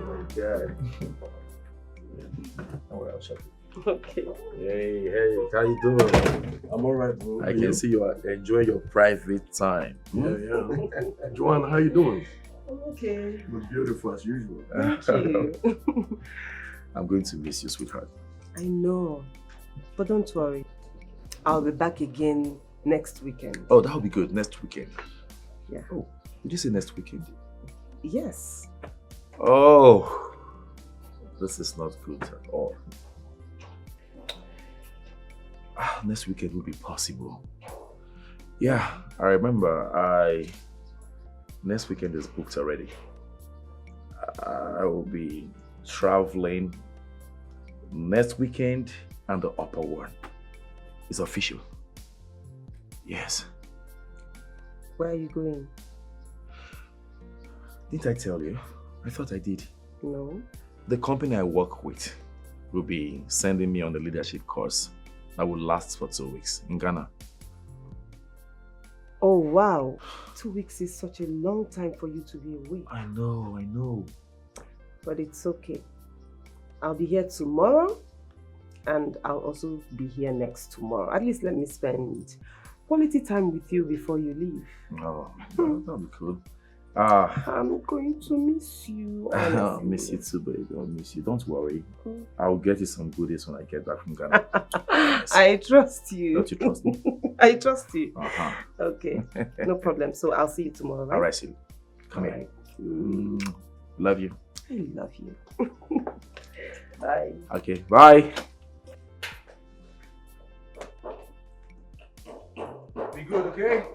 my God. Oh, well, shut up. Okay. Hey, how you doing? I'm alright, bro. I can see you are enjoying your private time. Yeah. Joanne, how you doing? I'm okay. You're beautiful as usual. Thank you. I'm going to miss you, sweetheart. I know. But don't worry. I'll be back again next weekend. Oh, that'll be good. Next weekend. Yeah. Oh, did you say next weekend? Yes. Oh, this is not good at all. Next weekend will be possible. Yeah, I remember. Next weekend is booked already. I will be traveling next weekend and the upper one. It's official. Yes. Where are you going? Didn't I tell you? I thought I did. No. The company I work with will be sending me on the leadership course that will last for 2 weeks in Ghana. Oh, wow. 2 weeks is such a long time for you to be away. I know. But it's okay. I'll be here tomorrow and I'll also be here next tomorrow. At least let me spend quality time with you before you leave. Oh, that'll be cool. I'm going to miss you. I'll miss you too, baby. I'll miss you. Don't worry. I'll get you some goodies when I get back from Ghana. Yes. I trust you. Don't you trust me? I trust you. Uh-huh. Okay, no problem. So I'll see you tomorrow, right? All right, Sil. Come here. Love you. I love you. Bye. Okay, bye. Be good, okay?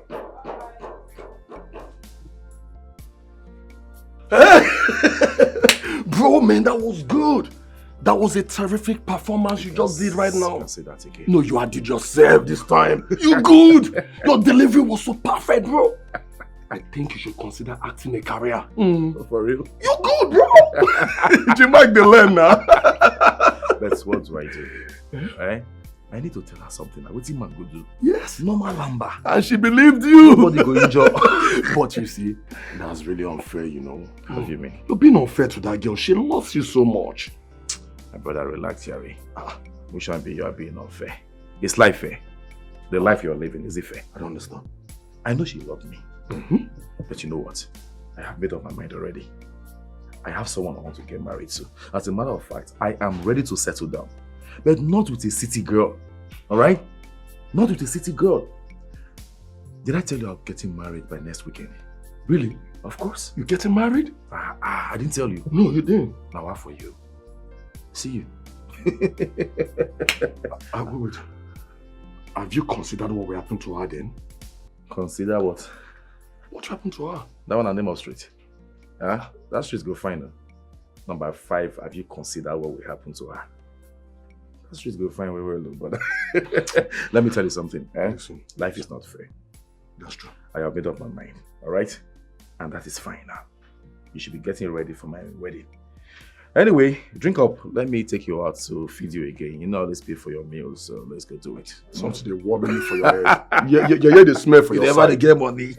Bro, man, that was good. That was a terrific performance you just did right now. Can't say that again. No, you had yourself this time. You good. Your delivery was so perfect, bro. I think you should consider acting a career. For real? You good, bro. You might be learn now. That's what do I do? Eh? I need to tell her something. What's the man go do? Yes. Normal lamba. And she believed you. Nobody go enjoy. But you see, that's really unfair, you know. What do you mean? You're being unfair to that girl. She loves you so much. My brother, relax, Yari. We shouldn't be you are being unfair. Is life fair? The life you're living, is it fair? I don't understand. I know she loved me. But you know what? I have made up my mind already. I have someone I want to get married to. As a matter of fact, I am ready to settle down. But not with a city girl. Alright? Not with a city girl. Did I tell you I'm getting married by next weekend? Really? Of course. You getting married? I didn't tell you. No, you didn't. Now what for you? See you. Wait. Have you considered what will happen to her then? Consider what? What happened to her? That one, a name of street. That street go find her. Number 5, have you considered what will happen to her? That street go find where we're look, but let me tell you something. Listen. Life is not fair. That's true. I have made up my mind, alright? And that is fine now. You should be getting ready for my wedding. Anyway, drink up. Let me take you out to feed you again. You know I always pay for your meals, so let's go do it. Something they worry me for your head. Yeah, the smell for You your never side. get money.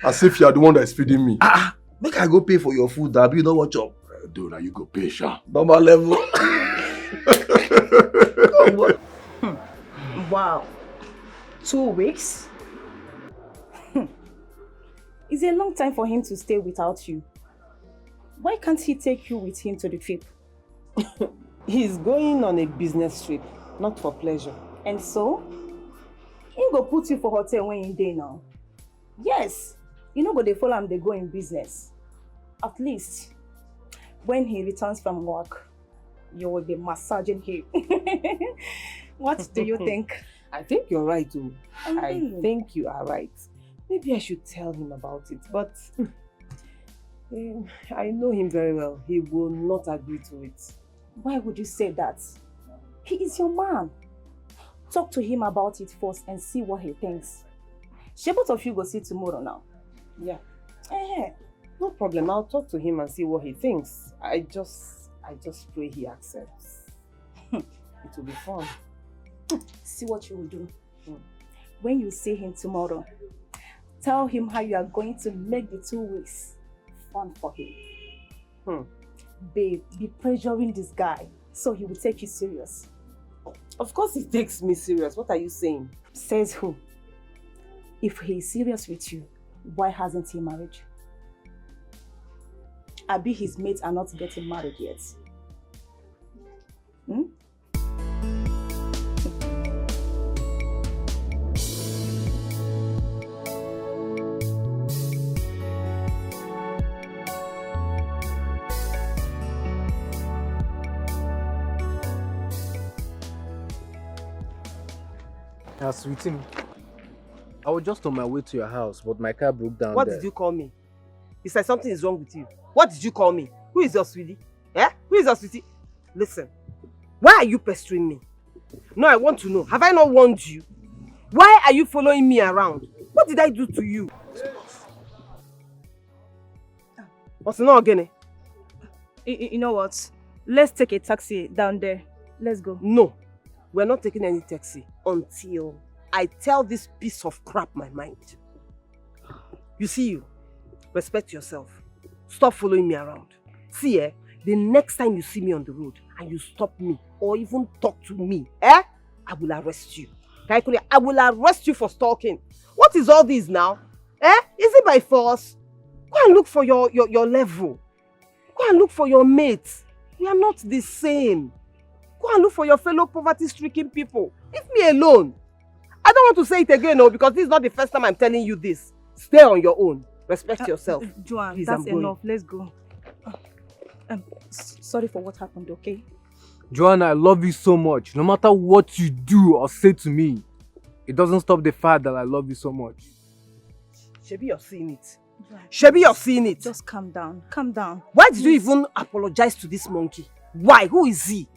As if you are the one that is feeding me. Make I go pay for your food, Dabi. You know what job? Dude, now you go pay, sha. Normal level. Wow. 2 weeks? It's a long time for him to stay without you. Why can't he take you with him to the trip? He's going on a business trip, not for pleasure. And so? He go put you for hotel when you dey now. Yes. You know, go they follow him, they go in business. At least, when he returns from work, you will be massaging him. What do you think? I think you're right, too. I think you are right. Maybe I should tell him about it, but I know him very well. He will not agree to it. Why would you say that? He is your man. Talk to him about it first and see what he thinks. Shey both of you go see tomorrow now. Yeah. Eh. No problem. I'll talk to him and see what he thinks. I just pray he accepts. It will be fun. See what you will do. When you see him tomorrow, tell him how you are going to make the 2 weeks fun for him. babe, be pressuring this guy so he will take you serious. Of course he takes me serious. What are you saying? Says who? If he is serious with you, why hasn't he married you? Abi his mates are not getting married yet. Hmm? Sweetie, I was just on my way to your house, but my car broke down. What did you call me? You said something is wrong with you. What did you call me? Who is your sweetie? Eh? Who is your sweetie? Listen, why are you pestering me? No, I want to know. Have I not warned you? Why are you following me around? What did I do to you? What's not again? You know what? Let's take a taxi down there. Let's go. No, we're not taking any taxi until I tell this piece of crap my mind. You see you, respect yourself. Stop following me around. See, the next time you see me on the road and you stop me or even talk to me, I will arrest you. I will arrest you for stalking. What is all this now? Is it by force? Go and look for your level. Go and look for your mates. We are not the same. Go and look for your fellow poverty-stricken people. Leave me alone. I don't want to say it again, no, because this is not the first time I'm telling you this. Stay on your own. Respect yourself. Joanne, please, that's enough. Let's go. Sorry for what happened, okay? Joanna, I love you so much. No matter what you do or say to me, it doesn't stop the fact that I love you so much. Shebi, you're seeing it. Shebi, you're seeing it. Just calm down. Calm down. Why did you even apologize to this monkey? Why? Who is he?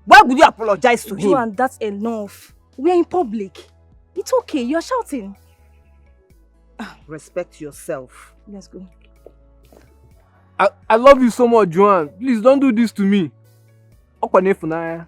Why would you apologize to him? Joanne, that's enough. We are in public. It's okay. You're shouting. Respect yourself. Let's go. I love you so much, Joanne. Please don't do this to me. Okwane funaya.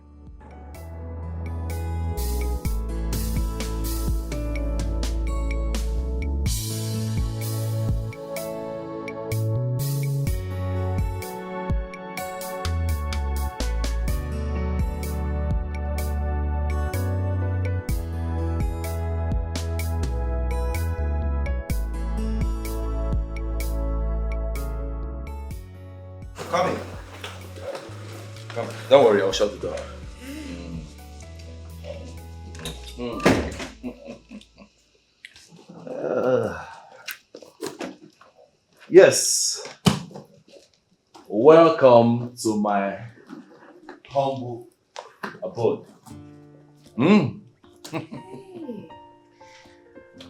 Come in. Come. Don't worry, I'll shut the door. Yes. Welcome to my humble abode.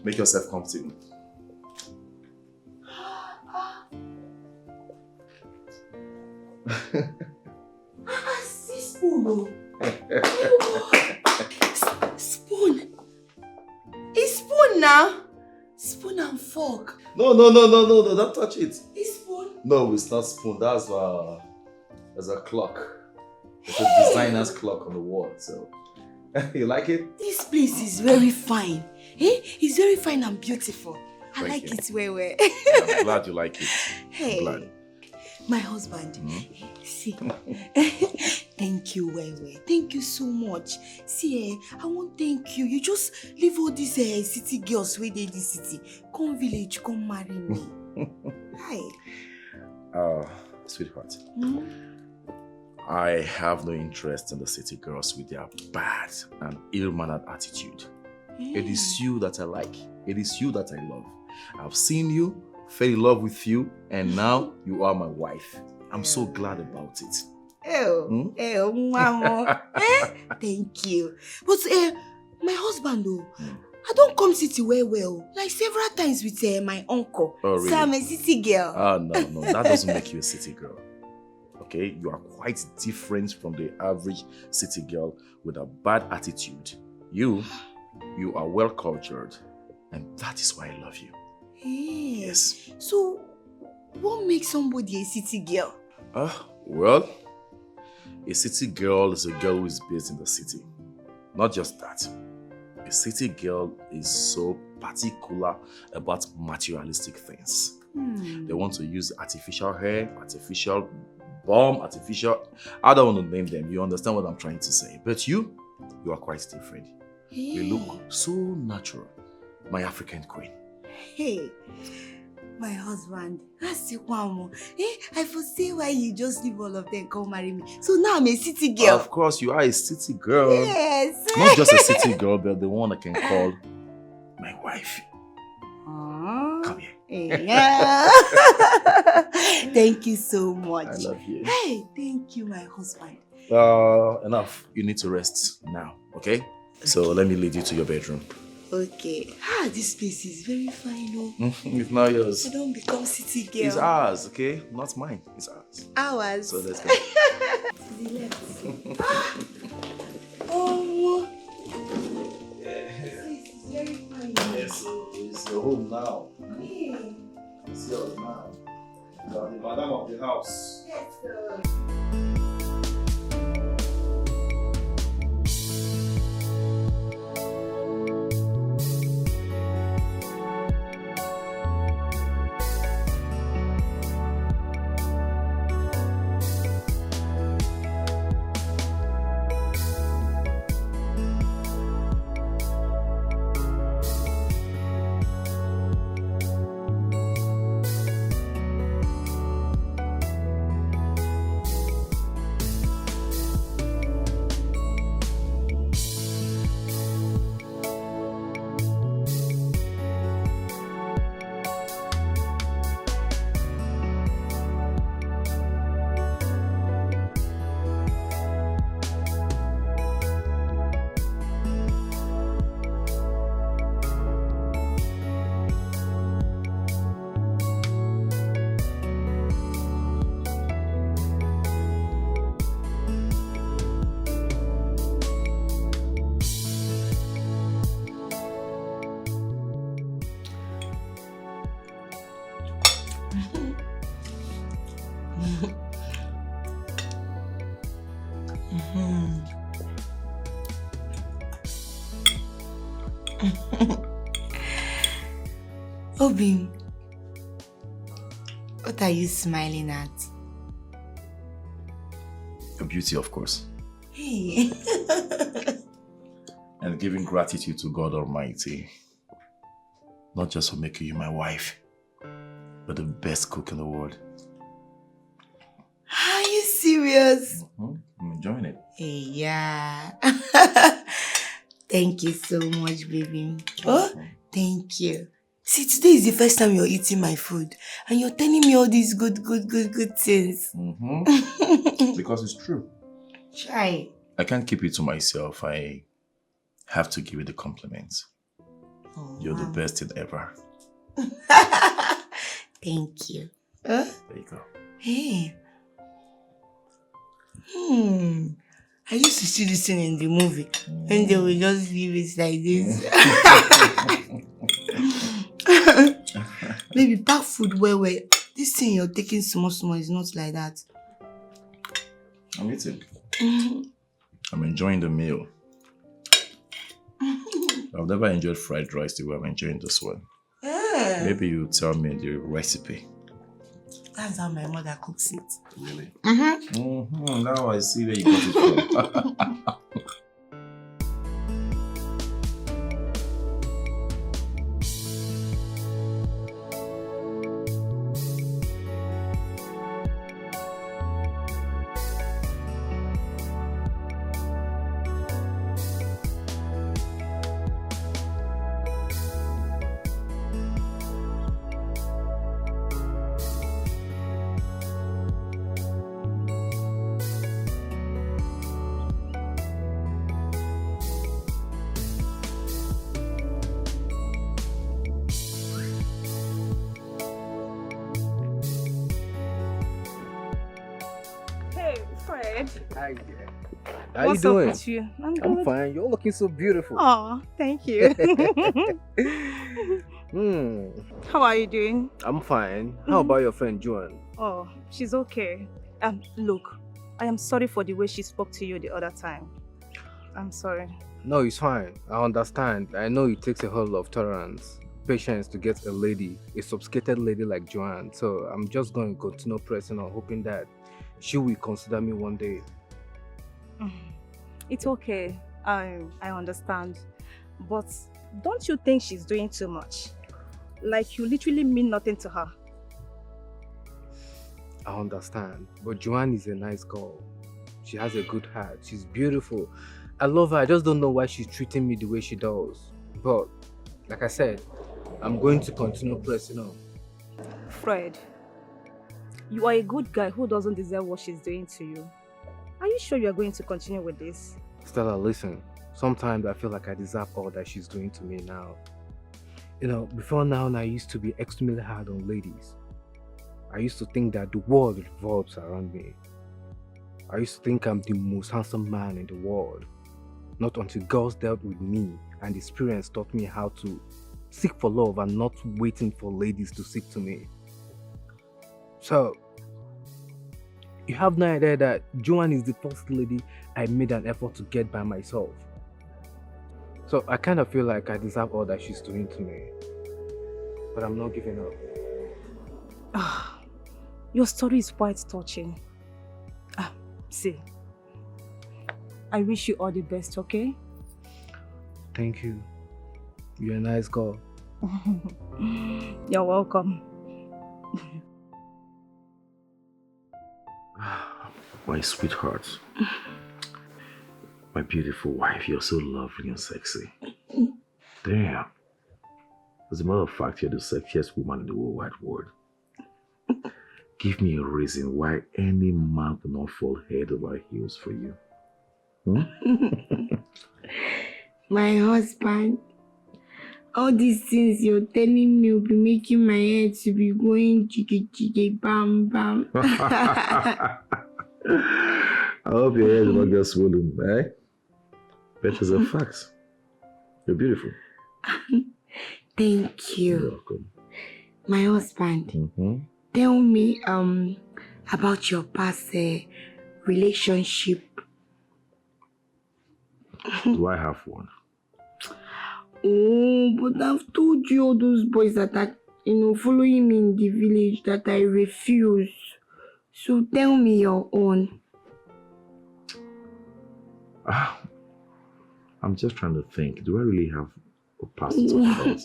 Make yourself comfortable. See spoon, spoon. It's spoon now. Spoon and fork. No, don't touch it. It's spoon. No, it's not spoon. That's a clock. It's a designer's clock on the wall. So, you like it? This place is very fine. It's very fine and beautiful. I Thank like you. it well. I'm glad you like it. Hey, Glad. my husband. See, thank you, well. Thank you so much. See, I want to thank you. You just leave all these city girls where they in the city. Come village, come marry me. Hi. Sweetheart, I have no interest in the city girls with their bad and ill-mannered attitude. It is you that I like. It is you that I love. I've seen you, fell in love with you, and now you are my wife. I'm so glad about it. Mama. Thank you. But my husband, I don't come city well. Like several times with my uncle. Oh, really? So I'm a city girl. No. That doesn't make you a city girl. Okay? You are quite different from the average city girl with a bad attitude. You are well cultured, and that is why I love you. Hey. Yes. So, what makes somebody a city girl? Well, a city girl is a girl who is based in the city. Not just that. A city girl is so particular about materialistic things. They want to use artificial hair, artificial bomb, artificial. I don't want to name them. You understand what I'm trying to say. But you are quite different. You look so natural. My African queen. Hey, my husband. That's the one more. I foresee why you just leave all of them come marry me. So now I'm a city girl. Of course, you are a city girl. Yes. Not just a city girl, but the one I can call my wife. Come here. Yeah. Thank you so much. I love you. Hey, thank you, my husband. Enough. You need to rest now, okay? So let me lead you to your bedroom. Okay. This place is very fine, oh. It's not yours. I don't become city girl. It's ours, okay? Not mine. It's ours. Ours. So let's go. To the left. Oh. This is very fine. Yes, it's your home now. Hey. It's yours now. You are the madam of the house. Yes, sir. Obim, what are you smiling at? Your beauty, of course. Hey. And giving gratitude to God Almighty. Not just for making you my wife, but the best cook in the world. Are you serious? I'm enjoying it. Hey, yeah. Thank you so much, baby. Oh, thank you. See, today is the first time you're eating my food, and you're telling me all these good things. Because it's true. Try. I can't keep it to myself. I have to give you the compliments. Oh, You're the best thing ever. Thank you. There you go. Hey. I used to see this thing in the movie, and they will just leave it like this. Maybe pack food where this thing you're taking small is not like that. I'm eating. I'm enjoying the meal. I've never enjoyed fried rice the way I'm enjoying this one. Maybe you tell me the recipe. That's how my mother cooks it. Really? Now I see where you got it from. Hi there. How What's you doing? up with you? I'm good. I'm fine. You're looking so beautiful. Oh, thank you. Hmm. How are you doing? I'm fine. How about your friend Joan? Oh, she's okay. Look, I am sorry for the way she spoke to you the other time. I'm sorry. No, it's fine. I understand. I know it takes a whole lot of tolerance, patience to get a sophisticated lady like Joanne. So I'm just going to continue pressing on, hoping that she will consider me one day. It's okay. I understand. But don't you think she's doing too much? Like you literally mean nothing to her. I understand, but Joanne is a nice girl. She has a good heart. She's beautiful. I love her. I just don't know why she's treating me the way she does. But, like I said, I'm going to continue pressing on. Fred, you are a good guy who doesn't deserve what she's doing to you. Are you sure you are going to continue with this? Stella, listen. Sometimes I feel like I deserve all that she's doing to me now. You know, before now, I used to be extremely hard on ladies. I used to think that the world revolves around me. I used to think I'm the most handsome man in the world. Not until girls dealt with me and the experience taught me how to seek for love and not waiting for ladies to seek to me. So, you have no idea that Joanne is the first lady I made an effort to get by myself. So I kind of feel like I deserve all that she's doing to me. But I'm not giving up. Your story is quite touching. See, I wish you all the best, okay? Thank you. You're a nice girl. You're welcome. My sweetheart. My beautiful wife, you're so lovely and sexy. Damn. As a matter of fact, you're the sexiest woman in the whole wide world. Give me a reason why any man will not fall head over heels for you. My husband, all these things you're telling me will be making my head to be going jiggy jiggy bam bam. I hope your head will not get swollen, eh? But it's a fact. You're beautiful. Thank you. You're welcome. My husband, tell me about your past relationship. Do I have one? Oh, but I've told you all those boys that are, following me in the village that I refuse. So tell me your own. I'm just trying to think. Do I really have a past to talk about?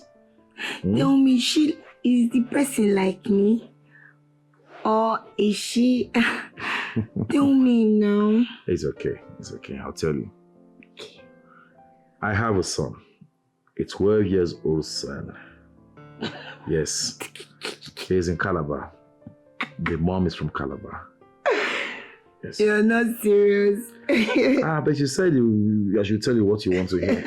Tell me, she is the person like me? Or is she... Tell me now. It's okay. It's okay. I'll tell you. I have a son. A 12 years old son. Yes. He's in Calabar. The mom is from Calabar. Yes. You're not serious. But you said I should tell you what you want to hear.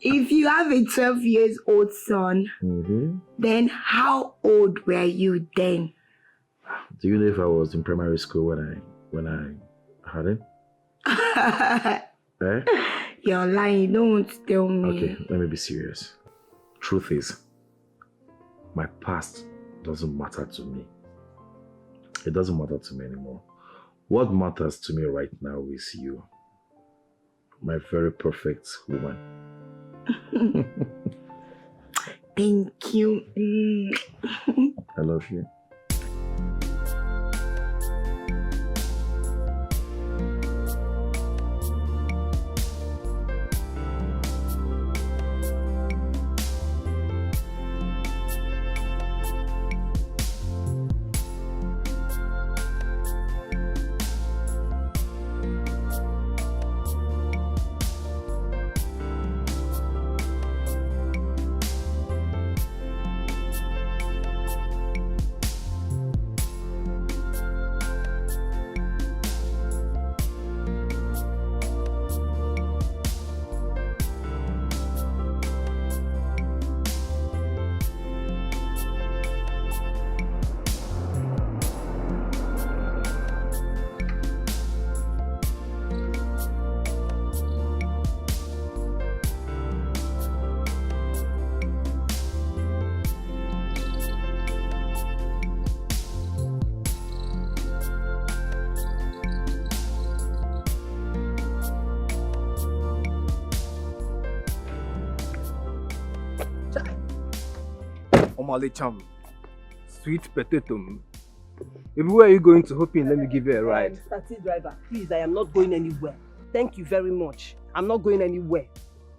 If you have a 12 years old son, then how old were you then? Do you know if I was in primary school when I had him? Eh? You're lying. Don't want to tell me. Okay, let me be serious. Truth is, my past doesn't matter to me. It doesn't matter to me anymore. What matters to me right now is you. My very perfect woman. Thank you. I love you. Omale cham. Sweet potato. Baby, where are you going to? Hoping let me give you a ride. Taxi driver, please, I am not going anywhere. Thank you very much. I'm not going anywhere.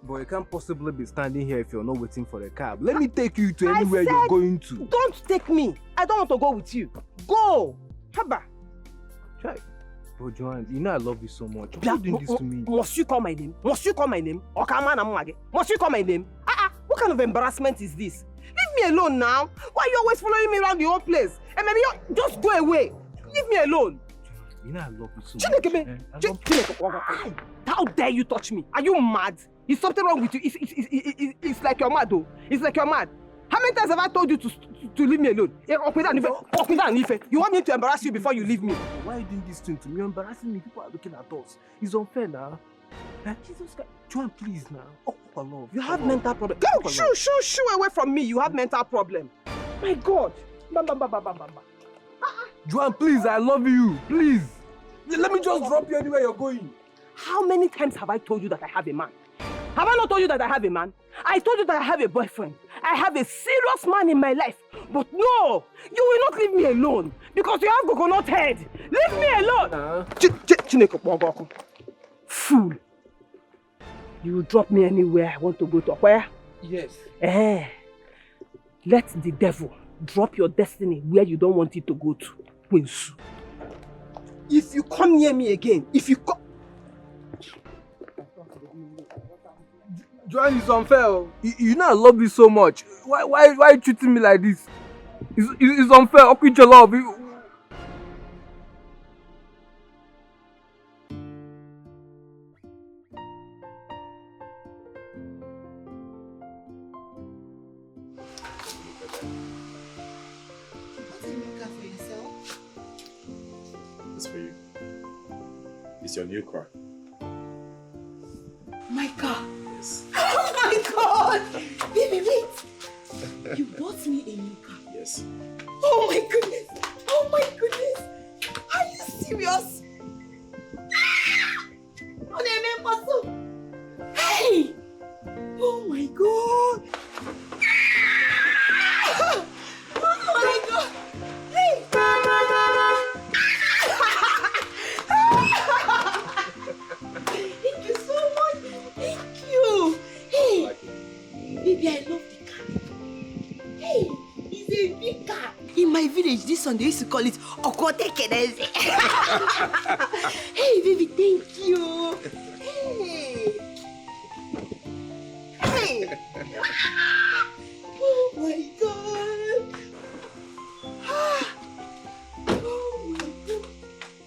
But you can't possibly be standing here if you're not waiting for a cab. Let me take you to anywhere you're going to. Don't take me. I don't want to go with you. Go. Haba. Try. But Joanne, you know I love you so much. Why are you doing this to me? Must you call my name? Must you call my name? Must you call my name? What kind of embarrassment is this? Leave me alone now. Why are you always following me around the whole place? And maybe you just go away. Leave me alone. You know I love you so much. How dare you touch me? Are you mad? Is something wrong with you? It's like you're mad though. It's like you're mad. How many times have I told you to leave me alone? You want me to embarrass you before you leave me? Why are you doing this thing to me? You're embarrassing me. People are looking at us. It's unfair now. Jesus Christ. Joanne, please now. Oh, for love. You have mental problem. Go, shoo away from me. You have mental problem. My God. Joanne, please, I love you. Please. Let me just drop you anywhere you're going. How many times have I told you that I have a man? Have I not told you that I have a man? I told you that I have a boyfriend. I have a serious man in my life. But no, you will not leave me alone because you have coconut head. Leave me alone. Fool. You will drop me anywhere I want to go to. Where? Yes. Let the devil drop your destiny where you don't want it to go to. Winsu. If you come near me again, Joanne, it's unfair. You know I love you so much. Why are you treating me like this? It's unfair. I'll quit your love. It's for you. It's your new car. My car. Yes. Oh my God! Baby, wait. You bought me a new car. Yes. Oh my goodness! Oh my goodness! Are you serious? Hey! Oh my God! Oh my God! Hey! Thank you so much! Thank you! Hey! Baby, I love the car. Hey! It's a big car. In my village, this one they used to call it Okote Kedeze. Hey, baby, thank you. Hey. Hey. Oh my God. Oh my God.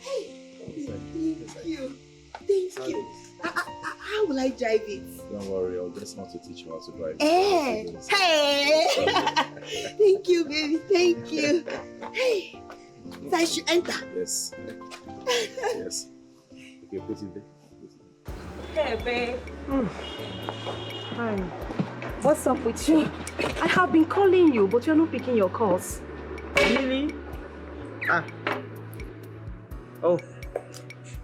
Hey, thank you. Thank you. How will I drive it? Don't worry, I'll just want to teach you how to drive. Hey. Thank you, baby. Thank you. Hey. So I should enter. Yes. Yes. Okay, put it there. Hey, babe. Hi. What's up with you? I have been calling you, but you're not picking your calls. Really? Oh.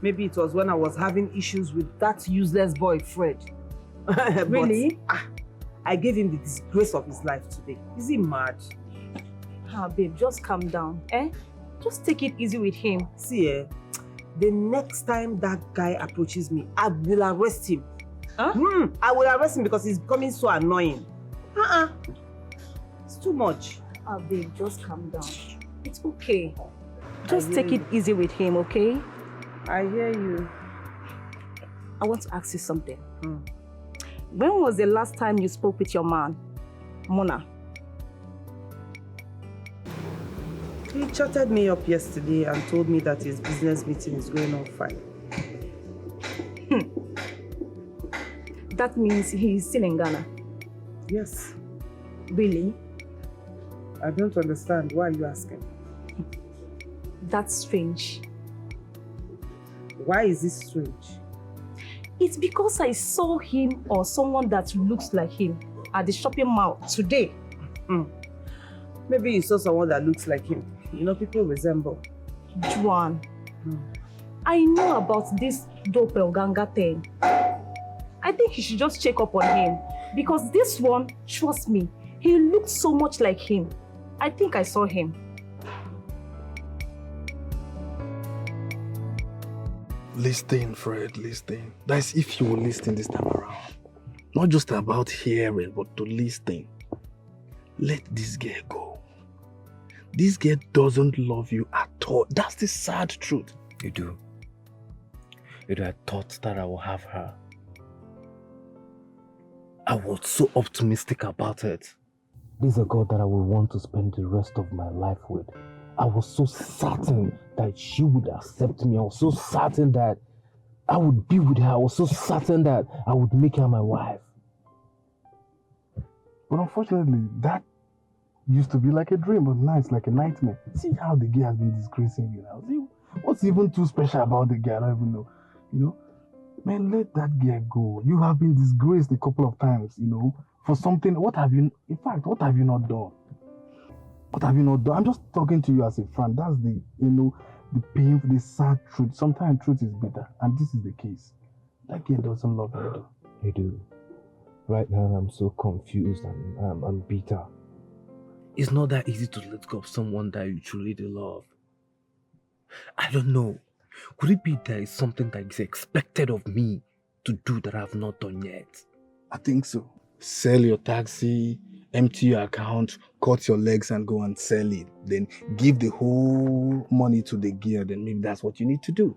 Maybe it was when I was having issues with that useless boy, Fred. Really? I gave him the disgrace of his life today. Is he mad? Babe, just calm down, Just take it easy with him. See, the next time that guy approaches me, I will arrest him. Huh? I will arrest him because he's becoming so annoying. It's too much. Babe, just calm down. It's okay. Just take it easy with him, okay? I hear you. I want to ask you something. When was the last time you spoke with your man, Mona? He chatted me up yesterday and told me that his business meeting is going on fine. That means he's still in Ghana. Yes. Really? I don't understand. Why are you asking? That's strange. Why is this strange? It's because I saw him or someone that looks like him at the shopping mall today. Maybe you saw someone that looks like him. You know, people resemble. Juan, I know about this doppelganger thing. I think you should just check up on him because this one, trust me, he looks so much like him. I think I saw him. Listen, Fred, listen. That's if you will listen this time around. Not just about hearing, but to listen. Let this girl go. This girl doesn't love you at all. That's the sad truth. You do. I thought that I will have her. I was so optimistic about it. This is a girl that I would want to spend the rest of my life with. I was so certain that she would accept me. I was so certain that I would be with her. I was so certain that I would make her my wife. But unfortunately, that used to be like a dream, but now it's like a nightmare. See how the girl has been disgracing you now. See what's even too special about the girl? I don't even know. You know? Man, let that girl go. You have been disgraced a couple of times, you know, for something. What have you not done? What have you not done? I'm just talking to you as a friend. That's the painful, the sad truth. Sometimes truth is bitter, and this is the case. That girl doesn't love you, though. You do. Right now, I'm so confused and I'm bitter. It's not that easy to let go of someone that you truly love. I don't know. Could it be there is something that is expected of me to do that I have not done yet? I think so. Sell your taxi, empty your account, cut your legs and go and sell it. Then give the whole money to the girl. Then maybe that's what you need to do.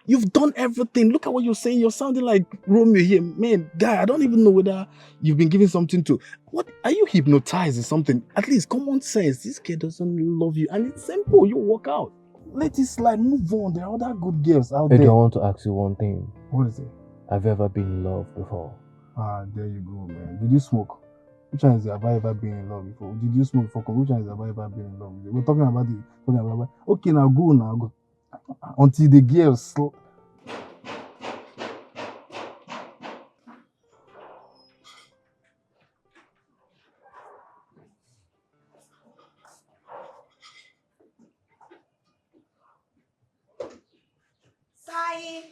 You've done everything. Look at what you're saying. You're sounding like Romeo here. Man, guy, I don't even know whether you've been giving something to... What? Are you hypnotized or something? At least common sense. This kid doesn't love you. And it's simple. You walk out. Let it slide. Move on. There are other good girls out there. I want to ask you one thing. What is it? Have you ever been in love before? Ah, there you go, man. Did you smoke? Which one is have I ever been in love before? Did you smoke before? Which one is have I ever been in love with? We're talking about it. Okay, now go. Until the girls... Sai!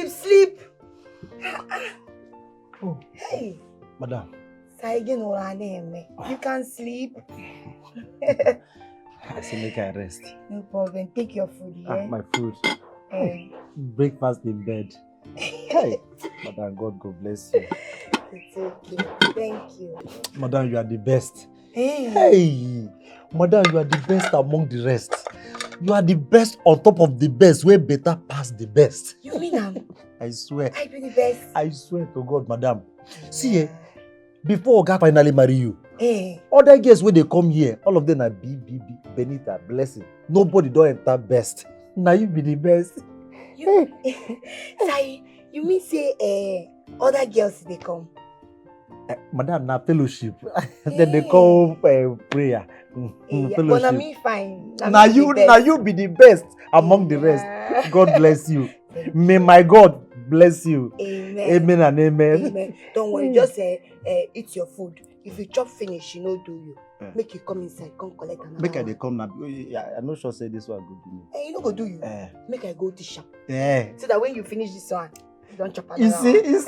Sleep. Oh. Hey. Madam. Sai, you can't sleep. I say make I rest. No problem. Take your food, yeah? My food. Eh. Breakfast in bed. Hey, Madam, God bless you. It's okay. Thank you. Madam, you are the best. Hey. Hey, Madam, you are the best among the rest. You are the best on top of the best, way better past the best. You mean I'm? I swear. I be the best. I swear to God, Madam. See, before Oga finally marry you, Hey. other girls when they come here, all of them are Benita, Blessing. Nobody don't enter best. Now you be the best. You, Sai, you mean say other girls they come? Madam, na fellowship. Then they call prayer. But na me fine. Now you be the best among the rest. God bless you. May my God bless you. Amen. Amen and amen. Amen. Don't worry, just eat your food. If you chop finish, you know do you. Make you come inside, come collect another Make I one. dey come now. I'm not sure say this one good to me. You no go do you. Make I go dish am. Yeah. So that when you finish this one, you don't chop another You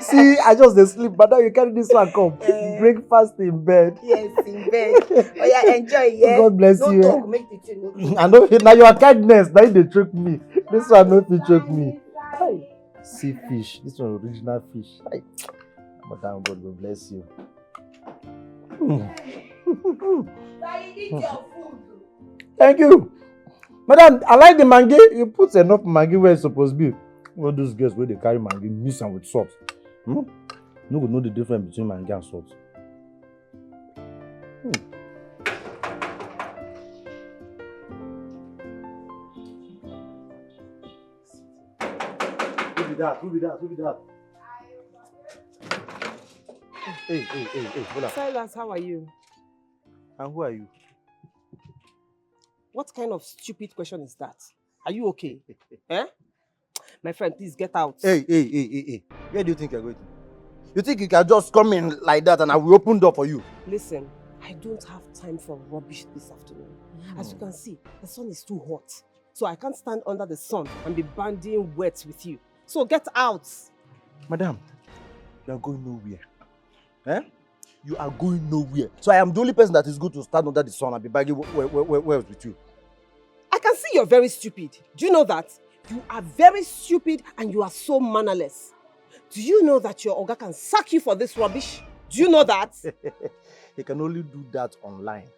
see, I just dey sleep, but now you carry this one come. Breakfast in bed. Yes, in bed. Oh yeah, enjoy, yeah. God bless no you. Talk, make the thing no talk. I know now your kindness, now they trick me. This one no fit trick me. See fish, this one original fish. Hi. Madam, God will bless you. Thank you. Madam, I like the mangi. You put enough mangi where it's supposed to be. All those girls where they carry mangi, mix them with salt. No go know the difference between mangi and salt. Who be that? Hey, hold up. Silas, how are you? And who are you? What kind of stupid question is that? Are you okay? Eh? My friend, please get out. Hey. Where do you think you're going to? You think you can just come in like that and I will open door for you? Listen, I don't have time for rubbish this afternoon. As you can see, the sun is too hot. So I can't stand under the sun and be banding wet with you. So get out. Madam, you are going nowhere. Eh? you are going nowhere. So I am the only person that is good to stand under the sun and be begging words with you. I can see you're very stupid. Do you know that? You are very stupid and you are so mannerless. Do you know that your Oga can sack you for this rubbish? Do you know that? He can only do that online.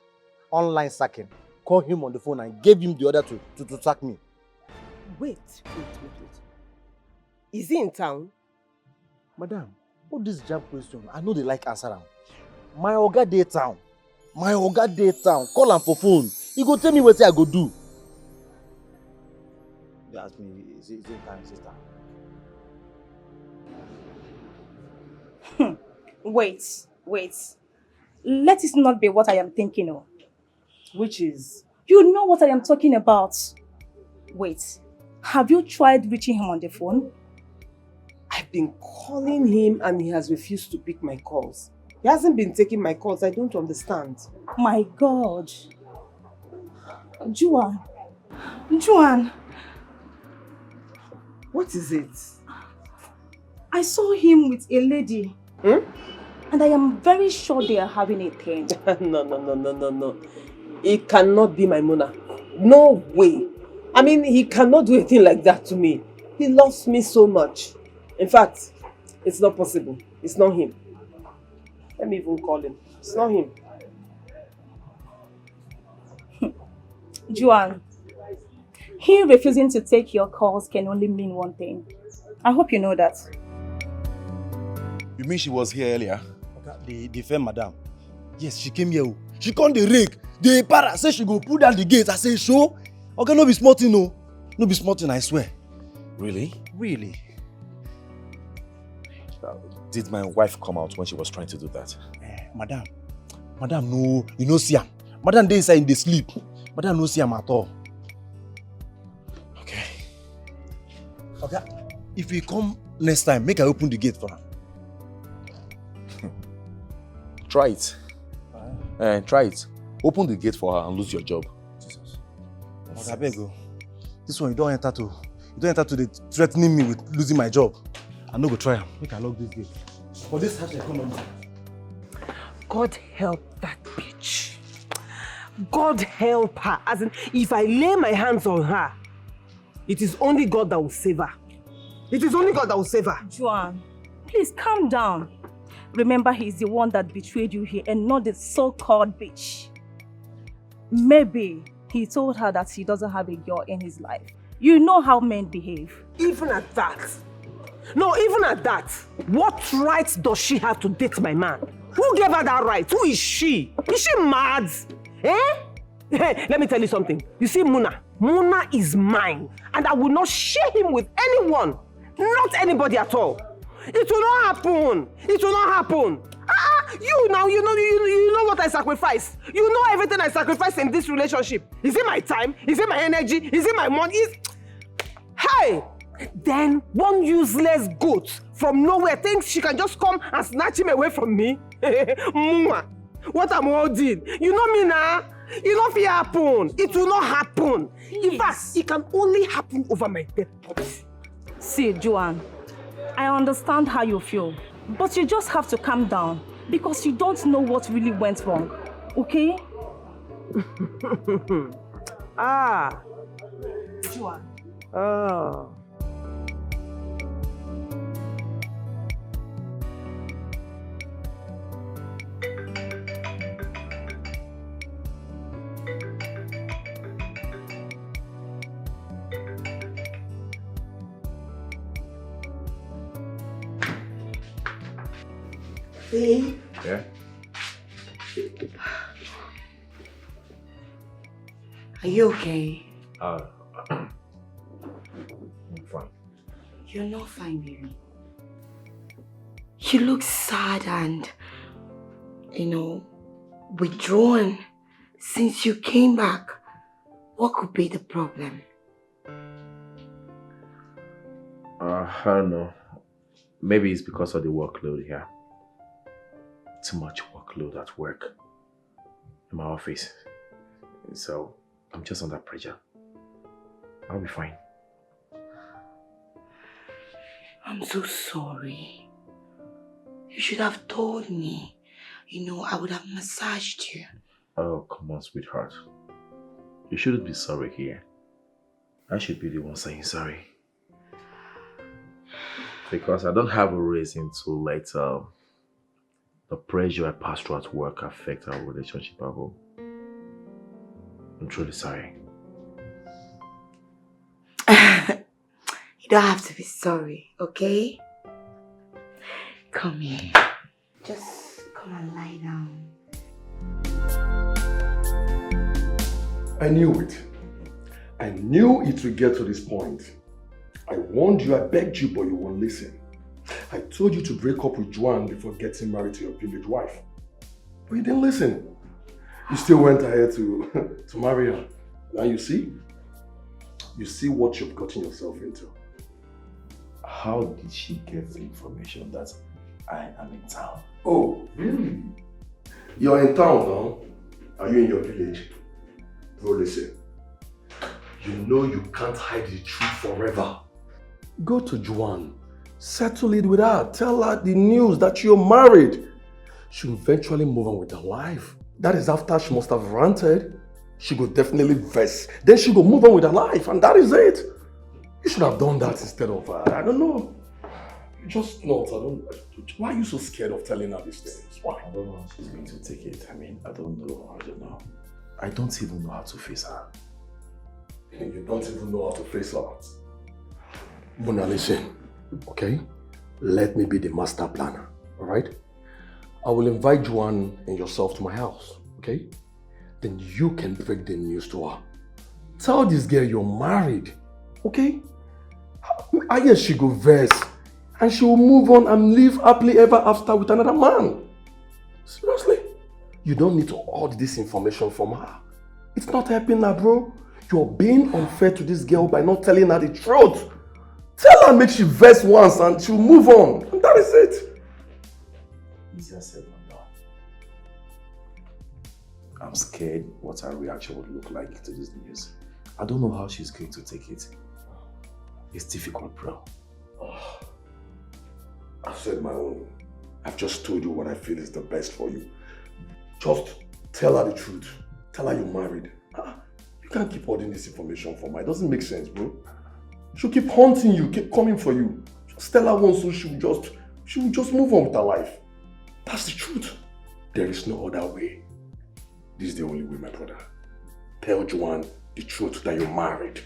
Online sacking. Call him on the phone and give him the order to sack me. Wait. Is he in town? Madam, all this jam question, I know they like answer am. My Oga dey town. Call am for phone. He go tell me what I go do. They ask me, is it time, sister? Wait. Let it not be what I am thinking of. Which is? You know what I am talking about. Wait, have you tried reaching him on the phone? I've been calling him and he has refused to pick my calls. He hasn't been taking my calls. I don't understand. My God. Juan. What is it? I saw him with a lady. And I am very sure they are having a thing. No. It cannot be my Muna. No way. I mean, he cannot do a thing like that to me. He loves me so much. In fact, it's not possible. It's not him. Let me even call him. It's not him. Juan, he refusing to take your calls can only mean one thing. I hope you know that. You mean she was here earlier? The fair madam. Yes, she came here. She come the rake. The para say she go pull down the gate. I say, show. Okay, no be small thing, no. No be small thing, I swear. Really? Really? Did my wife come out when she was trying to do that? Madam, no, you no see am. Madam dey inside in the sleep. Madam no see am at all. Okay. Okay, if we come next time, make I open the gate for her. Try it. Try it. Open the gate for her and lose your job. Jesus. Okay, I beg you. This one you don't enter to the threatening me with losing my job. I no go try am. Make I lock this gate. For this harsh economy. God help that bitch. God help her. As in, if I lay my hands on her, it is only God that will save her. It is only God that will save her. Juan, please calm down. Remember, he's the one that betrayed you here and not the so-called bitch. Maybe he told her that he doesn't have a girl in his life. You know how men behave. Even at that. No, even at that. What right does she have to date my man? Who gave her that right? Who is she? Is she mad? Hey, let me tell you something. You see Muna? Muna is mine. And I will not share him with anyone. Not anybody at all. It will not happen. It will not happen. You now, you know what I sacrifice. You know everything I sacrifice in this relationship. Is it my time? Is it my energy? Is it my money? Hey! Then one useless goat from nowhere thinks she can just come and snatch him away from me. What I'm holding. You know me now. It not fit happen. It will not happen. Please. In fact, it can only happen over my dead body. See, Juan, I understand how you feel, but you just have to calm down because you don't know what really went wrong, okay? Juan. Babe. Yeah? Are you okay? I'm fine. You're not fine, baby. You look sad and, withdrawn since you came back. What could be the problem? I don't know. Maybe it's because of the workload here. Too much workload at work in my office. So I'm just under pressure. I'll be fine. I'm so sorry. You should have told me. you know, I would have massaged you. Oh, come on, sweetheart. You shouldn't be sorry here. I should be the one saying sorry. Because I don't have a reason to let the pressure I pass through at work affect our relationship at home. I'm truly sorry. You don't have to be sorry, okay? Come here. Just come and lie down. I knew it. I knew it would get to this point. I warned you, I begged you, but you won't listen. I told you to break up with Joanne before getting married to your village wife. But you didn't listen. You still went ahead to marry her. Now you see what you've gotten yourself into. How did she get the information that I am in town? Oh, really? You're in town now? Are you in your village? Oh, listen. You know you can't hide the truth forever. Go to Joanne. Settle it with her. Tell her the news that you're married. She'll eventually move on with her life. That is after she must have ranted. She will definitely vex. Then she will move on with her life, and that is it. You should have done that instead of, I don't know. You just not, why are you so scared of telling her these things? Why? I don't know how she's going to take it. I mean, I don't know. I don't even know how to face her. You don't even know how to face her. Muna, listen, okay? Let me be the master planner, all right? I will invite Joanne and yourself to my house, okay? Then you can break the news to her. Tell this girl you're married, okay? I guess she go vex and she will move on and live happily ever after with another man. Seriously, you don't need to hold this information from her. It's not helping her, bro. You're being unfair to this girl by not telling her the truth. Tell her make she vex once and she'll move on. And that is it. Easier said than done. I'm scared what her reaction would look like to this news. I don't know how she's going to take it. It's difficult, bro. Oh, I've said my own. I've just told you what I feel is the best for you. Just tell her the truth. Tell her you're married. You can't keep holding this information from her. It doesn't make sense, bro. She'll keep haunting you, keep coming for you. Just tell her once so she will just move on with her life. That's the truth. There is no other way. This is the only way, my brother. Tell Joanne the truth that you're married.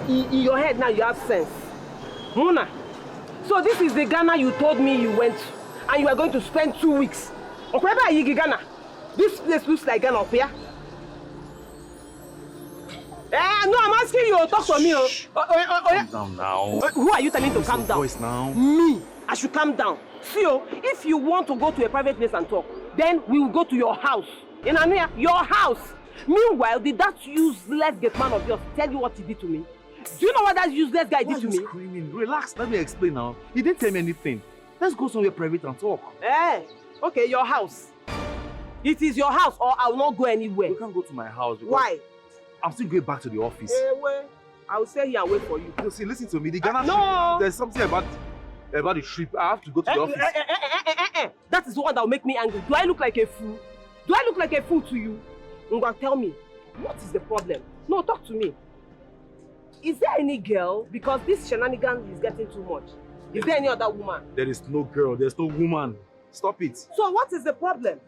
In your head now you have sense. Muna, so this is the Ghana you told me you went to, and you are going to spend 2 weeks. Okay, Ghana. This place looks like Ghana up here. No, I'm asking you. Talk to me. Calm down now. Who are you telling to calm down? Voice now. Me. I should calm down. See, if you want to go to a private place and talk, then we will go to your house. In Ania, your house. Meanwhile, did that useless gate man of yours tell you what he did to me? Do you know what that useless guy did to me? Screaming? Relax, let me explain now. He didn't tell me anything. Let's go somewhere private and talk. Okay, your house. It is your house or I will not go anywhere. We can't go to my house. Why? I'm still going back to the office. I will stay here and wait for you. No, see, listen to me. The Ghana no. There's something about the trip. I have to go to the office. That is the one that will make me angry. Do I look like a fool? Do I look like a fool to you? Ngwa, tell me, what is the problem? No, talk to me. Is there any girl? Because this shenanigans is getting too much. Is there any other woman? There is no girl. There's no woman. Stop it. So what is the problem?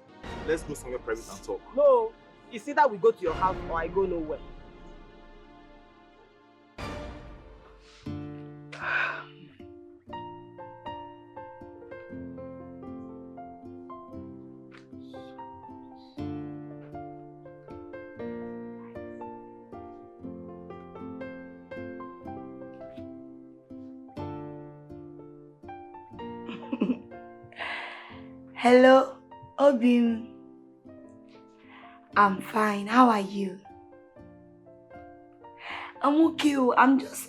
Let's go somewhere private and talk. No. It's either we go to your house or I go nowhere. Hello, Obim. I'm fine. How are you? I'm okay. I'm just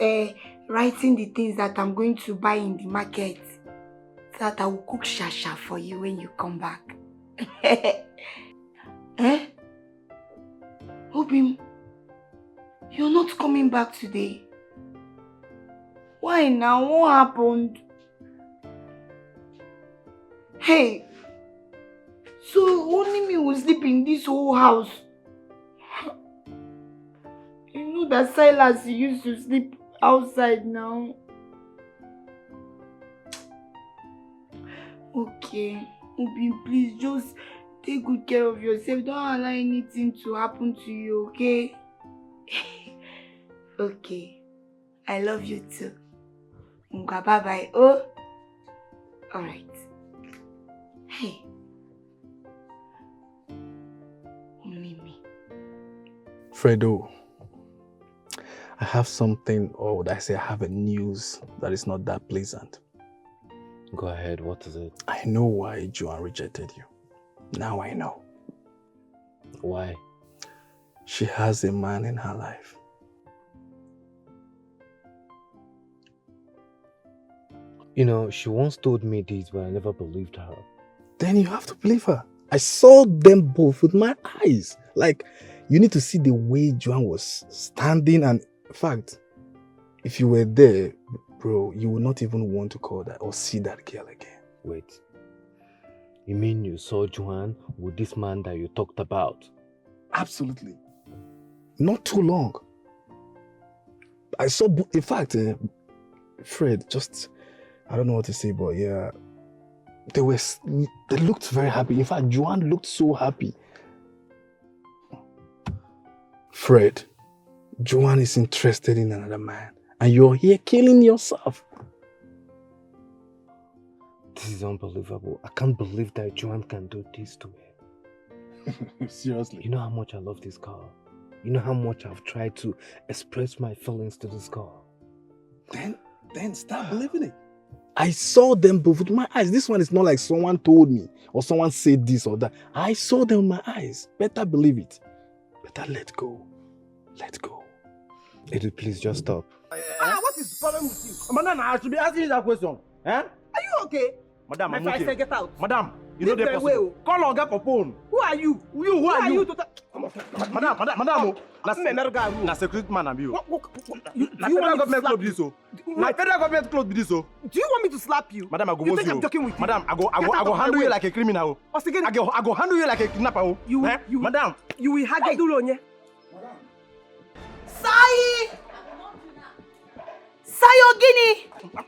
writing the things that I'm going to buy in the market so that I will cook shasha for you when you come back. Eh? Obim, you're not coming back today. Why now? What happened? Hey, so only me will sleep in this whole house. You know that Silas used to sleep outside now. Okay, Obim, please just take good care of yourself. Don't allow anything to happen to you, okay? Okay, I love you too. Bye bye. Oh, alright. Hey, Mimi. Fredo, I have something, or would I say I have a news that is not that pleasant. Go ahead, what is it? I know why Joanne rejected you. Now I know. Why? She has a man in her life. You know, she once told me this, but I never believed her. Then you have to believe her. I saw them both with my eyes. Like, you need to see the way Joanne was standing, and in fact, if you were there, bro, you would not even want to call that or see that girl again. Wait. You mean you saw Joanne with this man that you talked about? Absolutely. Not too long. I saw, in fact, Fred, just, I don't know what to say, but yeah, they looked very happy. In fact, Joanne looked so happy. Fred, Joanne is interested in another man, and you're here killing yourself. This is unbelievable. I can't believe that Joanne can do this to me. Seriously. You know how much I love this girl. You know how much I've tried to express my feelings to this girl. Then start believing it. I saw them both with my eyes. This one is not like someone told me or someone said this or that. I saw them with my eyes. Better believe it. Better let go. Let go. Edu, please just stop. What is the problem with you? Madam, I should be asking you that question. Eh? Are you okay? Madam, I'm My okay. friend, get out. Madam, you know Leave they're them way, possible. Call on for phone. Who are you? Who are you? to Madam, na security man am you. Na federal government clothes this so. Na federal government clothes be this so. Do you want me to slap you? Madam, I go You boss think you. I'm joking with you? Madam, I go Get out of my handle way. you like a criminal. I go handle you like a kidnapper. Madam. You will hug Onye. Sai! Sayogini!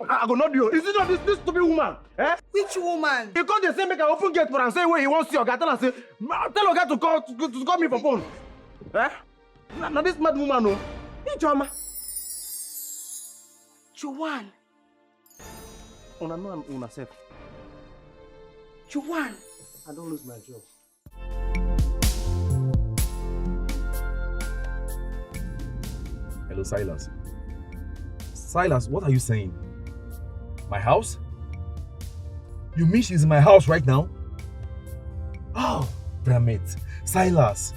I go not do you. Is it not this stupid woman? Eh? Which woman? You come they say make I open gate for am say where he wants you. Tell her say tell her to call me for phone. Eh? Now this mad woman no. Ijoma. Joanne. Una know I'm una self. Joanne. I don't lose my job. Hello, Silas. Silas, what are you saying? My house? You mean she's in my house right now? Oh, damn it. Silas,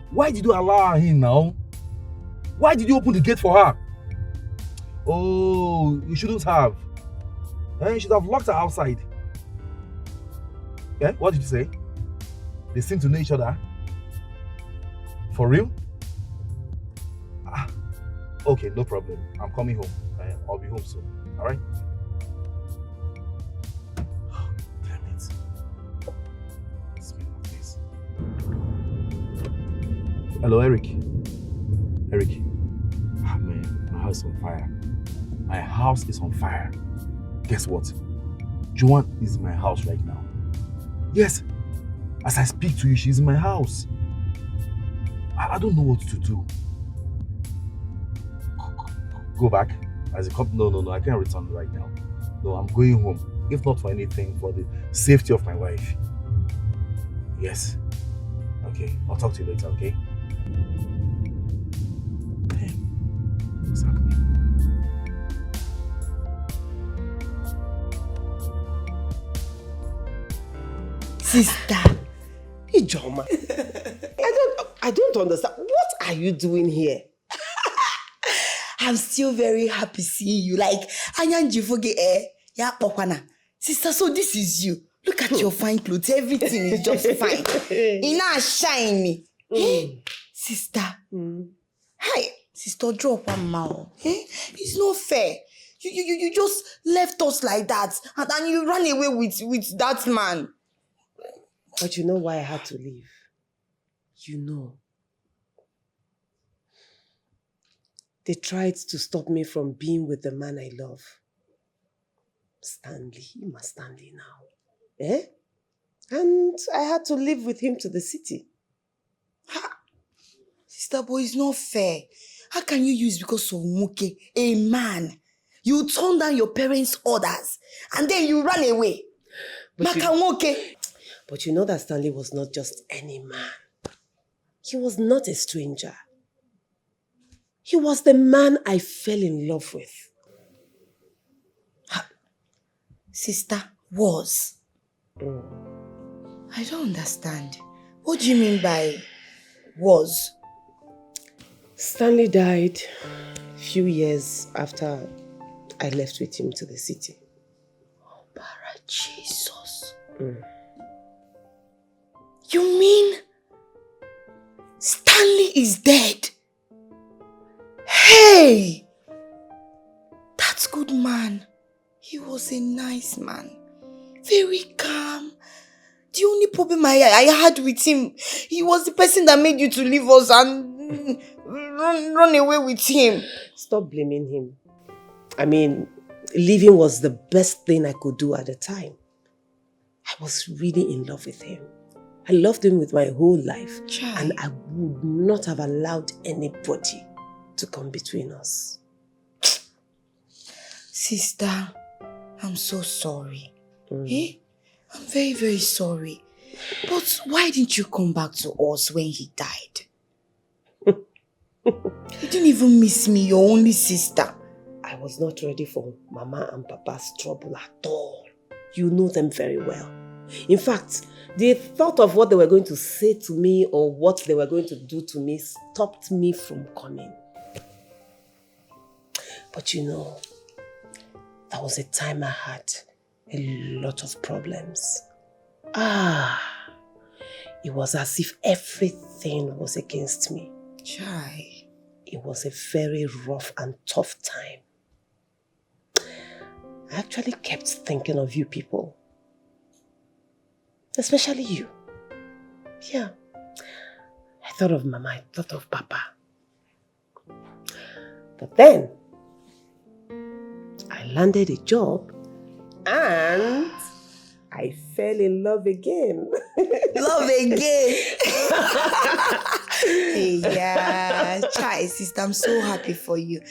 why did you allow her in now? Why did you open the gate for her? Oh, you shouldn't have. You should have locked her outside. Yeah, what did you say? They seem to know each other. For real? Okay, no problem. I'm coming home. I'll be home soon. Alright? Oh, damn it. Speaking of this. Hello, Eric. Eric. Ah, man, my house is on fire. My house is on fire. Guess what? Joanne is in my house right now. Yes. As I speak to you, she's in my house. I don't know what to do. Go back as a cop. No, I can't return right now. No, I'm going home. If not for anything, for the safety of my wife. Yes. Okay, I'll talk to you later, okay? Damn. What's happening? Sister. Ijoma. I don't understand. What are you doing here? I'm still very happy seeing you. Like, Anyanji forget yeah, Pokwana. Sister, so this is you. Look at your fine clothes. Everything is just fine. You not shine me. Sister. Hi. Sister, drop one mouth. It's not fair. You just left us like that. And then you ran away with that man. But you know why I had to leave? You know. They tried to stop me from being with the man I love. Stanley. You must Stanley now. And I had to live with him to the city. Sister boy, it's not fair. How can you use because of Muke, a man? You turned down your parents' orders and then you ran away. But you know that Stanley was not just any man. He was not a stranger. He was the man I fell in love with. Sister, was? I don't understand. What do you mean by was? Stanley died a few years after I left with him to the city. Oh, para Jesus. You mean Stanley is dead? Hey! That's good man. He was a nice man. Very calm. The only problem I had with him, he was the person that made you to leave us and run away with him. Stop blaming him. I mean, leaving was the best thing I could do at the time. I was really in love with him. I loved him with my whole life. And I would not have allowed anybody to come between us. Sister, I'm so sorry. I'm very, very sorry. But why didn't you come back to us when he died? You didn't even miss me, your only sister. I was not ready for Mama and Papa's trouble at all. You know them very well. In fact, the thought of what they were going to say to me or what they were going to do to me stopped me from coming. But you know, there was a time I had a lot of problems. It was as if everything was against me. Chai. It was a very rough and tough time. I actually kept thinking of you people. Especially you. Yeah. I thought of Mama, I thought of Papa. But then, I landed a job and I fell in love again. Love again? Hey, yeah. Chai, sister, I'm so happy for you.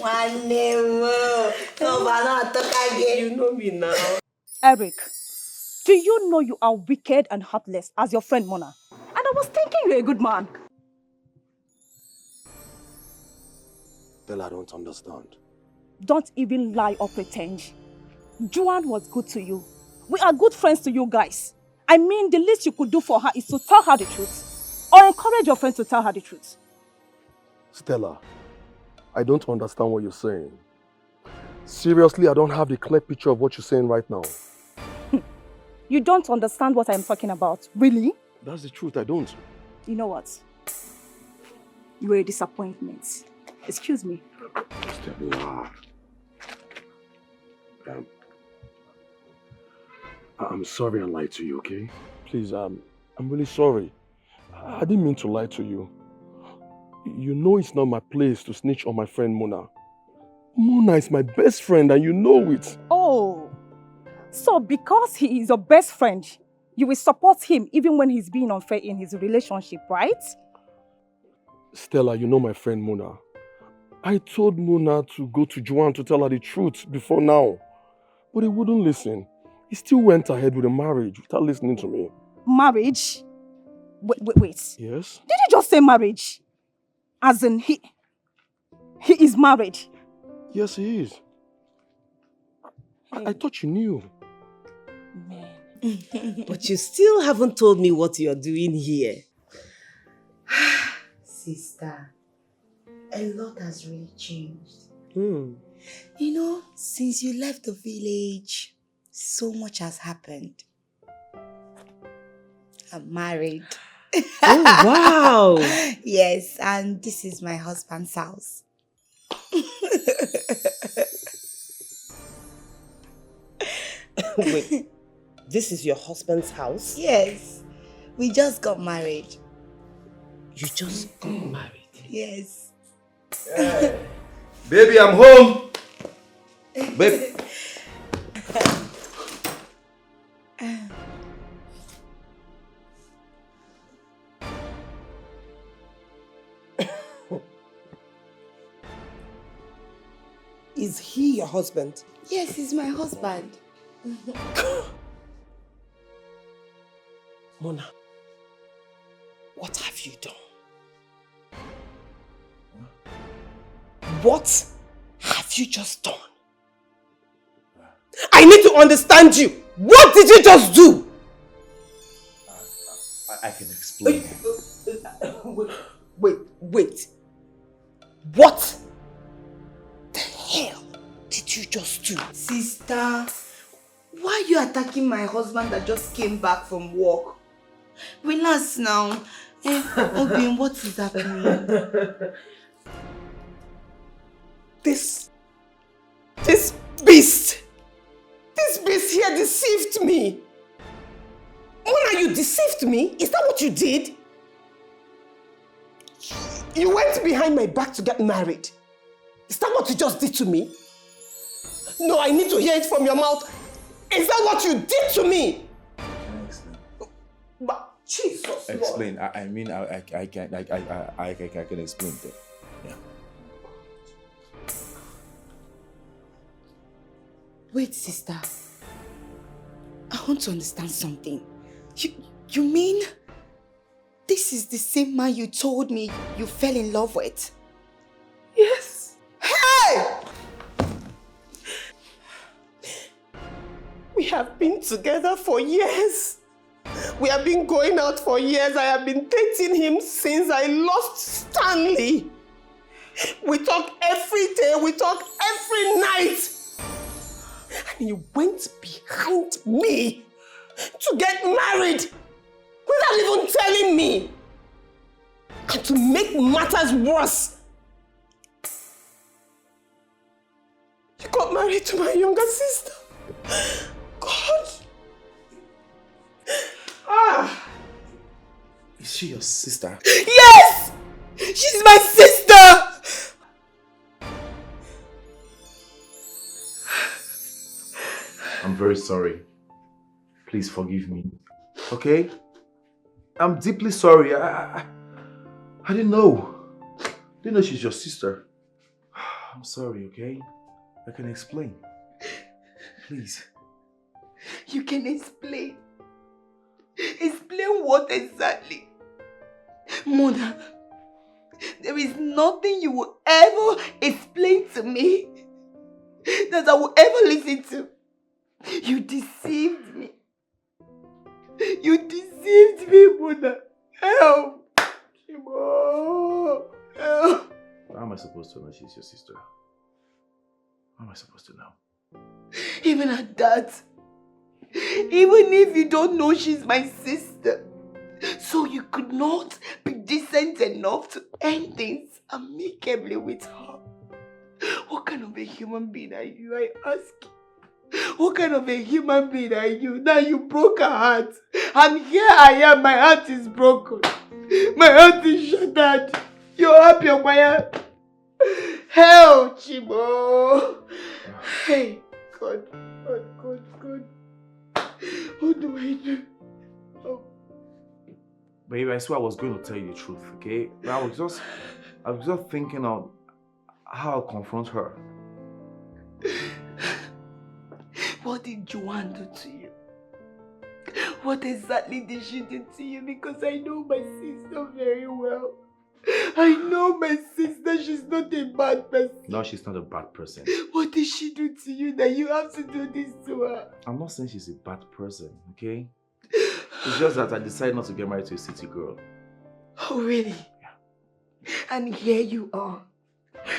You know me now. Eric, do you know you are wicked and heartless as your friend Mona? And I was thinking you're a good man. Well, I don't understand. Don't even lie or pretend. Joanne was good to you. We are good friends to you guys. I mean, the least you could do for her is to tell her the truth. Or encourage your friend to tell her the truth. Stella, I don't understand what you're saying. Seriously, I don't have the clear picture of what you're saying right now. You don't understand what I'm talking about, really? That's the truth, I don't. You know what? You were a disappointment. Excuse me. Stella. I'm sorry I lied to you, okay? Please, I'm really sorry. I didn't mean to lie to you. You know it's not my place to snitch on my friend Mona. Mona is my best friend and you know it. Oh, so because he is your best friend, you will support him even when he's being unfair in his relationship, right? Stella, you know my friend Mona. I told Mona to go to Joanne to tell her the truth before now. But he wouldn't listen. He still went ahead with the marriage without listening to me. Marriage? Wait. Yes? Did you just say marriage? As in he is married? Yes, he is. I thought you knew. Man. But you still haven't told me what you're doing here. Sister, a lot has really changed. Hmm. You know, since you left the village, so much has happened. I'm married. Oh, wow! Yes, and this is my husband's house. Wait, this is your husband's house? Yes, we just got married. You just got married? Yes. Baby, I'm home. Babe. Is he your husband? Yes, he's my husband. Mona, what have you done? What have you just done? I need to understand you. What did you just do? I can explain. Wait. What the hell did you just do? Sister, why are you attacking my husband that just came back from work? Relax now. Obin, what is happening? This beast here deceived me. Mona, you deceived me? Is that what you did? You went behind my back to get married. Is that what you just did to me? No, I need to hear it from your mouth. Is that what you did to me? Can I explain? But Jesus, Explain. Lord. I mean, I can explain that. Yeah. Wait, sister. I want to understand something. You mean this is the same man you told me you fell in love with? Yes. Hey! We have been together for years. We have been going out for years. I have been dating him since I lost Stanley. We talk every day. We talk every night. And you went behind me to get married without even telling me. And to make matters worse, you got married to my younger sister. God. Is she your sister? Yes! She's my sister! I'm very sorry. Please forgive me. Okay? I'm deeply sorry. I didn't know. Didn't know she's your sister. I'm sorry, okay? I can explain. Please. You can explain. Explain what exactly? Mona, there is nothing you will ever explain to me that I will ever listen to. You deceived me. You deceived me, Mona. Help! Shimo! Help! How am I supposed to know she's your sister? How am I supposed to know? Even at that, even if you don't know she's my sister, so you could not be decent enough to end things amicably with her. What kind of a human being are you, I ask you? What kind of a human being are you? Now you broke her heart. And here I am, my heart is broken. My heart is shattered. You're happy on my heart. Hell, Chimo. Hey, God. What do I do? Oh. Babe, I swear I was going to tell you the truth, okay? I was just thinking of how I'll confront her. What did Joanne do to you? What exactly did she do to you? Because I know my sister very well. I know my sister, she's not a bad person. No, she's not a bad person. What did she do to you that you have to do this to her? I'm not saying she's a bad person, okay? It's just that I decided not to get married to a city girl. Oh, really? Yeah. And here you are.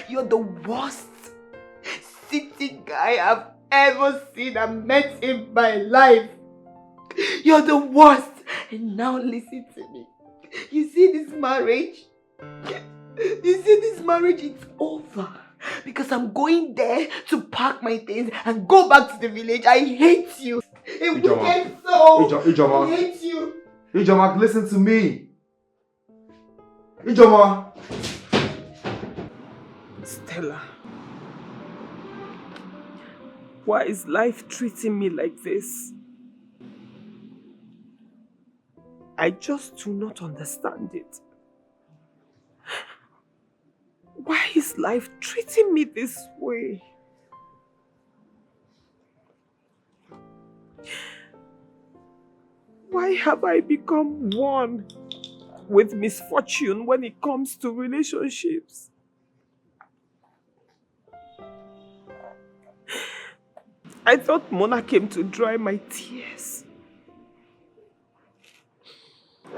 You're the worst city guy I've ever seen and met in my life. You're the worst. And now listen to me. You see this marriage? You see this marriage? It's over. Because I'm going there to pack my things and go back to the village. I hate you. A wicked soul. Ijoma. I hate you. Ijoma, listen to me. Ijoma. Stella. Why is life treating me like this? I just do not understand it. Why is life treating me this way? Why have I become one with misfortune when it comes to relationships? I thought Mona came to dry my tears.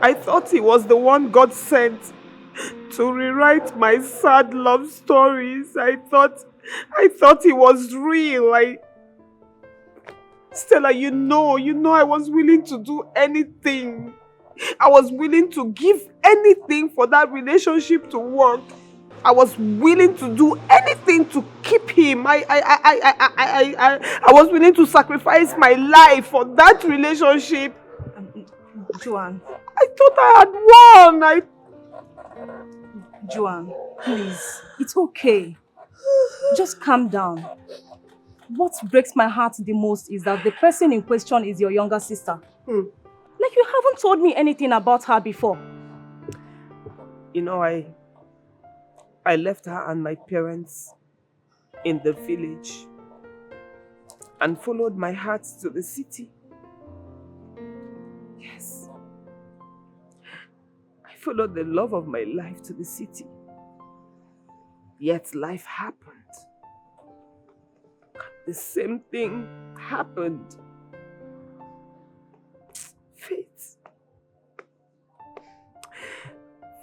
I thought he was the one God sent to rewrite my sad love stories. I thought he was real. Stella, you know I was willing to do anything. I was willing to give anything for that relationship to work. I was willing to do anything to keep him. I was willing to sacrifice my life for that relationship. Joanne. I thought I had won. Joanne, please. It's okay. Just calm down. What breaks my heart the most is that the person in question is your younger sister. Like you haven't told me anything about her before. You know, I left her and my parents in the village and followed my heart to the city. Yes. I followed the love of my life to the city. Yet life happened. The same thing happened.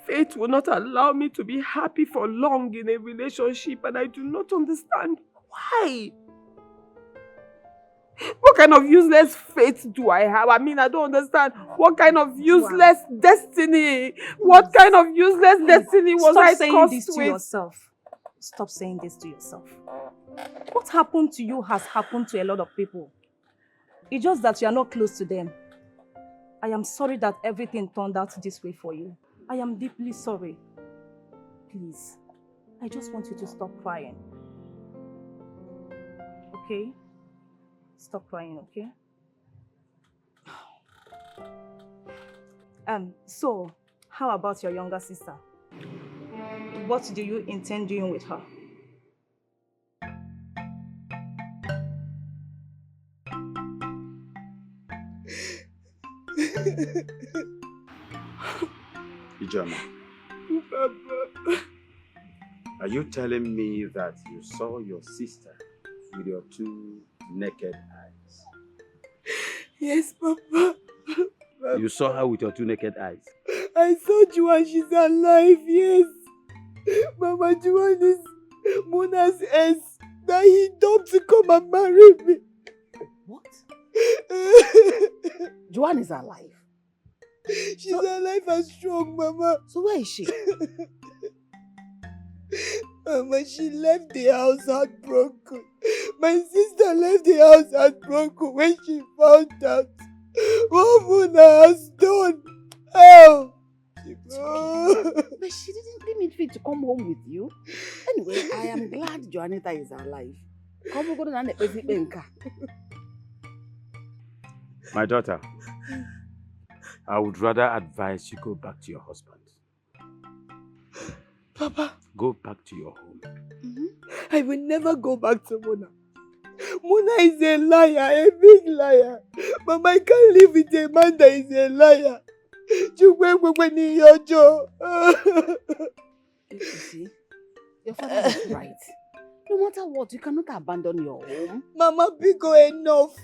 Fate will not allow me to be happy for long in a relationship, and I do not understand why. What kind of useless fate do I have? I mean, I don't understand. What kind of useless destiny? What kind of useless destiny was I cursed with? Stop saying this to yourself. Stop saying this to yourself. What happened to you has happened to a lot of people. It's just that you are not close to them. I am sorry that everything turned out this way for you. I am deeply sorry. Please, I just want you to stop crying. Okay? Stop crying, okay? So, how about your younger sister? What do you intend doing with her? Ijoma, Papa. are you telling me that you saw your sister with your two naked eyes? Yes, Papa. You saw her with your two naked eyes? I saw Joanne, she's alive, yes. Mama, Joanne is Mona's ex that he dumped to come and marry me. What? Joanne is alive? She's alive and strong, Mama. So where is she? Mama, she left the house heartbroken. My sister left the house heartbroken when she found out what Mona has done. Oh! But she didn't mean fit to come home with you. Anyway, I am glad Joanita is alive. Come go to My daughter, I would rather advise you go back to your husband. Papa. Go back to your home. I will never go back to Mona. Mona is a liar, a big liar. Mama, I can't live with a man that is a liar. You see, your father is right. No matter what, you cannot abandon your home. Mama, Biko, enough.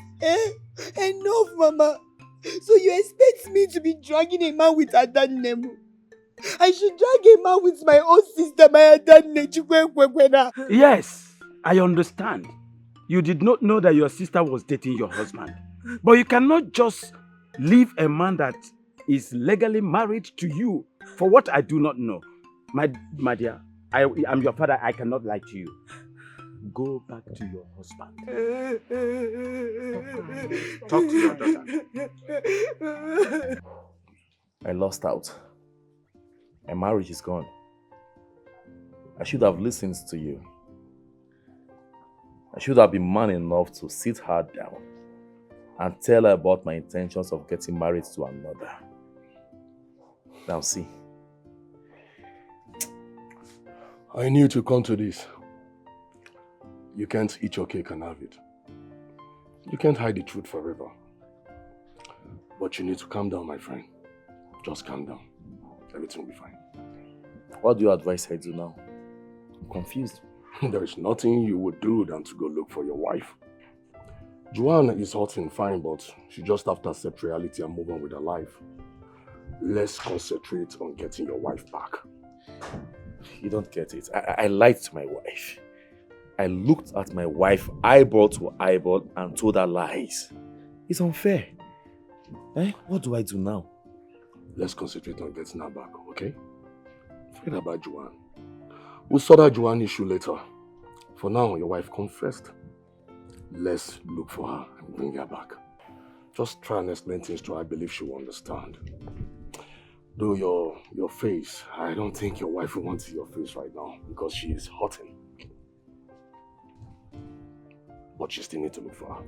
Enough, Mama. So you expect me to be dragging a man with Adan Nemu? I should drag a man with my own sister, my Adan Nechukwe. Yes, I understand. You did not know that your sister was dating your husband. But you cannot just leave a man that is legally married to you for what I do not know. My dear, I'm your father. I cannot lie to you. Go back to your husband. Talk to your daughter. I lost out. My marriage is gone. I should have listened to you. I should have been man enough to sit her down and tell her about my intentions of getting married to another. Now see. I knew to come to this. You can't eat your cake and have it. You can't hide the truth forever. But you need to calm down, my friend. Just calm down. Everything will be fine. What do you advise I do now? I'm confused. There is nothing you would do than to go look for your wife. Joanne is hot and fine, but she just have to accept reality and move on with her life. Let's concentrate on getting your wife back. You don't get it. I lied to my wife. I looked at my wife eyeball to eyeball and told her lies. It's unfair. What do I do now? Let's concentrate on getting her back, okay? Forget about Joanne. We'll sort out Joanne issue later. For now, your wife comes first. Let's look for her and bring her back. Just try and explain things to her. I believe she will understand. Though your face, I don't think your wife will want to see your face right now because she is hurting. But you still need to look for her.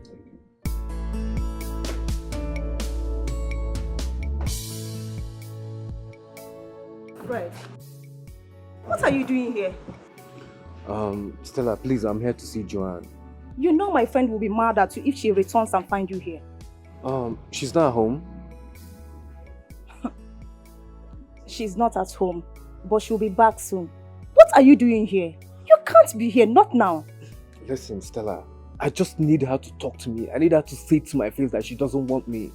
Right. What are you doing here? Stella, please, I'm here to see Joanne. You know my friend will be mad at you if she returns and finds you here. She's not home. She's not at home, but she'll be back soon. What are you doing here? You can't be here, not now. Listen, Stella, I just need her to talk to me. I need her to say to my face that she doesn't want me.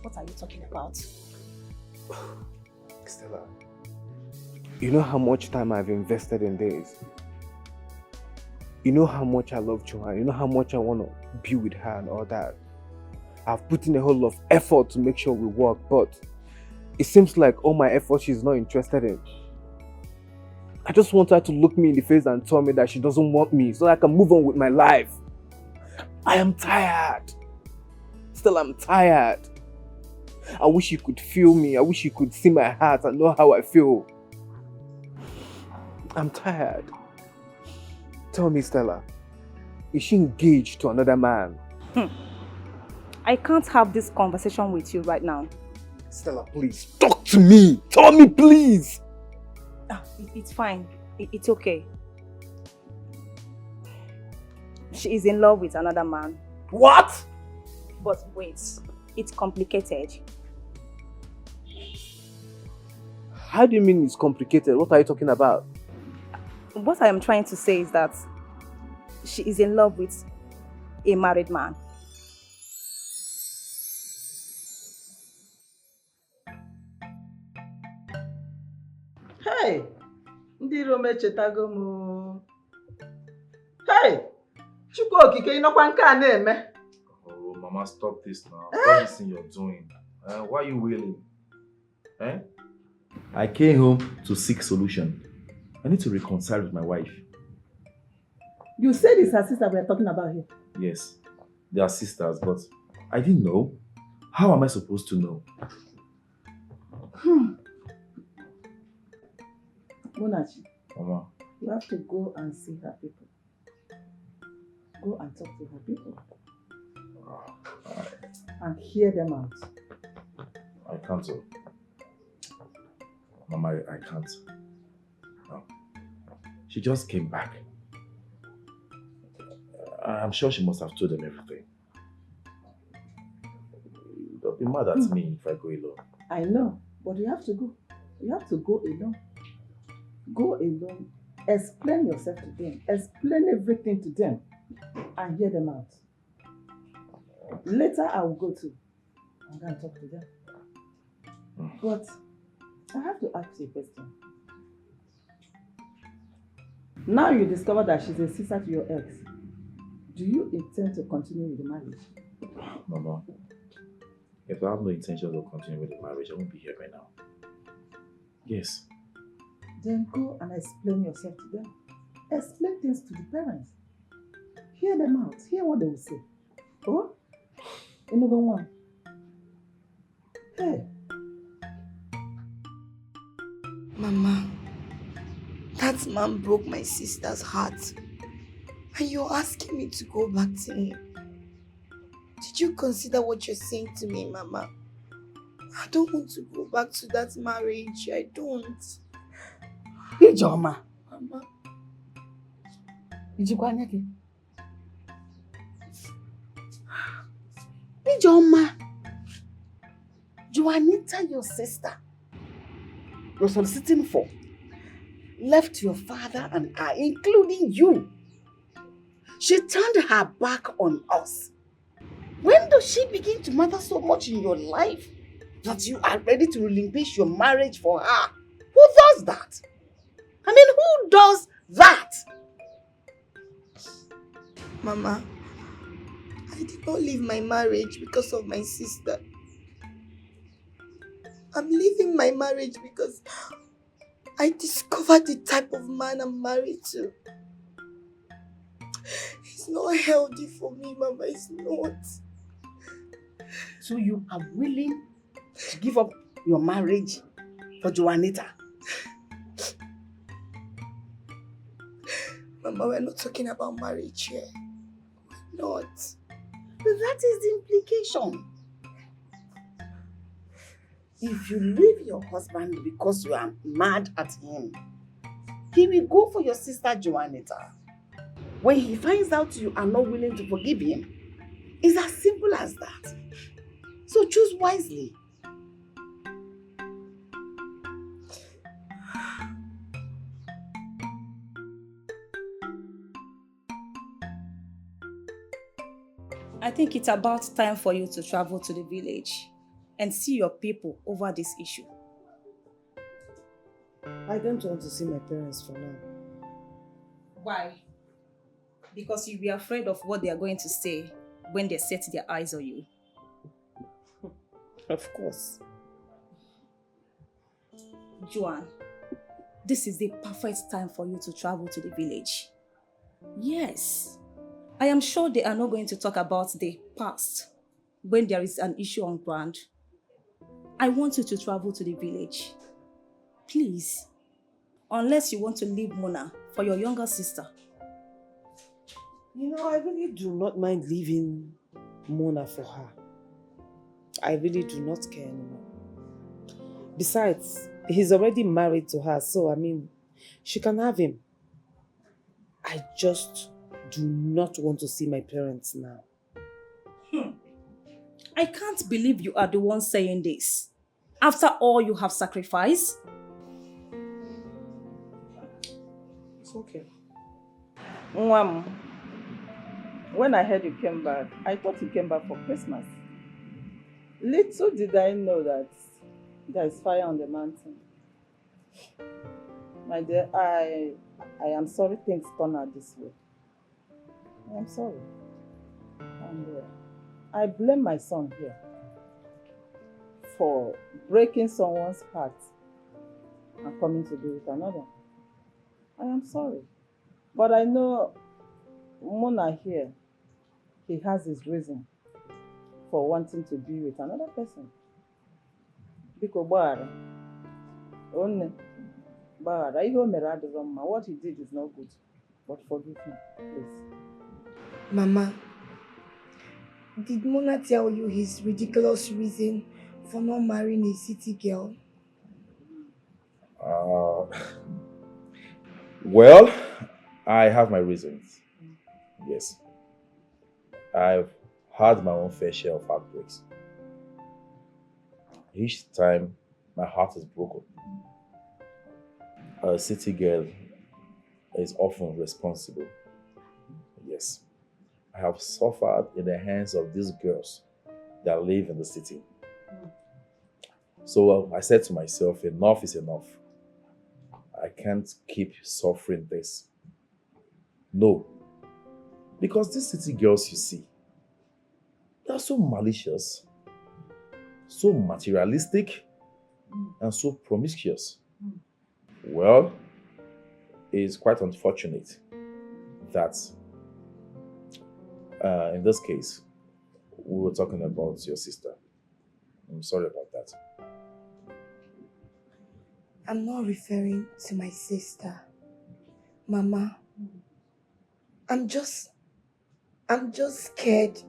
What are you talking about? Stella, you know how much time I've invested in this. You know how much I love Joanne. You know how much I want to be with her and all that. I've put in a whole lot of effort to make sure we work, but it seems like all my effort she's not interested in. I just want her to look me in the face and tell me that she doesn't want me so I can move on with my life. I am tired. Still, I'm tired. I wish you could feel me. I wish you could see my heart and know how I feel. I'm tired. Tell me, Stella, is she engaged to another man? I can't have this conversation with you right now. Stella, please, talk to me. Tell me, please. It's fine. It's okay. She is in love with another man. What? But wait, it's complicated. How do you mean it's complicated? What are you talking about? What I am trying to say is that she is in love with a married man. Hey, ndị Rome echetago m. Hey, Chukwu okike ịnọkwa nke a na-eme. Oh, Mama, stop this now. What is you're doing? Why are you wailing? I came home to seek solution. I need to reconcile with my wife. You said it's her sister we are talking about here. Yes, they are sisters, but I didn't know. How am I supposed to know? Munachi, Mama. you have to go and see her people. Go and talk to her people. And hear them out. I can't. Mama, I can't. No. She just came back. I'm sure she must have told them everything. They'll be mad at me if I go alone. I know, but you have to go. You have to go alone. Go alone. Explain yourself to them. Explain everything to them and hear them out. Later, I will go too. I'm going to talk to them. But I have to ask you a question. Now you discover that she's a sister to your ex. Do you intend to continue with the marriage? Mama, if I have no intention of continuing with the marriage, I won't be here right now. Yes. Then go and explain yourself to them. Explain things to the parents. Hear them out. Hear what they will say. Oh? Another one. Hey. Mama, that man broke my sister's heart. And you're asking me to go back to him. Did you consider what you're saying to me, Mama? I don't want to go back to that marriage. I don't. Ijoma. Mama. Ijoma. Ijoma. Juanita, your sister, you're soliciting for, left your father and I, including you. She turned her back on us. When does she begin to matter so much in your life that you are ready to relinquish your marriage for her? Who does that? I mean, who does that? Mama, I did not leave my marriage because of my sister. I'm leaving my marriage because I discovered the type of man I'm married to. It's not healthy for me, Mama. It's not. So you are willing to give up your marriage for Juanita? Mama, we're not talking about marriage here. We're not. But that is the implication. If you leave your husband because you are mad at him, he will go for your sister Juanita. When he finds out you are not willing to forgive him, it's as simple as that. So choose wisely. I think it's about time for you to travel to the village and see your people over this issue. I don't want to see my parents for now. Why? Because you'll be afraid of what they are going to say when they set their eyes on you. Of course. Joan, this is the perfect time for you to travel to the village. Yes. I am sure they are not going to talk about the past when there is an issue on ground. I want you to travel to the village. Please. Unless you want to leave Mona for your younger sister. You know, I really do not mind leaving Mona for her. I really do not care anymore. Besides, he's already married to her, so I mean, she can have him. I just do not want to see my parents now. I can't believe you are the one saying this. After all you have sacrificed. It's okay. Mwam, when I heard you came back, I thought you came back for Christmas. Little did I know that there is fire on the mountain. My dear, I am sorry things turned out this way. I am sorry. And I blame my son here for breaking someone's heart and coming to be with another. I am sorry. But I know Mona here, he has his reason for wanting to be with another person. Biko Bahara. Only Bahara. What he did is not good. But forgive him, please. Mama, did Mona tell you his ridiculous reason for not marrying a city girl? Well, I have my reasons. Yes. I've had my own fair share of heartbreaks. Each time my heart is broken. A city girl is often responsible. Yes. I have suffered in the hands of these girls that live in the city. So I said to myself, enough is enough. I can't keep suffering this. No. Because these city girls you see, they are so malicious, so materialistic, and so promiscuous. Well, it's quite unfortunate that in this case, we were talking about your sister. I'm sorry about that. I'm not referring to my sister. Mama, I'm just scared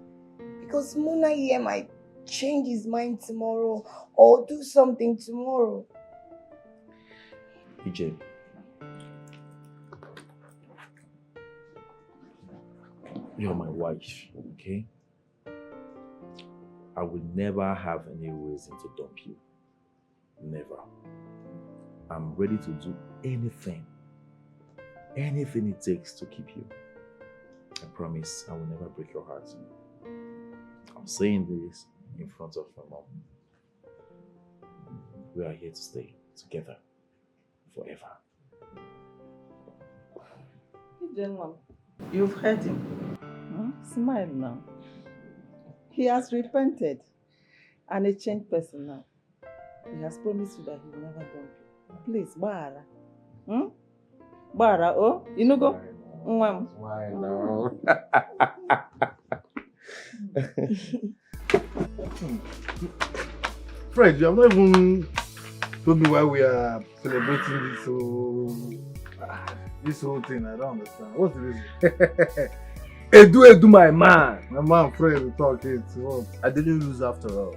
because Muna here might change his mind tomorrow or do something tomorrow. EJ, you're my wife, okay? I will never have any reason to dump you. Never. I'm ready to do anything it takes to keep you. I promise I will never break your heart. I'm saying this in front of my mom. We are here to stay together forever. You've heard him. Smile now. He has repented and a changed person now. He has promised you that he will never dump you. Please, Bara. Bara, oh, you know go? Why now? Fred, you have not even told me why we are celebrating this whole thing. I don't understand. What's the reason? Edu, my man. My man, Fred, will talk it. What? I didn't lose after all.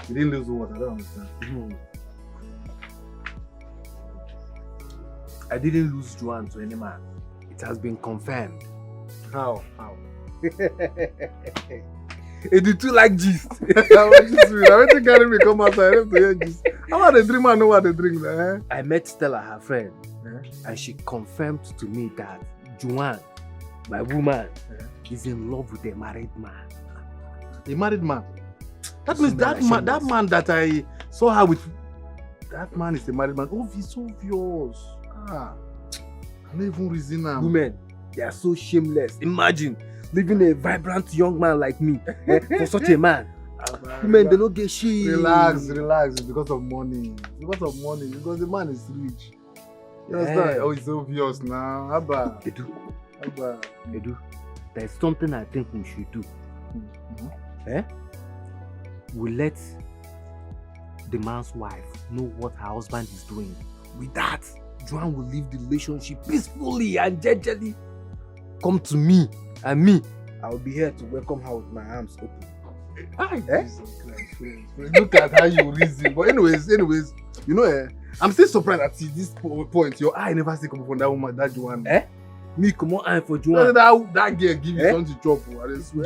You didn't lose what? I don't understand. I didn't lose Joanne to any man. It has been confirmed. How? Edu too like gist. I want to carry me come outside. I have to hear gist. How about the drink man know what they drink there? I met Stella, her friend, and she confirmed to me that Joanne, my woman, is in love with a married man. A married man? That means that man that I saw her with, that man is a married man. Oh, it's obvious. I don't even reason now. Women, they are so shameless. Imagine leaving a vibrant young man like me for such a man. Women, they don't get shit. Relax. It's because of money. Because the man is rich. You understand? Oh, it's obvious now. Abba. Edu, there's something I think we should do. We let the man's wife know what her husband is doing. With that, Joanne will leave the relationship peacefully and gingerly. Come to me, and me, I will be here to welcome her with my arms open. Look at how you reason. But anyways, you know, I'm still surprised at this point. Your eye never see come from that woman, that Joanne. Me come on eye for Joanne. That girl give you something to chop.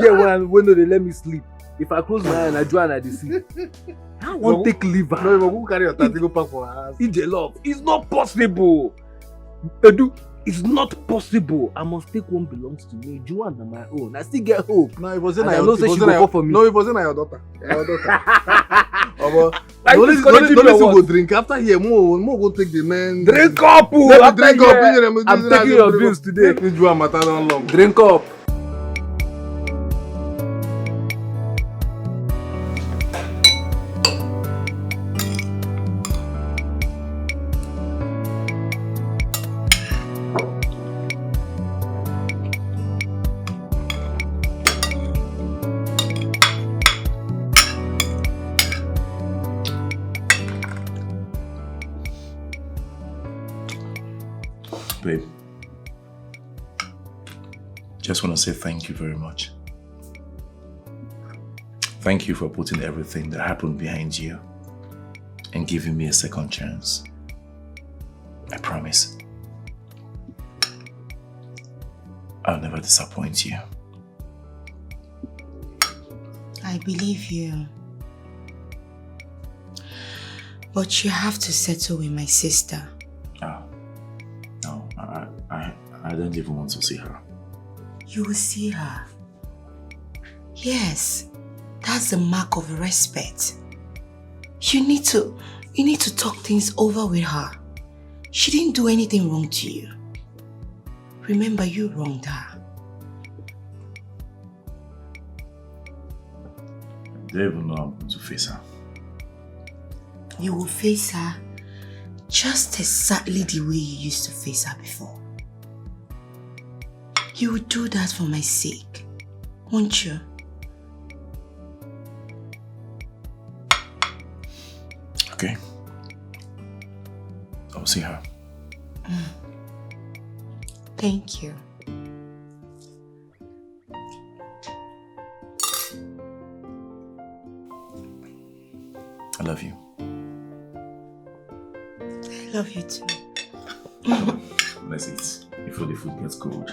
Yeah, when they let me sleep. If I close my eye and I Joanne at the sleep, I won't take liver. No, but who carry your tattoo go pack for her house? EJ love, it's not possible. Edu, it's not possible. I must take one belongs to me. Joanne on my own. I still get hope. No, it wasn't your daughter. No, it wasn't your daughter. Your daughter. Like don't go drink after here. More go take the men. Drink up, drink up. I'm taking your bills today. Drink up. Babe, just want to say thank you very much. Thank you for putting everything that happened behind you and giving me a second chance. I promise I'll never disappoint you. I believe you. But you have to settle with my sister. No, I don't even want to see her. You will see her. Yes, that's the mark of respect. You need to talk things over with her. She didn't do anything wrong to you. Remember, you wronged her. I don't even know how I'm going to face her. You will face her just exactly the way you used to face her before. You will do that for my sake, won't you? Okay. I'll see her. Thank you. I love you. I love you too. Let's eat before the food gets cold.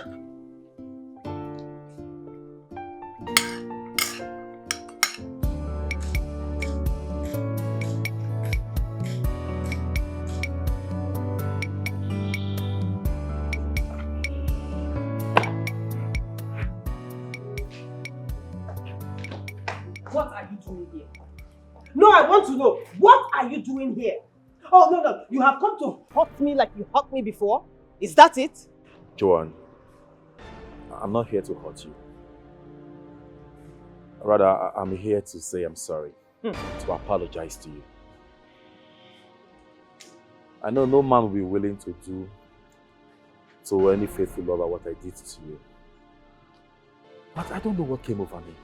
What are you doing here? No, I want to know. What are you doing here? Oh, no. You have come to hurt me like you hurt me before? Is that it? Joanne, I'm not here to hurt you. Rather, I'm here to say I'm sorry. To apologize to you. I know no man will be willing to do to any faithful lover what I did to you. But I don't know what came over me.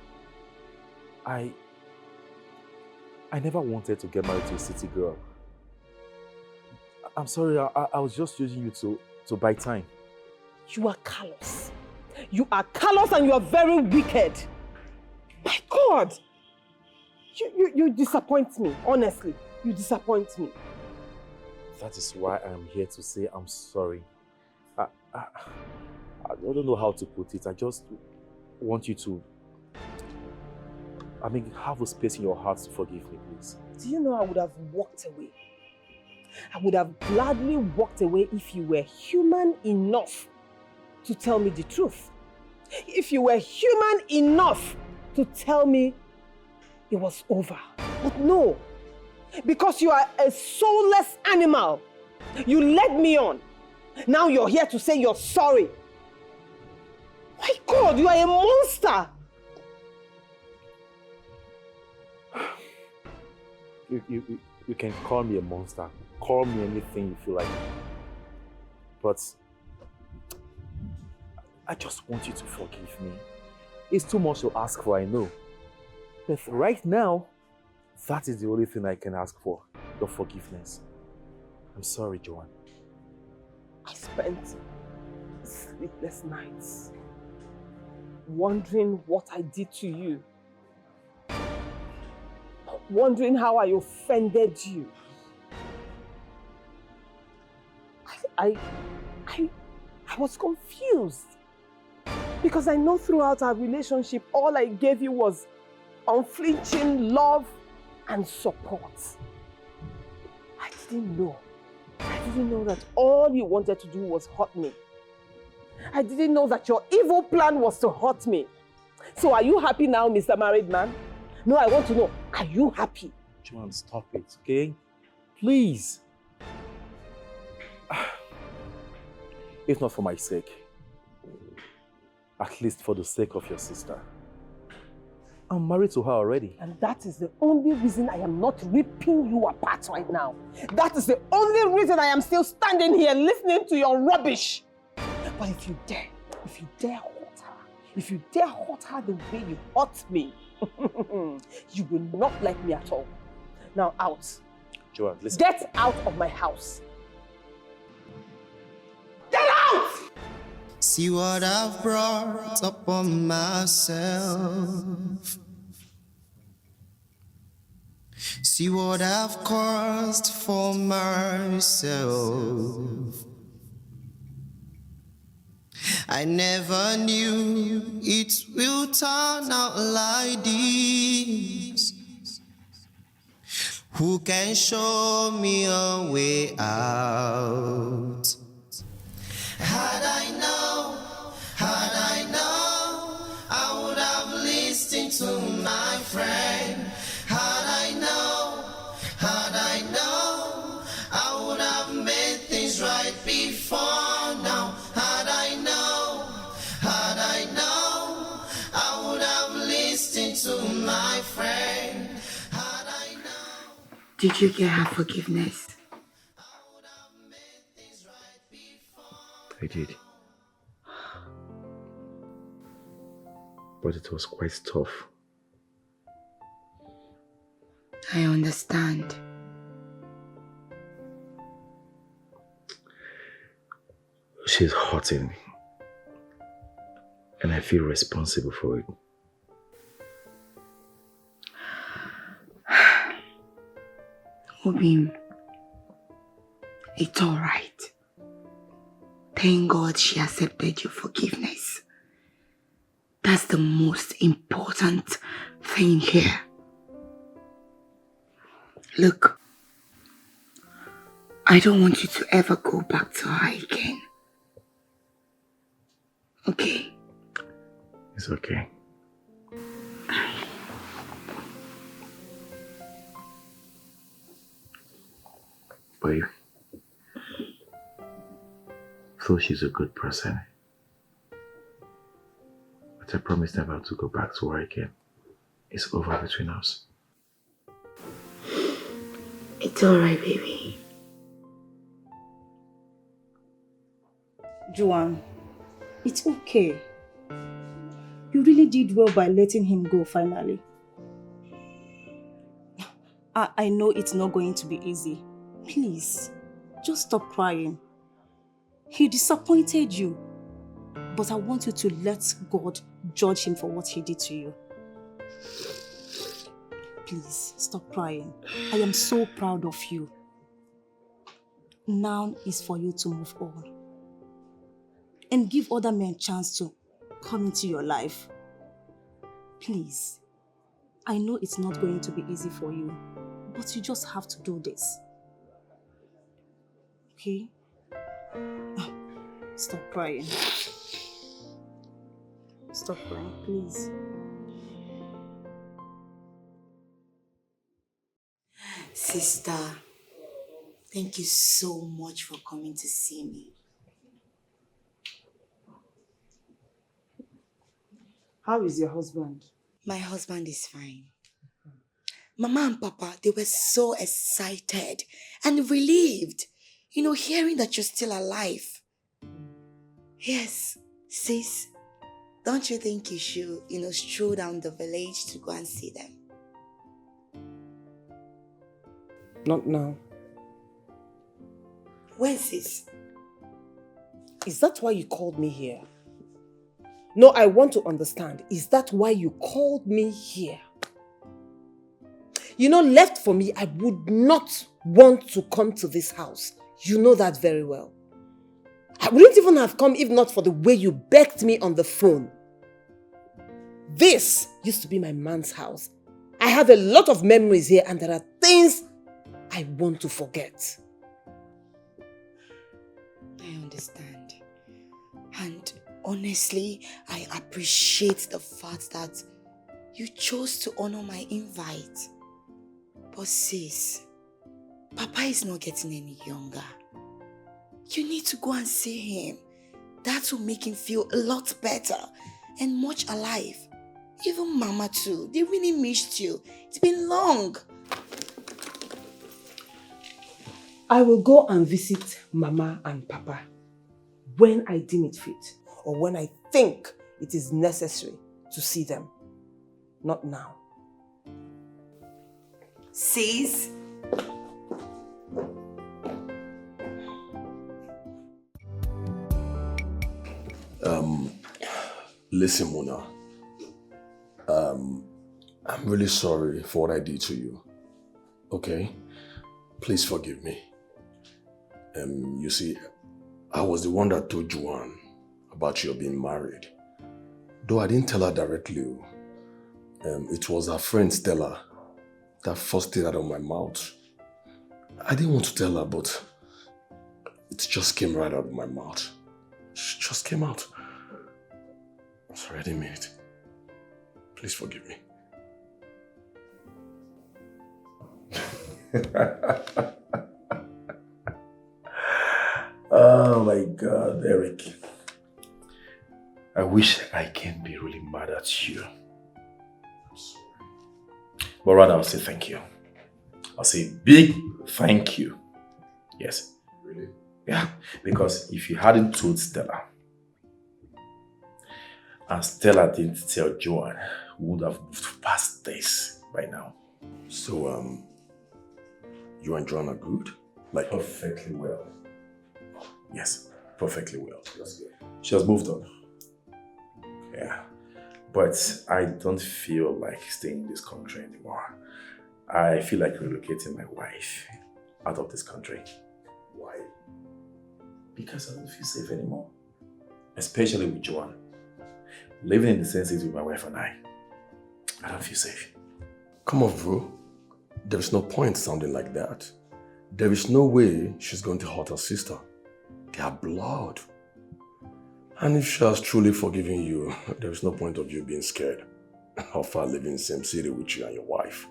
I never wanted to get married to a city girl. I'm sorry, I was just using you to buy time. You are callous. You are callous and you are very wicked. My God! You disappoint me, honestly. You disappoint me. That is why I'm here to say I'm sorry. I don't know how to put it. I just want you to have a space in your heart to forgive me, please. Do you know I would have walked away? I would have gladly walked away if you were human enough to tell me the truth. If you were human enough to tell me it was over. But no, because you are a soulless animal. You led me on. Now you're here to say you're sorry. My God, you are a monster. You can call me a monster. Call me anything you feel like. But I just want you to forgive me. It's too much to ask for, I know. But right now, that is the only thing I can ask for. Your forgiveness. I'm sorry, Joanne. I spent sleepless nights wondering what I did to you. Wondering how I offended you. I was confused. Because I know throughout our relationship, all I gave you was unflinching love and support. I didn't know that all you wanted to do was hurt me. I didn't know that your evil plan was to hurt me. So are you happy now, Mr. Married Man? No, I want to know, are you happy? Joanne, stop it, okay? Please. If not for my sake, at least for the sake of your sister. I'm married to her already. And that is the only reason I am not ripping you apart right now. That is the only reason I am still standing here listening to your rubbish. But if you dare hurt her the way you hurt me, you will not like me at all. Now out. Joanne, listen. Get out of my house. Get out! See what I've brought upon myself. See what I've caused for myself. I never knew it will turn out like this. Who can show me a way out? Had I known, I would have listened to my friend. Had I known, I would have made things right before now. Had I known, I would have listened to my friend. Had I known. Did you get her forgiveness? I did. But it was quite tough. I understand. She's hurting me. And I feel responsible for it. Obim, it's alright. Thank God she accepted your forgiveness. That's the most important thing here. Look, I don't want you to ever go back to her again. Okay? It's okay. Babe, so she's a good person. But I promise never to go back to her again. It's over between us. It's alright, baby. Joanne, it's okay. You really did well by letting him go finally. I know it's not going to be easy. Please, just stop crying. He disappointed you. But I want you to let God judge him for what he did to you. Please, stop crying. I am so proud of you. Now is for you to move on. And give other men a chance to come into your life. Please. I know it's not going to be easy for you, but you just have to do this. Okay? Stop crying. Stop crying, please. Sister, thank you so much for coming to see me. How is your husband? My husband is fine. Mama and Papa, they were so excited and relieved, hearing that you're still alive. Yes, sis, don't you think you should, stroll down the village to go and see them? Not now. When, sis? Is that why you called me here? No, I want to understand. Is that why you called me here? Left for me, I would not want to come to this house. You know that very well. I wouldn't even have come if not for the way you begged me on the phone. This used to be my man's house. I have a lot of memories here and there are things I want to forget. I understand. And honestly, I appreciate the fact that you chose to honor my invite. But sis, Papa is not getting any younger. You need to go and see him. That will make him feel a lot better and much alive. Even Mama too. They really missed you. It's been long. I will go and visit Mama and Papa when I deem it fit or when I think it is necessary to see them. Not now. Sis? Listen, Mona. I'm really sorry for what I did to you. Okay? Please forgive me. You see, I was the one that told Joanne about your being married. Though I didn't tell her directly. It was her friend Stella that first thing out of my mouth. I didn't want to tell her, but it just came right out of my mouth. It just came out. I'm sorry, I didn't mean it. Please forgive me. Oh my God, Eric. I wish I can be really mad at you. I'm sorry. But rather, I'll say thank you. I'll say big thank you. Yes. Really? Yeah, because if you hadn't told Stella, and Stella didn't tell Joanne, we would have moved past this by now. So, you and Joanne are good? Like perfectly well. Yes, perfectly well. That's good. She has moved on. Yeah. But I don't feel like staying in this country anymore. I feel like relocating my wife out of this country. Why? Because I don't feel safe anymore. Especially with Joanne. Living in the same city with my wife and I don't feel safe. Come on, bro. There is no point sounding like that. There is no way she's going to hurt her sister. They are blood. And if she has truly forgiven you, there is no point of you being scared of her living in the same city with you and your wife.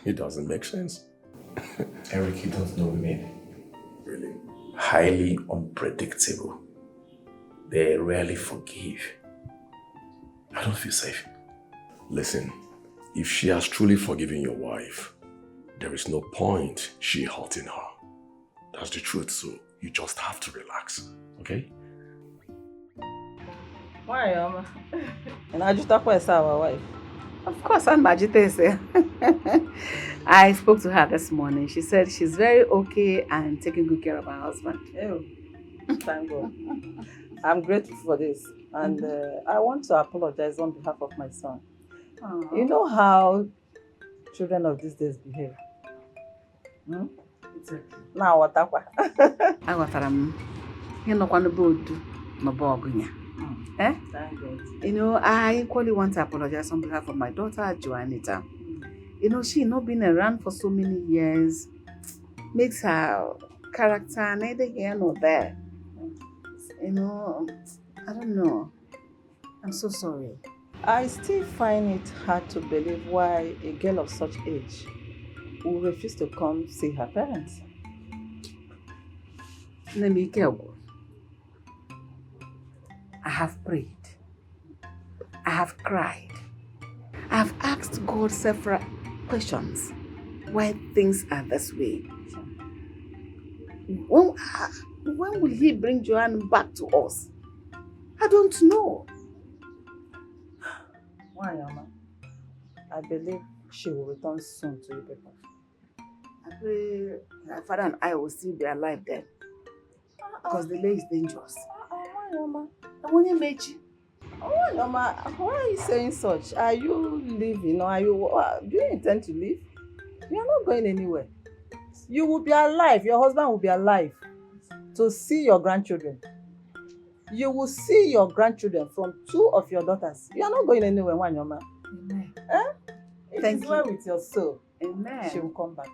It doesn't make sense. Eric, you don't know women. Really? Highly unpredictable. They rarely forgive. I don't feel safe. Listen, if she has truly forgiven your wife, there is no point she hurting her. That's the truth, so you just have to relax, okay? Why, Oma? And I just talk with our wife. Of course, I'm Majitese. I spoke to her this morning. She said she's very okay and taking good care of her husband. Oh, thank God. I'm grateful for this. And I want to apologize on behalf of my son. Aww. You know how children of these days behave? Hmm? It's okay. Now what happened? Eh? Thank God. You know, I equally want to apologize on behalf of my daughter, Joanita. You know, she not been around for so many years. Makes her character neither here nor there. You know, I don't know. I'm so sorry. I still find it hard to believe why a girl of such age will refuse to come see her parents. Let me go. I have prayed. I have cried. I have asked God several questions why things are this way. When will He bring Joanne back to us? I don't know. Why, Mama? I believe she will return soon to you people. I pray my father and I will still be alive then. Because the delay is dangerous. Why, Mama? I want to meet you. Oh, Mama, why are you saying such? Are you leaving or do you intend to leave? You are not going anywhere. You will be alive. Your husband will be alive to see your grandchildren. You will see your grandchildren from 2 of your daughters. You are not going anywhere, Wanyoma. Amen. Eh? Thank you. Well with your soul. Amen. She will come back.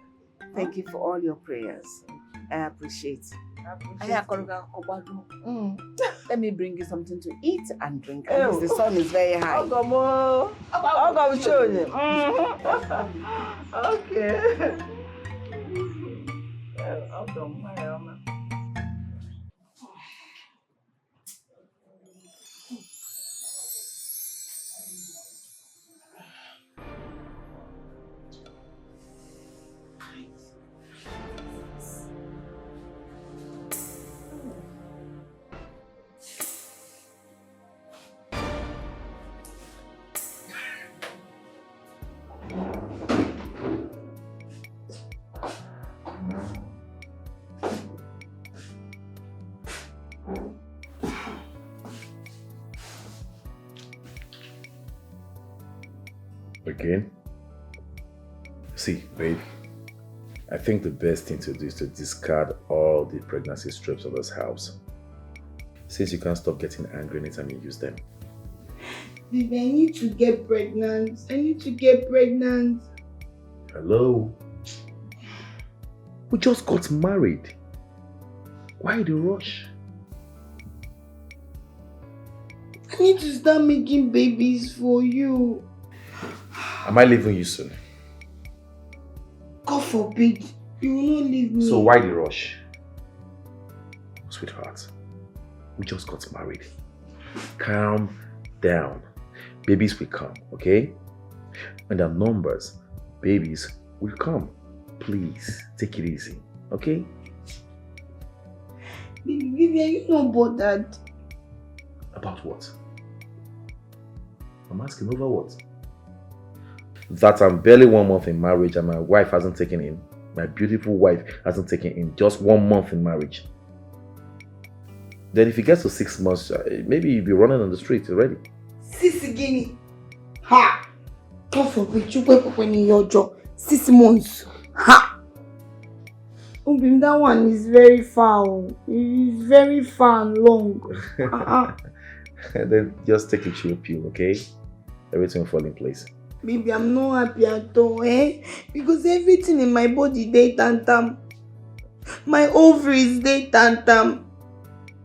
Thank you for all your prayers. I appreciate it. Let me bring you something to eat and drink. Because the sun is very high. Okay. Again? See, babe, I think the best thing to do is to discard all the pregnancy strips of this house. Since you can't stop getting angry anytime you use them. Baby, I need to get pregnant. I need to get pregnant. Hello? We just got married. Why the rush? I need to start making babies for you. Am I leaving you soon? God forbid, you will not leave me. So why the rush? Sweetheart, we just got married. Calm down. Babies will come, okay? And the numbers, babies will come. Please, take it easy, okay? Baby, are you not bothered? About what? I'm asking over what? That I'm barely 1 month in marriage and my wife hasn't taken in. My beautiful wife hasn't taken in just 1 month in marriage. Then if it gets to 6 months, maybe you'll be running on the street already. Sisi Guinea. Ha! God forbid you wake up when in your job. 6 months. Ha! Ubim, that one is very far. It is very far and long. Then just take a chill pill, okay? Everything will fall in place. Baby, I'm not happy at all, because everything in my body dey tantam. My ovaries dey tantam.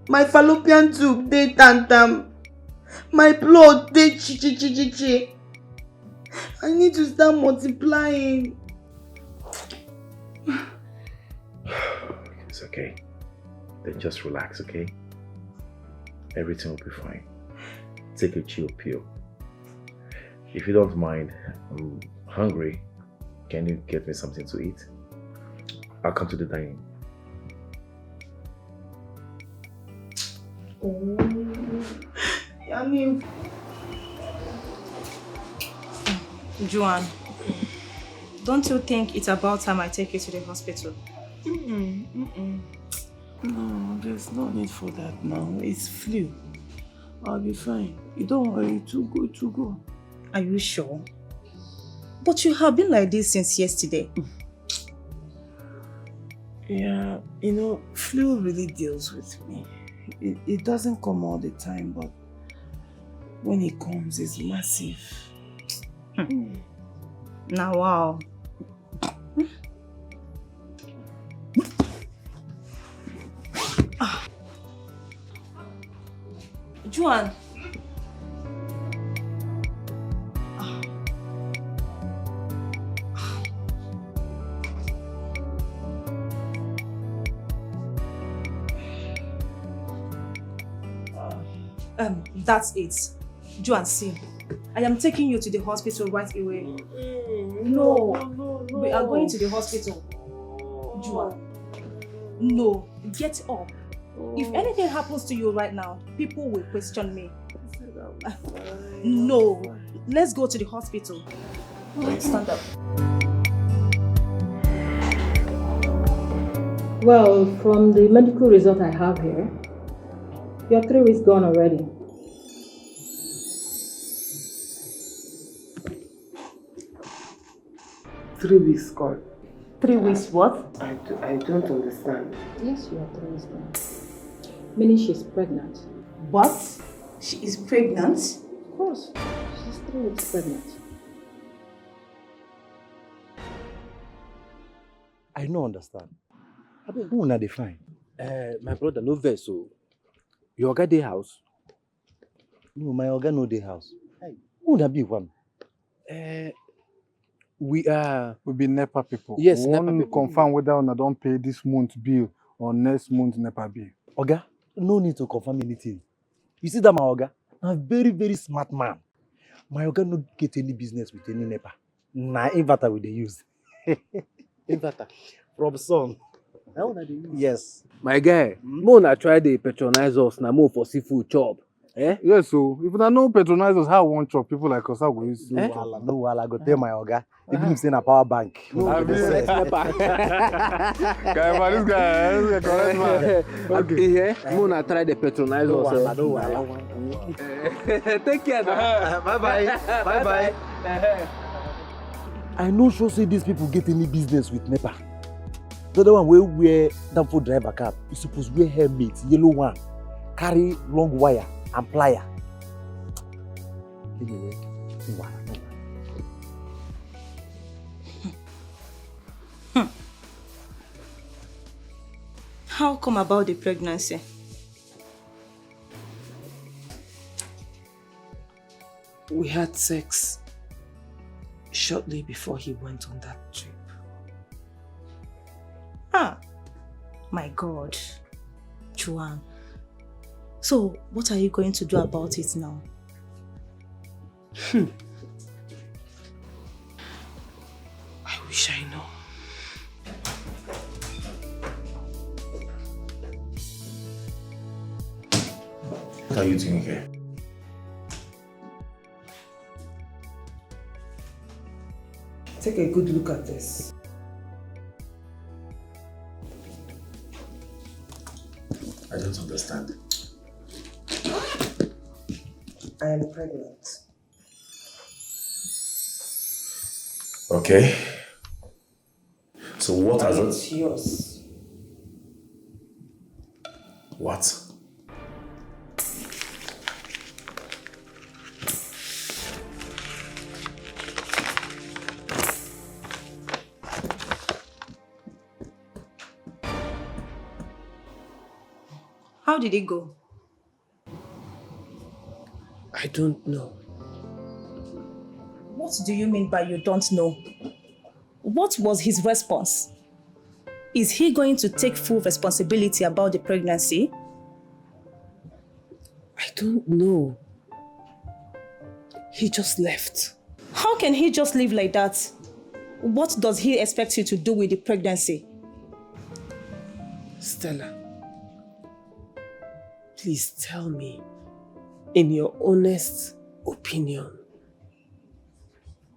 My fallopian tube dey tantam. My blood dey chi. I need to start multiplying. It's okay. Then just relax, okay? Everything will be fine. Take a chill pill. If you don't mind, I'm hungry. Can you get me something to eat? I'll come to the dining. Oh, I mean, Joanne, don't you think it's about time I take you to the hospital? No, there's no need for that now. It's flu. I'll be fine. You don't worry, to go. Are you sure? But you have been like this since yesterday. Yeah, flu really deals with me. It doesn't come all the time, but when it comes, it's massive. Now, wow. Joanne. That's it. Joanne, see. I am taking you to the hospital right away. No. We are going to the hospital. Joanne. No. Get up. If anything happens to you right now, people will question me. No. Let's go to the hospital. Stand up. Well, from the medical result I have here, you're 3 weeks gone already. Three weeks gone. 3 weeks what? I don't understand. Yes, you are 3 weeks gone. Meaning she's pregnant. What? She is pregnant? Of course. She's 3 weeks pregnant. I don't understand. Who na dey fine? My brother, no vex, so your oga dey house? No, my oga no dey house. Who na be one? We be NEPA people. Yes, we NEPA people. Confirm whether una don pay this month bill or next month NEPA bill. Oga, no need to confirm anything. You see that my oga? Na very, very smart man. My oga no get any business with any NEPA. Na inverter we dey use. Inverter from sun. That one I dey use. Yes. My guy, mo na try dey patronize us na mo for seafood chop. Yes, so if una no patronize us, how we wan chop? People like us, how go use? No wahala, go tell my oga. Even if say na power bank. Guy, this guy correct man. Okay, mo na try dey patronize us. No wahala. Take care now. Bye. I no sure say these people get any business with NEPA. The other one wey wear downfall driver cap, you suppose wear helmet, yellow one, carry long wire and plier. Anyway, no wahala. How come about the pregnancy? We had sex shortly before he went on that trip. Ah, my God. Joanne. So, what are you going to do about it now? I wish I know. What are you doing here? Take a good look at this. I don't understand. I am pregnant. Okay. So what has It's yours. What? How did it go? I don't know. What do you mean by you don't know? What was his response? Is he going to take full responsibility about the pregnancy? I don't know. He just left. How can he just leave like that? What does he expect you to do with the pregnancy? Stella, please tell me, in your honest opinion,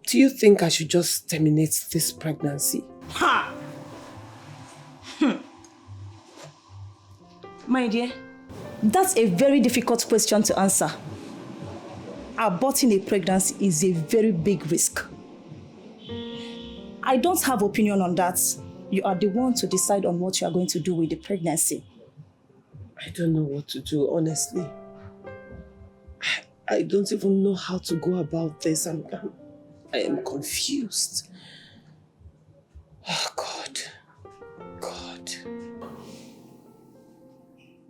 do you think I should just terminate this pregnancy? Ha! My dear, that's a very difficult question to answer. Aborting a pregnancy is a very big risk. I don't have opinion on that. You are the one to decide on what you are going to do with the pregnancy. I don't know what to do, honestly. I don't even know how to go about this. I am confused. Oh, God. God.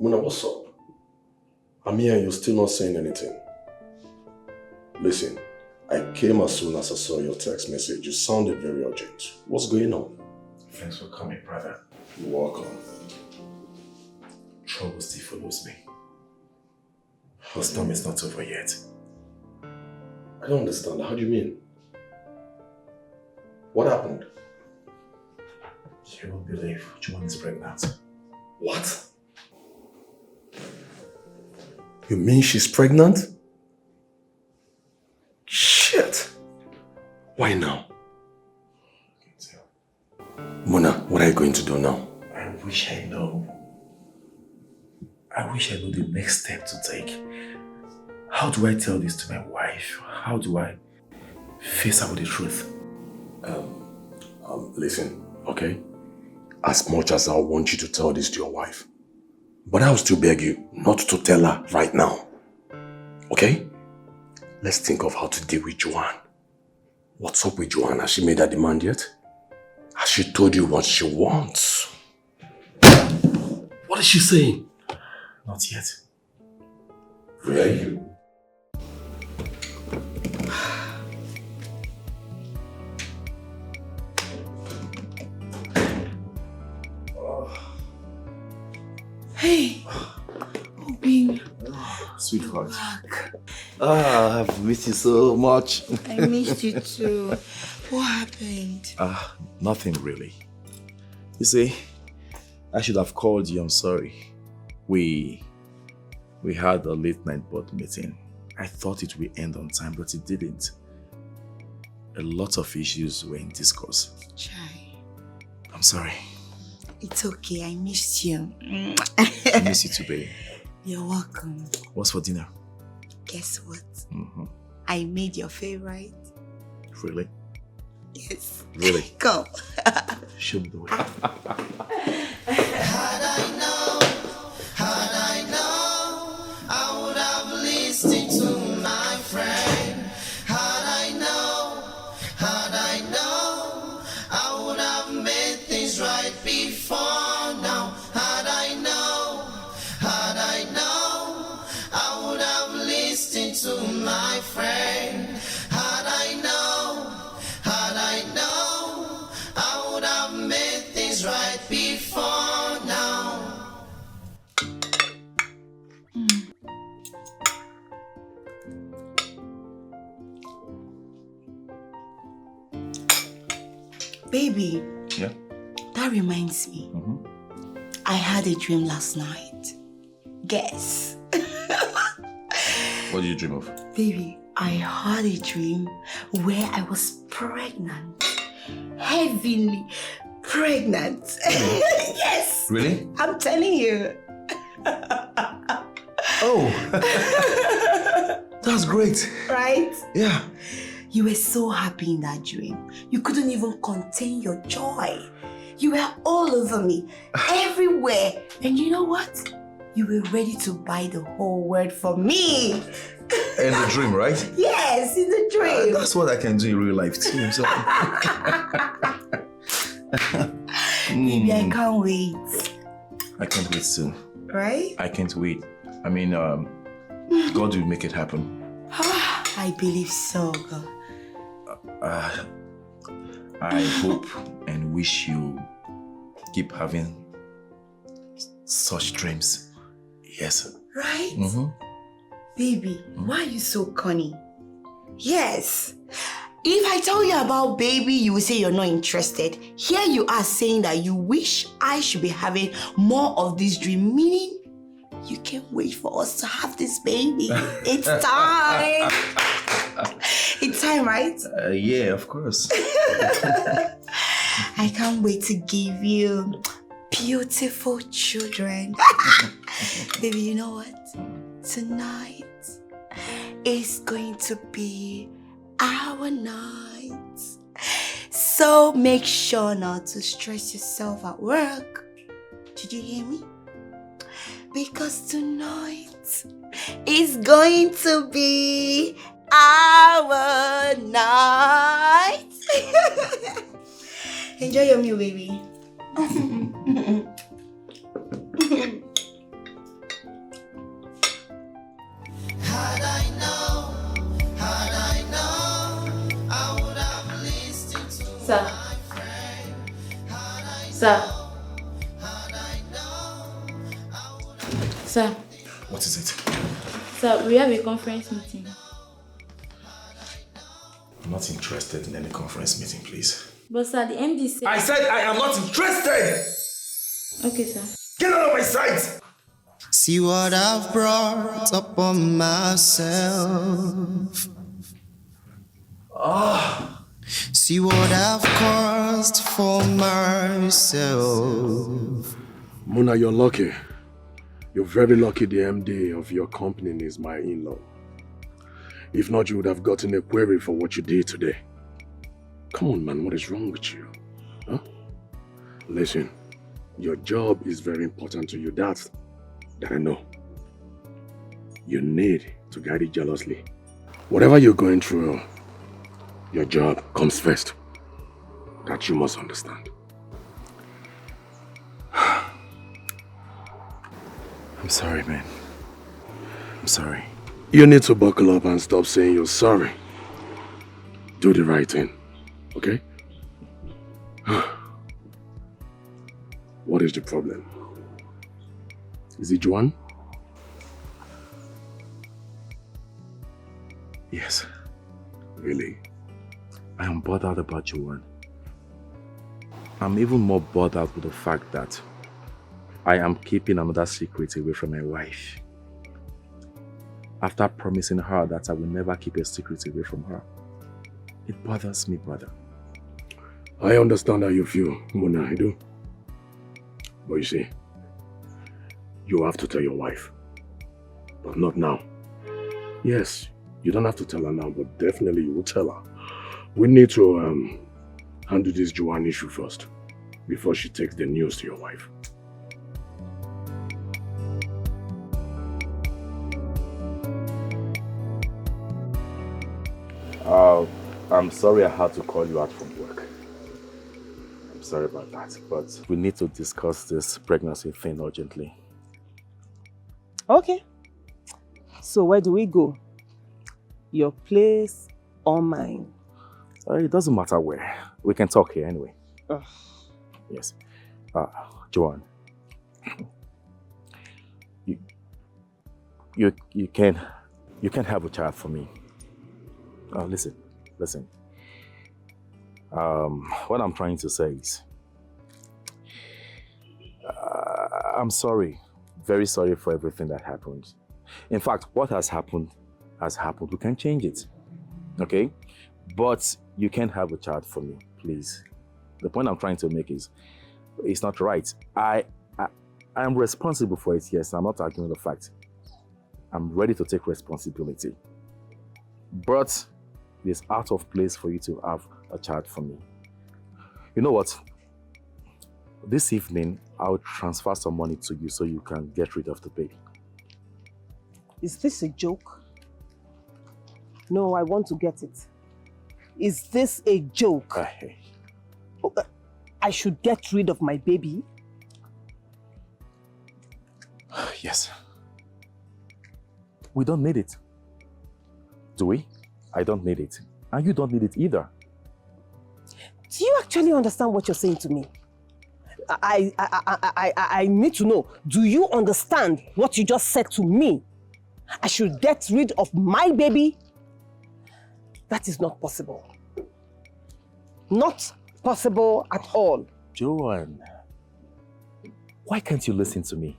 Muna, what's up? I'm here and you're still not saying anything. Listen, I came as soon as I saw your text message. You sounded very urgent. What's going on? Thanks for coming, brother. You're welcome. Trouble still follows me. The storm is not over yet. I don't understand. How do you mean? What happened? You won't believe Joanne is pregnant. What? You mean she's pregnant? Shit! Why now? Muna, what are you going to do now? I wish I know. I wish I know the next step to take. How do I tell this to my wife? How do I face her with the truth? Listen, okay? As much as I want you to tell this to your wife, but I will still beg you not to tell her right now. Okay? Let's think of how to deal with Joanne. What's up with Joanne? Has she made her demand yet? Has she told you what she wants? What is she saying? Not yet. Really? Hey, Obin. Sweetheart. I've missed you so much. I missed you too. What happened? Nothing really. You see, I should have called you, I'm sorry. We had a late night board meeting. I thought it would end on time, but it didn't. A lot of issues were in discourse. Chai. I'm sorry. It's okay, I missed you. I miss you too, baby. You're welcome. What's for dinner? Guess what? I made your favorite. Really? Yes. Really? Come. Show me the way. I would have listened to my friend. Had I known, I would have made things right before now. Had I my friend. Had I known, I would have made things right before now. Baby. Yeah? That reminds me. I had a dream last night. Guess. What did you dream of? Baby, I had a dream where I was pregnant. Heavily pregnant. Yes. Really? I'm telling you. Oh. That's great. Right? Yeah. You were so happy in that dream. You couldn't even contain your joy. You were all over me, everywhere. And you know what? You were ready to buy the whole world for me. In the dream, right? Yes, in the dream. That's what I can do in real life too. So. Baby, I can't wait. I can't wait soon. Right? I can't wait. I mean, God will make it happen. I believe so, God. I hope and wish you keep having such dreams. Yes. Right? Mm-hmm. Baby, why are you so cunning? Yes. If I tell you about baby, you will say you're not interested. Here you are saying that you wish I should be having more of this dream, meaning you can't wait for us to have this baby. It's time. It's time, right? Yeah, of course. I can't wait to give you beautiful children. Baby, you know what? Tonight is going to be our night. So make sure not to stress yourself at work. Did you hear me? Because tonight is going to be our night. Enjoy your meal, baby. Had I known, I would have listened to Sir. my friend. Sir. Sir. What is it? Sir, we have a conference meeting. I'm not interested in any conference meeting, please. But sir, the MD said... I said I am not interested! Okay, sir. Get out of my sight! See what I've brought upon myself. See what I've caused for myself. Muna, you're lucky. You're very lucky the MD of your company is my in-law. If not, you would have gotten a query for what you did today. Come on, man, what is wrong with you? Huh? Listen, your job is very important to you. That I know. You need to guide it jealously. Whatever you're going through, your job comes first. That you must understand. I'm sorry, man. I'm sorry. You need to buckle up and stop saying you're sorry. Do the right thing, okay? What is the problem? Is it Juan? Yes. Really? I am bothered about Juan. I'm even more bothered with the fact that I am keeping another secret away from my wife. After promising her that I will never keep a secret away from her. It bothers me, brother. I understand how you feel, Muna, I do. But you see, you have to tell your wife. But not now. Yes, you don't have to tell her now, but definitely you will tell her. We need to handle this Juan issue first, before she takes the news to your wife. I'm sorry I had to call you out from work. I'm sorry about that, but we need to discuss this pregnancy thing urgently. Okay. So where do we go? Your place or mine? It doesn't matter where. We can talk here anyway. Yes. Joanne. You can have a child for me. Listen. What I'm trying to say is, I'm sorry, very sorry for everything that happened. In fact, what has happened has happened. We can change it, okay? But you can't have a child for me, please. The point I'm trying to make is, it's not right. I am responsible for it, yes. I'm not arguing the fact. I'm ready to take responsibility. But it is out of place for you to have a child for me. You know what? This evening, I'll transfer some money to you so you can get rid of the baby. Is this a joke? No, I want to get it. Is this a joke? I should get rid of my baby? Yes. We don't need it. Do we? I don't need it. And you don't need it either. Do you actually understand what you're saying to me? I need to know. Do you understand what you just said to me? I should get rid of my baby? That is not possible. Not possible at all. Joanne, why can't you listen to me?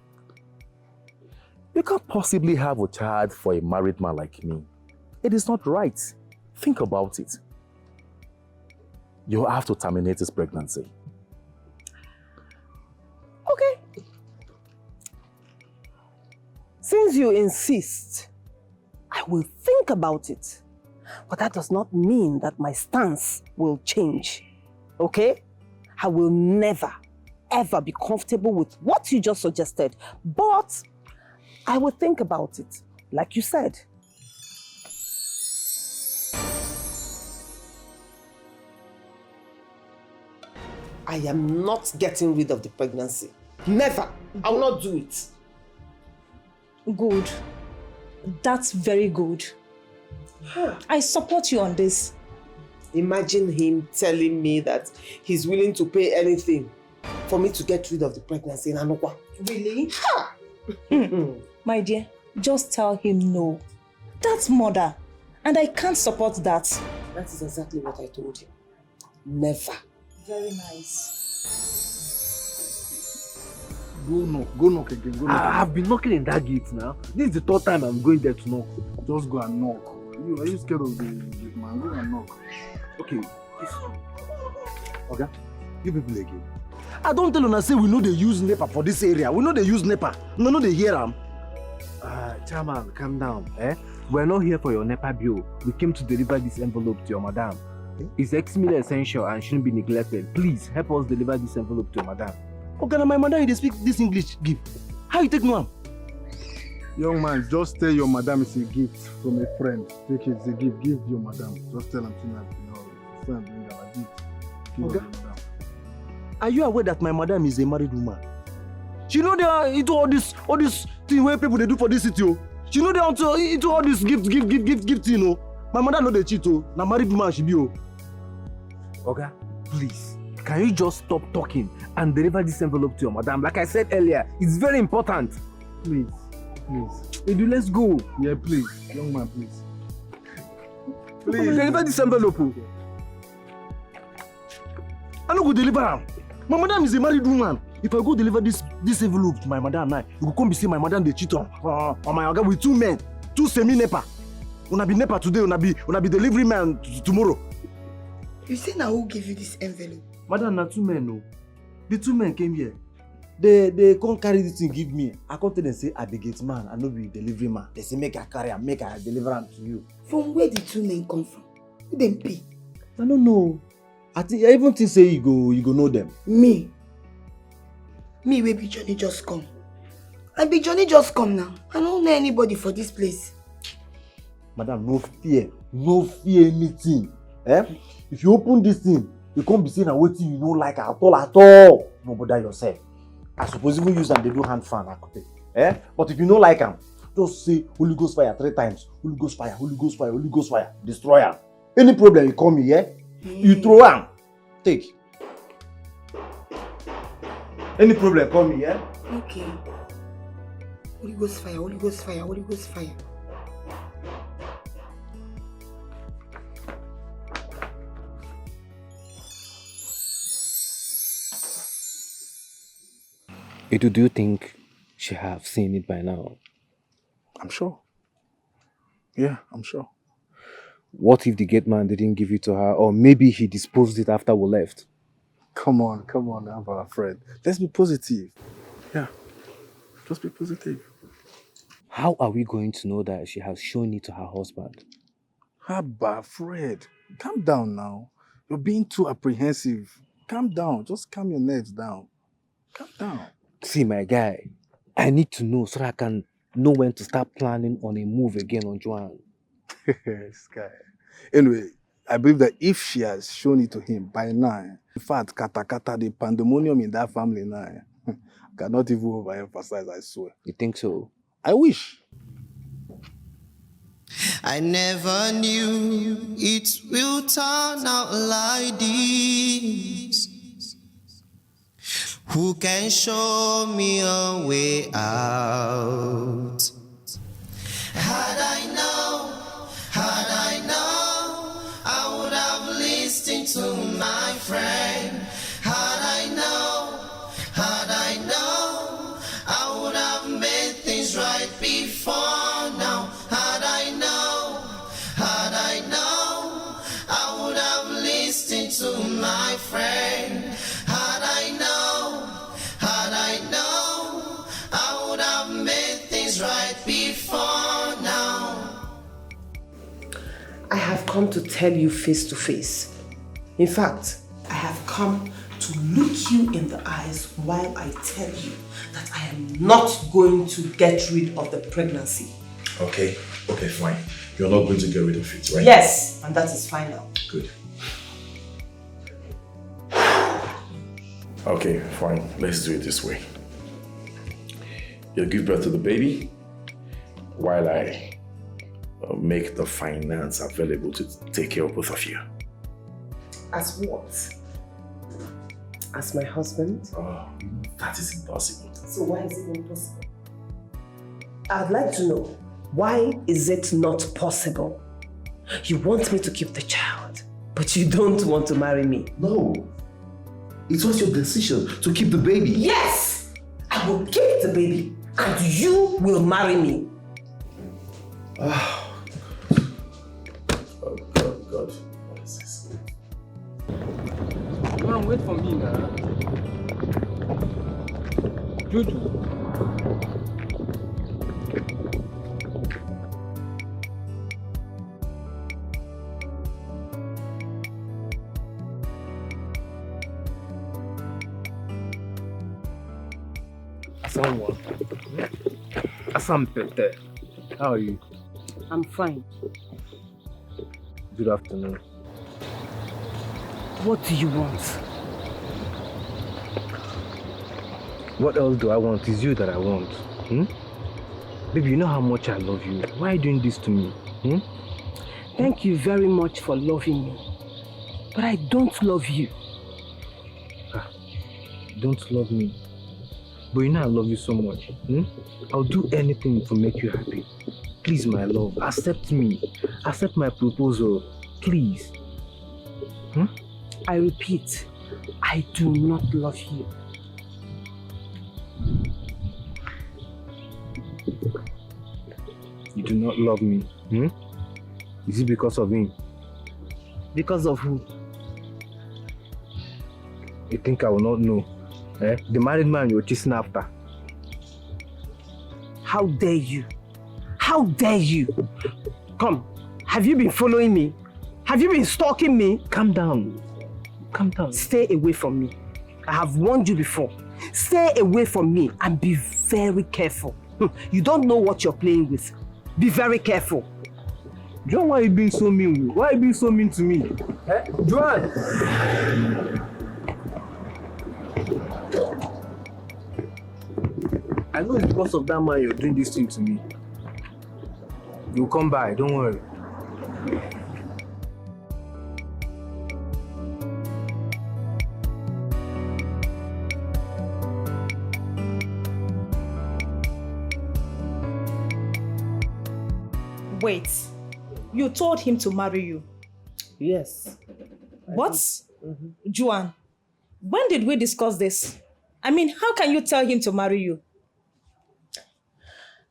You can't possibly have a child for a married man like me. It is not right. Think about it. You have to terminate this pregnancy. Okay. Since you insist, I will think about it. But that does not mean that my stance will change. Okay? I will never, ever be comfortable with what you just suggested. But I will think about it, like you said. I am not getting rid of the pregnancy. Never. I will not do it. Good. That's very good. I support you on this. Imagine him telling me that he's willing to pay anything for me to get rid of the pregnancy in Anokwa. Really? My dear, just tell him no. That's murder. And I can't support that. That is exactly what I told him. Never. Very nice. Go knock again. I've been knocking in that gate now. This is the third time I'm going there to knock. Just go and knock. Are you scared of the man? Go and knock. Okay. Okay. You people again. I don't tell you, say we know they use NEPA for this area. We know they use NEPA. No, no, they hear them. Chairman, calm down. We're not here for your NEPA bill. We came to deliver this envelope to your madam. It's extremely essential and shouldn't be neglected. Please help us deliver this envelope to your madam. Okay, now my madam, they speak this English. Give. How you take no am? Young man, just tell your madam it's a gift from a friend. Take it, it's a gift. Give your madam. Just tell him to bring her a gift. Give her madam. Are you aware that my madam is a married woman? She know they are into all this thing where people they do for this city. Oh. She know they are into all this gift, you know. My mother know they cheat. Oh. Now married woman she be. Oh. Okay, please. Can you just stop talking and deliver this envelope to your madam? Like I said earlier, it's very important. Please. Edu, let's go. Yeah, please. Young man, please. Please. Deliver this envelope. I no go deliver am. My madam is a married woman. If I go deliver this envelope to my madam now, you go come be see my madam they cheat on my oga with 2 men, 2 semi-NEPA. Una be NEPA today, una be delivery man tomorrow. You say now who give you this envelope? Madam, na 2 men, no. The 2 men came here. They can't carry this thing give me. I come tell them say I be gate man, I no be delivery man. They say make I carry am, make I deliver am to you. From where the 2 men come from? Who them pay? I don't know. I even think say you go know them. Me wey be Johnny just come. I be Johnny just come now. I don't know anybody for this place. Madam, no fear anything. If you open this thing, you can't be saying wetin you no like at all. No bother yourself. I suppose even use them, they do hand fan. But if you don't like them, Just say Holy Ghost fire 3 times. Holy Ghost fire, Holy Ghost fire, Holy Ghost fire. Destroy am. Any problem you call me, yeah? You throw am. Take. Any problem call me, yeah? Okay. Holy Ghost fire, Holy Ghost fire, Holy Ghost fire. Edu, do you think she have seen it by now? I'm sure. Yeah, I'm sure. What if the gate man didn't give it to her, or maybe he disposed it after we left? Come on, our friend. Let's be positive. Yeah, just be positive. How are we going to know that she has shown it to her husband? Abba, Fred, calm down now. You're being too apprehensive. Calm down. Just calm your nerves down. Calm down. See, my guy, I need to know so that I can know when to start planning on a move again on Joanne. Sky. Anyway, I believe that if she has shown it to him by now, in fact, kata, the pandemonium in that family now, I cannot even overemphasize, I swear. You think so? I wish. I never knew it will turn out like this. Who can show me a way out? Had I known, I would have listened to my friend. Had I known, I would have made things right before now. Had I known, I would have listened to my friend. Had I known, I would have made things right before now. I have come to tell you face to face. In fact, I have come to look you in the eyes while I tell you that I am not going to get rid of the pregnancy. Okay, fine. You're not going to get rid of it, right? Yes, and that is final. Good. Okay, fine. Let's do it this way. You'll give birth to the baby while I make the finance available to take care of both of you. As what? As my husband? Oh, that is impossible. So why is it impossible? I'd like to know, why is it not possible? You want me to keep the child, but you don't want to marry me. No. It was your decision to keep the baby. Yes! I will keep the baby, and you will marry me. Oh, God. What is this? Come on, wait for me now. Juju. Asampete. How are you? I'm fine. Good afternoon. What do you want? What else do I want? It's you that I want. Baby, you know how much I love you. Why are you doing this to me? Thank you very much for loving me. But I don't love you. You don't love me. But you know I love you so much. I'll do anything to make you happy. Please, my love, accept me. Accept my proposal. Please. I repeat, I do not love you. You do not love me. Is it because of him? Because of who? You think I will not know? The married man you're chasing after. How dare you? How dare you? Come, have you been following me? Have you been stalking me? Calm down. Calm down. Stay away from me. I have warned you before. Stay away from me and be very careful. You don't know what you're playing with. Be very careful. John, why are you being so mean? Why are you being so mean to me? Joanne! I know it's because of that man you're doing this thing to me. You'll come by, don't worry. Wait, you told him to marry you? Yes. What? Juan, when did we discuss this? I mean, how can you tell him to marry you?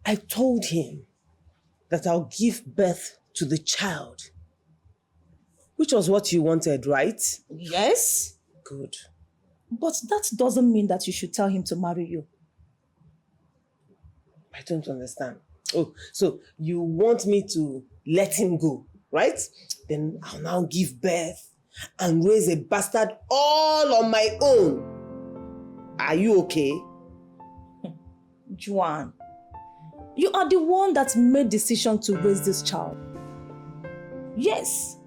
I told him that I'll give birth to the child. Which was what you wanted, right? Yes. Good. But that doesn't mean that you should tell him to marry you. I don't understand. Oh, so you want me to let him go, right? Then I'll now give birth and raise a bastard all on my own. Are you okay? Juan, you are the one that made decision to raise this child. Yes.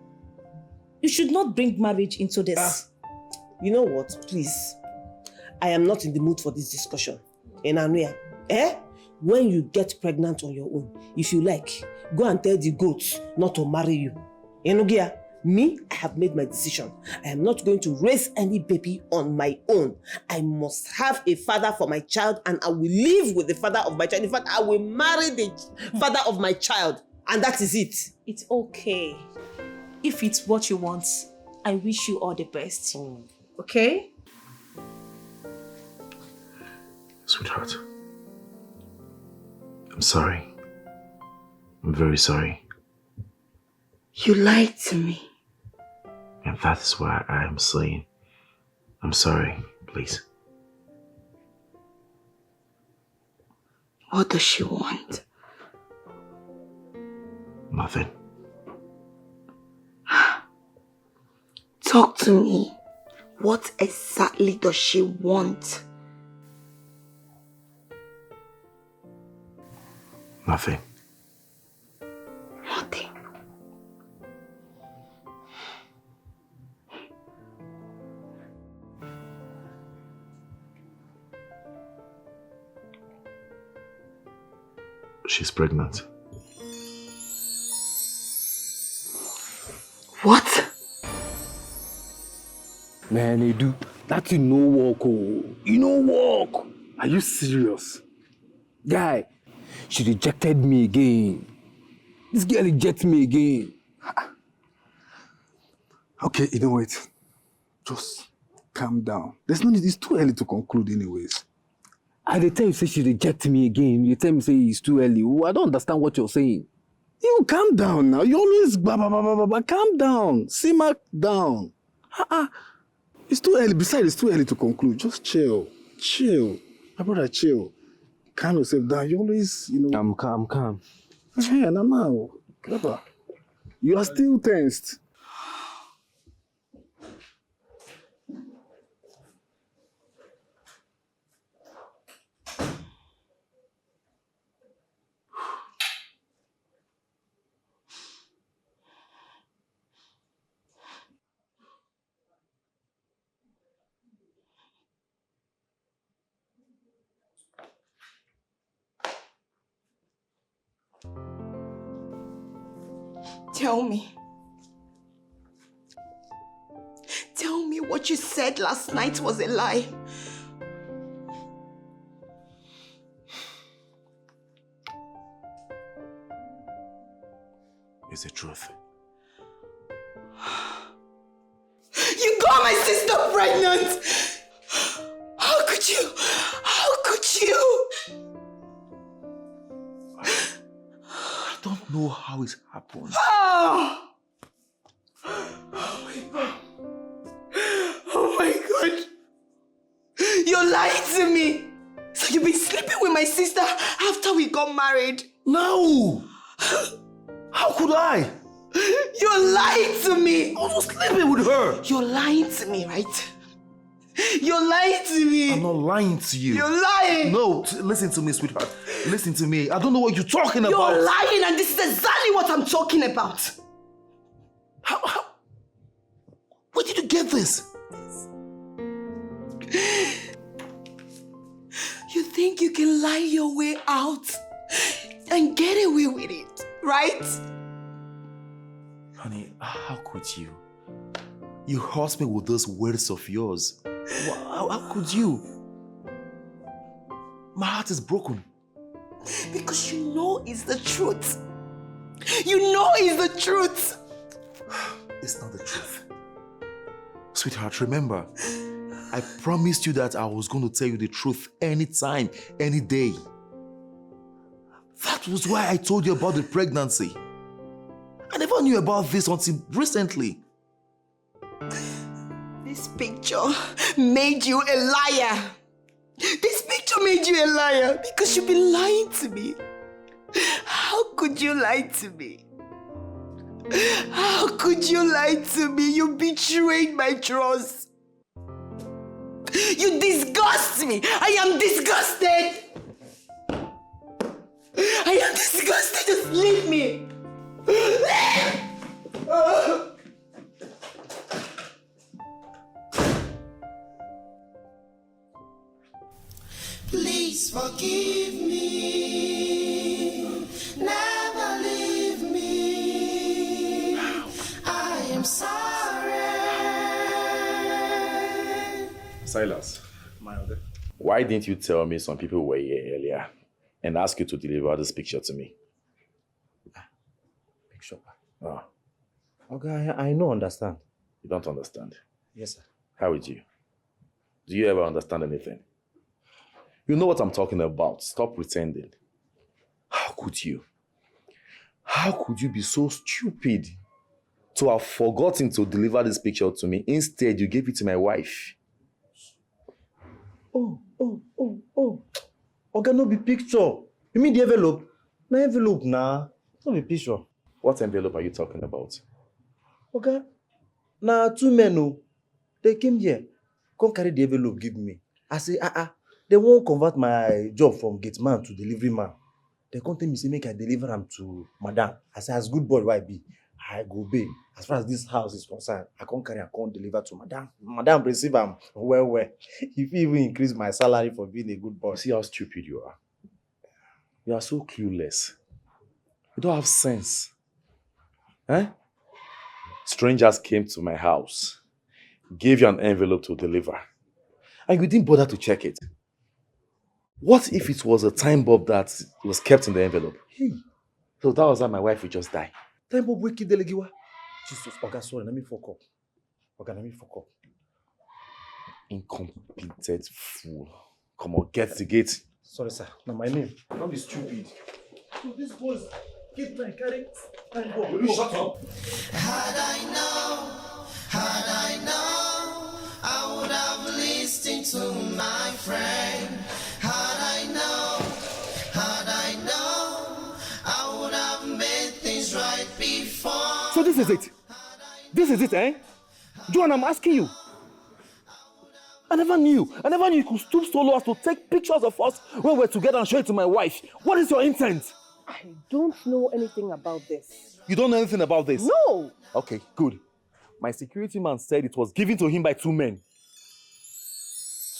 You should not bring marriage into this. You know what? Please. I am not in the mood for this discussion. Enanuya, when you get pregnant on your own, if you like, go and tell the goats not to marry you. Enugia, me, I have made my decision. I am not going to raise any baby on my own. I must have a father for my child and I will live with the father of my child. In fact, I will marry the father of my child. And that is it. It's okay. If it's what you want, I wish you all the best. Okay? Sweetheart, I'm sorry. I'm very sorry. You lied to me. And that is why I am saying, I'm sorry, please. What does she want? Nothing. Talk to me. What exactly does she want? Nothing. Nothing. She's pregnant. What? Man, Edu, that you no work, oh. You no work. Are you serious? Guy, she rejected me again. This girl rejected me again. Okay, you know what? Just calm down. There's no need, it's too early to conclude anyways. At the time you say she rejected me again, you tell me say it's too early. Oh, I don't understand what you're saying. You calm down now. You always calm down. Simmer down. It's too early. Besides, it's too early to conclude. Just chill. Chill. My brother, chill. Calm yourself down. You always, you know. I'm calm. Hey, now. You are still tensed. Tell me. Tell me what you said last night was a lie. It's the truth. You got my sister pregnant! How could you? How could you? I don't know how it happened. Oh! Oh my God. Oh my God. You lied to me. So you've been sleeping with my sister after we got married? No! How could I? You lied to me. I was sleeping with her. You're lying to me, right? You're lying to me. I'm not lying to you. You're lying. No, listen to me, sweetheart. Listen to me. I don't know what you're talking about. You're lying, and this is exactly what I'm talking about. How? Where did you get this? You think you can lie your way out and get away with it, right? Honey, how could you? You hurt me with those words of yours. How could you? My heart is broken. Because you know it's the truth. You know it's the truth. It's not the truth. Sweetheart, remember, I promised you that I was going to tell you the truth anytime, any day. That was why I told you about the pregnancy. I never knew about this until recently. This picture made you a liar. This picture made you a liar because you've been lying to me. How could you lie to me? How could you lie to me? You betrayed my trust. You disgust me. I am disgusted. I am disgusted. Just leave me. Please forgive me. Never leave me. I am sorry. Silas, why didn't you tell me some people were here earlier and ask you to deliver this picture to me? Picture? Oh. Okay, I don't understand. You don't understand? Yes, sir. How would you? Do you ever understand anything? You know what I'm talking about. Stop pretending. How could you? How could you be so stupid to have forgotten to deliver this picture to me? Instead, you gave it to my wife. Oh. Okay, no be picture. You mean the envelope? No envelope, nah. No be picture. What envelope are you talking about? Okay. Now, two men, oh, they came here. Come carry the envelope, give me. I say, they won't convert my job from gate man to delivery man. They come tell me, say, make I deliver them to madam. I say, as good boy, why be? I go obey. As far as this house is concerned, I can't carry, I can't deliver to madam. Madam receive am well. If you even increase my salary for being a good boy. See how stupid you are. You are so clueless. You don't have sense. Eh? Strangers came to my house, gave you an envelope to deliver, and you didn't bother to check it. What if it was a time bomb that was kept in the envelope? Hey. So that was how my wife would just die. Time bomb wiki delegiwa. Jesus, Oga, sorry, let me fuck up. Incompleted fool. Come on, get the gate. Sorry, sir. Now my name. Don't be stupid. So this boys keep my carry. Time bomb. Will you shut up? Had I known, I would have listened to my friend. Had I known, I would have made things right before. So this is it? This is it, eh? Joan, I'm asking you. I never knew you could stoop so low as to take pictures of us when we're together and show it to my wife. What is your intent? I don't know anything about this. You don't know anything about this? No! Okay, good. My security man said it was given to him by 2 men.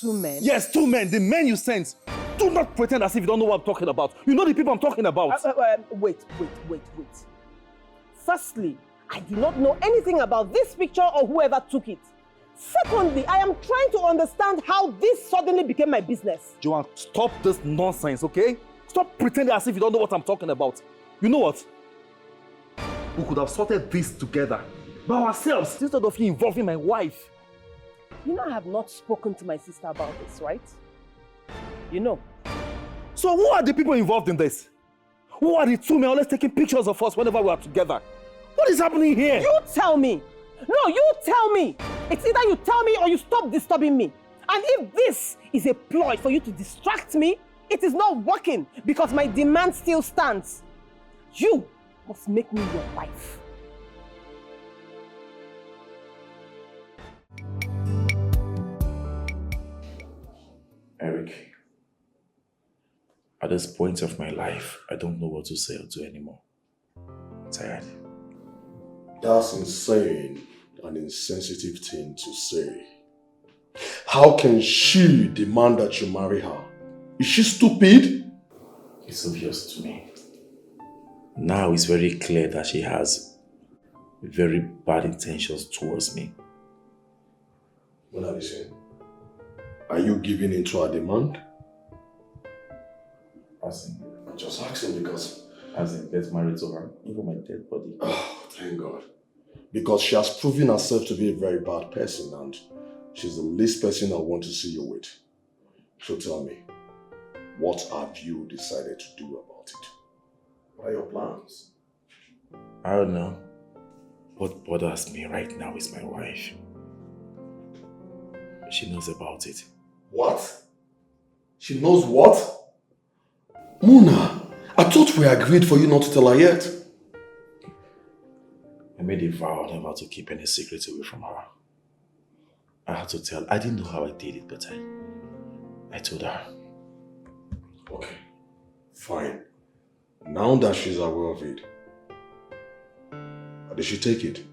2 men? Yes, 2 men. The men you sent. Do not pretend as if you don't know what I'm talking about. You know the people I'm talking about. Wait. Firstly, I do not know anything about this picture or whoever took it. Secondly, I am trying to understand how this suddenly became my business. Joanne, stop this nonsense, okay? Stop pretending as if you don't know what I'm talking about. You know what? We could have sorted this together by ourselves instead of you involving my wife. You know I have not spoken to my sister about this, right? You know. So who are the people involved in this? Who are the 2 men always taking pictures of us whenever we are together? What is happening here? You tell me. No, you tell me. It's either you tell me or you stop disturbing me. And if this is a ploy for you to distract me, it is not working because my demand still stands. You must make me your wife. Eric, at this point of my life, I don't know what to say or do anymore. I'm tired. That's insane, an insensitive thing to say. How can she demand that you marry her? Is she stupid? It's obvious to me. Now it's very clear that she has very bad intentions towards me. Mona Lisa, are you giving in to her demand? I'm just asking because... As in, get married to her, even my dead body. Oh, thank God. Because she has proven herself to be a very bad person and she's the least person I want to see you with. So tell me, what have you decided to do about it? What are your plans? I don't know. What bothers me right now is my wife. She knows about it. What? She knows what? Mona, I thought we agreed for you not to tell her yet. I made a vow never to keep any secrets away from her. I had to tell. I didn't know how I did it, but I told her. Okay, fine. Now that she's aware of it, how did she take it?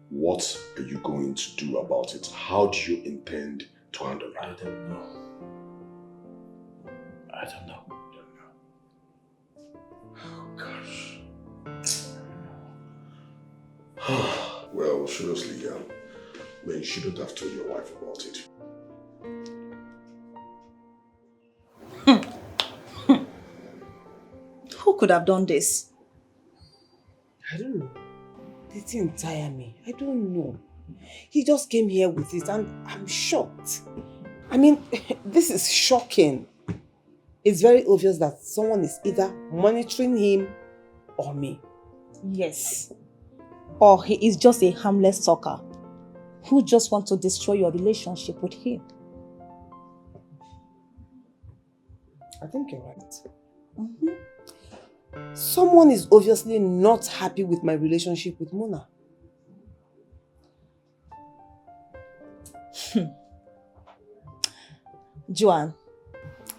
What are you going to do about it? How do you intend to handle it? I don't know. I don't know. Oh, gosh. Well, seriously, man, you shouldn't have told your wife about it. Who could have done this? I don't know. The thing tire me. I don't know. He just came here with it and I'm shocked. I mean, this is shocking. It's very obvious that someone is either monitoring him or me. Yes. Or he is just a harmless stalker who just wants to destroy your relationship with him. I think you're right. Someone is obviously not happy with my relationship with Mona. Joanne,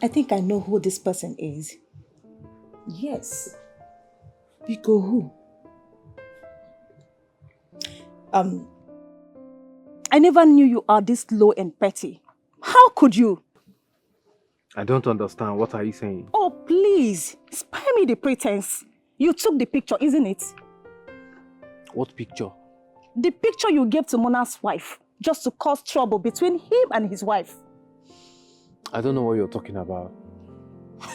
I think I know who this person is. Yes. Biko who? I never knew you are this low and petty. How could you? I don't understand. What are you saying? Oh, please. Spare me the pretense. You took the picture, isn't it? What picture? The picture you gave to Mona's wife, just to cause trouble between him and his wife. I don't know what you're talking about.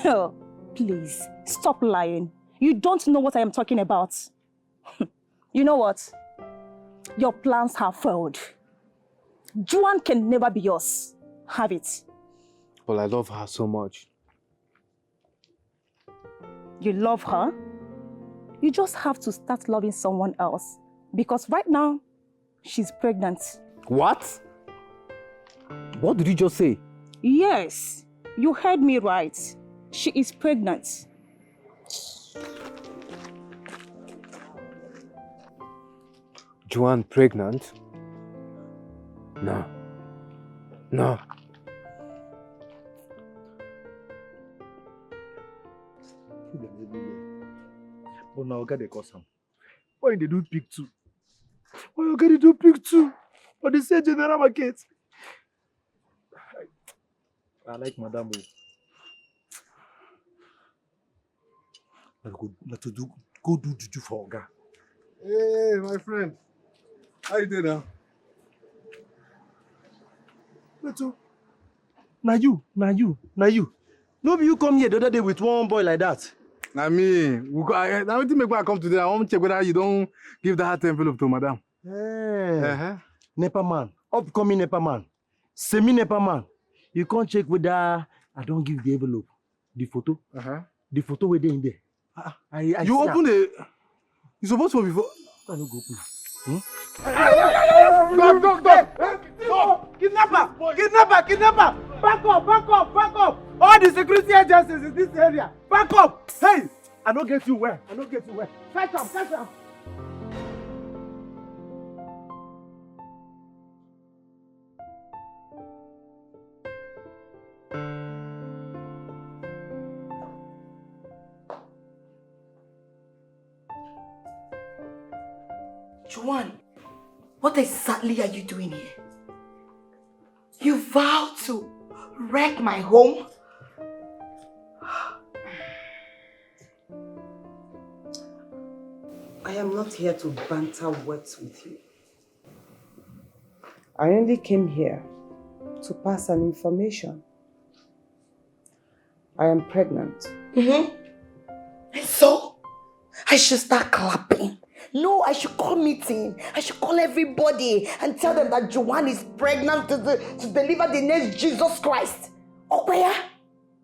Oh, please, stop lying. You don't know what I am talking about. You know what? Your plans have failed. Joanne can never be yours. Have it. But I love her so much. You love her? You just have to start loving someone else. Because right now, she's pregnant. What? What did you just say? Yes, you heard me right. She is pregnant. Joanne pregnant? No. No. But now Oga dey cause am. Why they do pick two? Why Oga dey do pick two? But they say general market. I like Madam. Let's go do juju for Oga. Hey, my friend. How you doing now? Leto, na you. No be you come here the other day with one boy like that. Na me. Now wetin make me come today. I want to check whether you don't give that envelope to madam. Hey. Nepa man, upcoming Nepa man, semi-Nepa man. You can't check whether I don't give the envelope. The photo. The photo where they in there. I you open the... You supposed to before... I don't go open. Go! Kidnapper! Back up! All the security agencies in this area, back up! Hey! I don't get you where. Catch up! Joanne, what exactly are you doing here? You vowed to wreck my home? not here to banter words with you. I only came here to pass an information. I am pregnant. And so, I should start clapping. No, I should call meeting. I should call everybody and tell them that Joanne is pregnant to deliver the next Jesus Christ. Oh, where?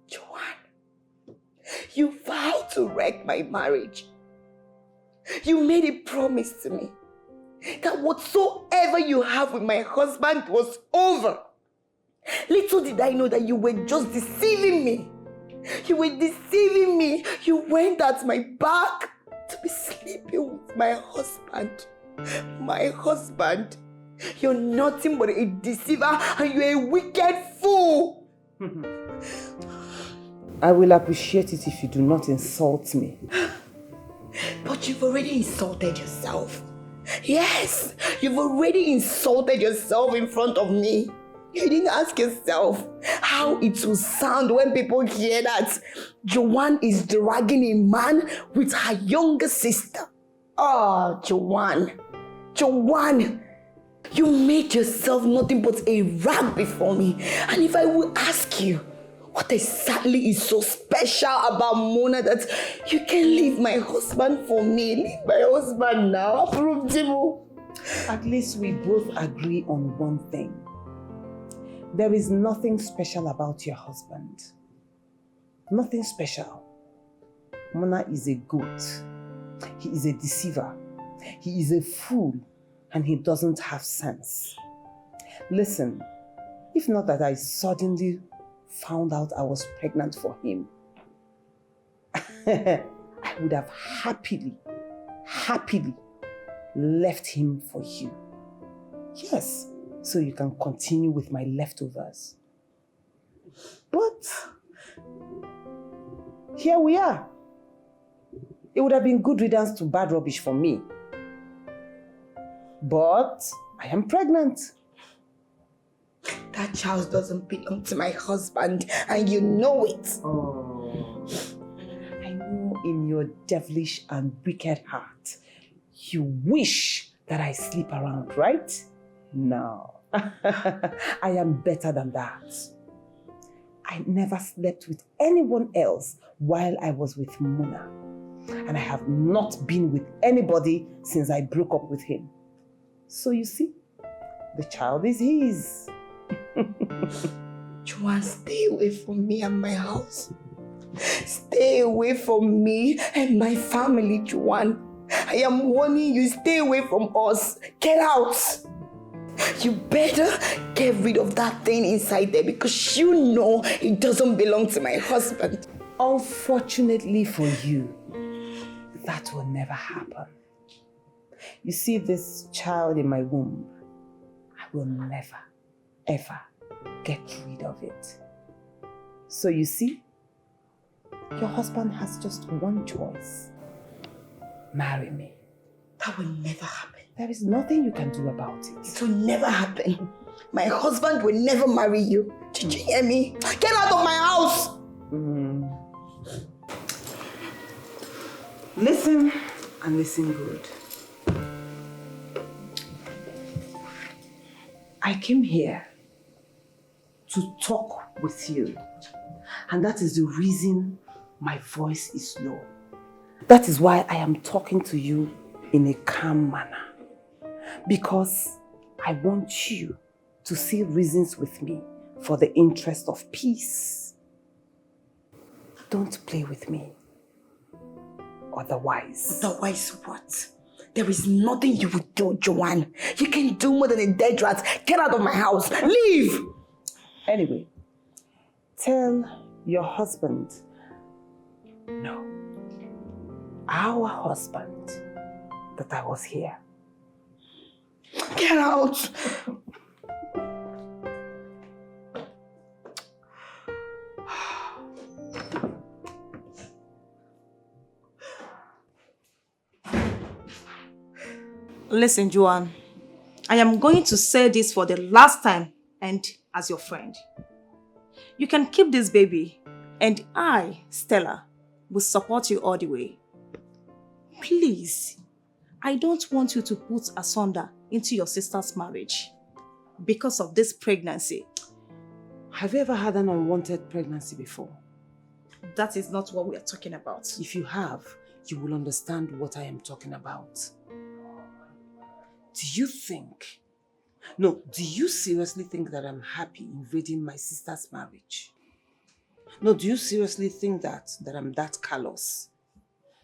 Joanne, you vowed to wreck my marriage. You made a promise to me that whatsoever you have with my husband was over. Little did I know that you were just deceiving me. You were deceiving me. You went at my back to be sleeping with my husband. My husband. You're nothing but a deceiver and you're a wicked fool. I will appreciate it if you do not insult me. But you've already insulted yourself. Yes, you've already insulted yourself in front of me. You didn't ask yourself how it will sound when people hear that Joanne is dragging a man with her younger sister. Oh, Joanne. Joanne, you made yourself nothing but a rag before me. And if I will ask you, what exactly is so special about Mona that you can leave my husband for me? Leave my husband now. Approve, Jimu. At least we both agree on one thing. There is nothing special about your husband. Nothing special. Mona is a goat. He is a deceiver. He is a fool. And he doesn't have sense. Listen, if not that I suddenly found out I was pregnant for him, I would have happily left him for you. Yes, so you can continue with my leftovers. But here we are. It would have been good riddance to bad rubbish for me. But I am pregnant. That child doesn't belong to my husband, and you know it. Oh. I know in your devilish and wicked heart, you wish that I sleep around, right? No. I am better than that. I never slept with anyone else while I was with Mona. And I have not been with anybody since I broke up with him. So you see, the child is his. Joanne, stay away from me and my house. Stay away from me and my family, Joanne. I am warning you, stay away from us. Get out. You better get rid of that thing inside there because you know it doesn't belong to my husband. Unfortunately for you, that will never happen. You see this child in my womb, I will never, ever get rid of it. So you see, your husband has just one choice. Marry me. That will never happen. There is nothing you can do about it. It will never happen. My husband will never marry you. Did you hear me? Get out of my house! Listen, and listen good. I came here to talk with you. And that is the reason my voice is low. That is why I am talking to you in a calm manner. Because I want you to see reasons with me for the interest of peace. Don't play with me. Otherwise. Otherwise what? There is nothing you will do, Joanne. You can do more than a dead rat. Get out of my house. Leave! Anyway, tell your husband, no, our husband, that I was here. Get out! Listen, Joanne, I am going to say this for the last time and as your friend. You can keep this baby and I, Stella, will support you all the way. Please, I don't want you to put asunder into your sister's marriage because of this pregnancy. Have you ever had an unwanted pregnancy before? That is not what we are talking about. If you have, you will understand what I am talking about. Do you seriously think that I'm happy invading my sister's marriage? No, do you seriously think that I'm that callous?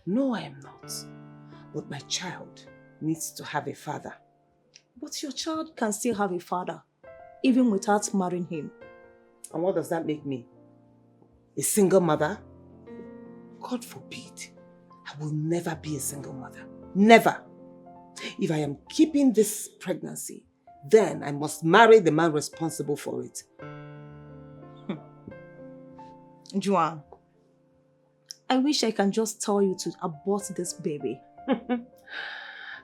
No, I am not. But my child needs to have a father. But your child can still have a father, even without marrying him. And what does that make me? A single mother? God forbid. I will never be a single mother. Never. If I am keeping this pregnancy, then I must marry the man responsible for it. Joanne, I wish I can just tell you to abort this baby.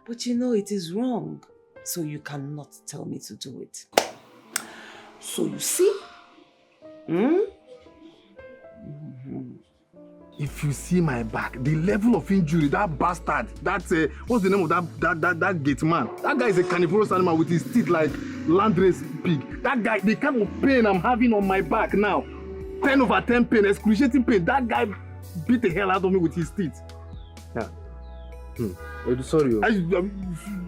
But you know it is wrong, so you cannot tell me to do it. So you see? If you see my back, the level of injury, that bastard, that's what's the name of that gate man? That guy is a carnivorous animal with his teeth like landrace pig. That guy, the kind of pain I'm having on my back now, 10 over 10 pain, excruciating pain. That guy beat the hell out of me with his teeth. Yeah. Sorry.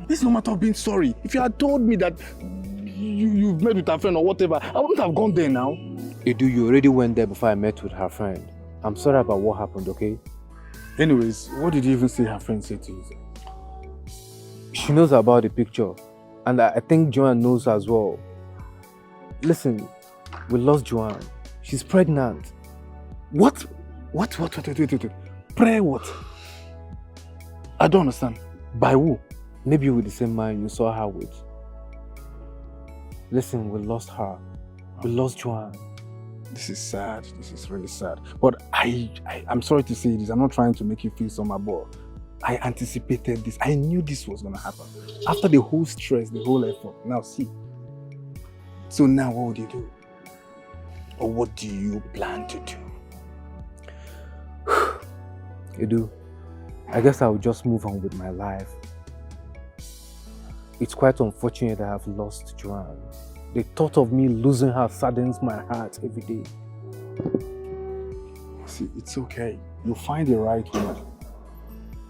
This is no matter of being sorry. If you had told me that you've met with her friend or whatever, I wouldn't have gone there now. Edu, you already went there before I met with her friend. I'm sorry about what happened, okay? Anyways, what did you even say her friend said to you? She knows about the picture. And I think Joanne knows as well. Listen, we lost Joanne. She's pregnant. What? Wait. Pray what? I don't understand. By who? Maybe with the same man you saw her with. Listen, we lost her. We lost Joanne. This is sad. This is really sad. But I'm sorry to say this. I'm not trying to make you feel somehow, but I anticipated this. I knew this was going to happen. After the whole stress, the whole effort. Now see. So now what would you do? Or what do you plan to do? Edu, I guess I'll just move on with my life. It's quite unfortunate that I've lost Joanne. The thought of me losing her saddens my heart every day. See, it's okay. You'll find the right one.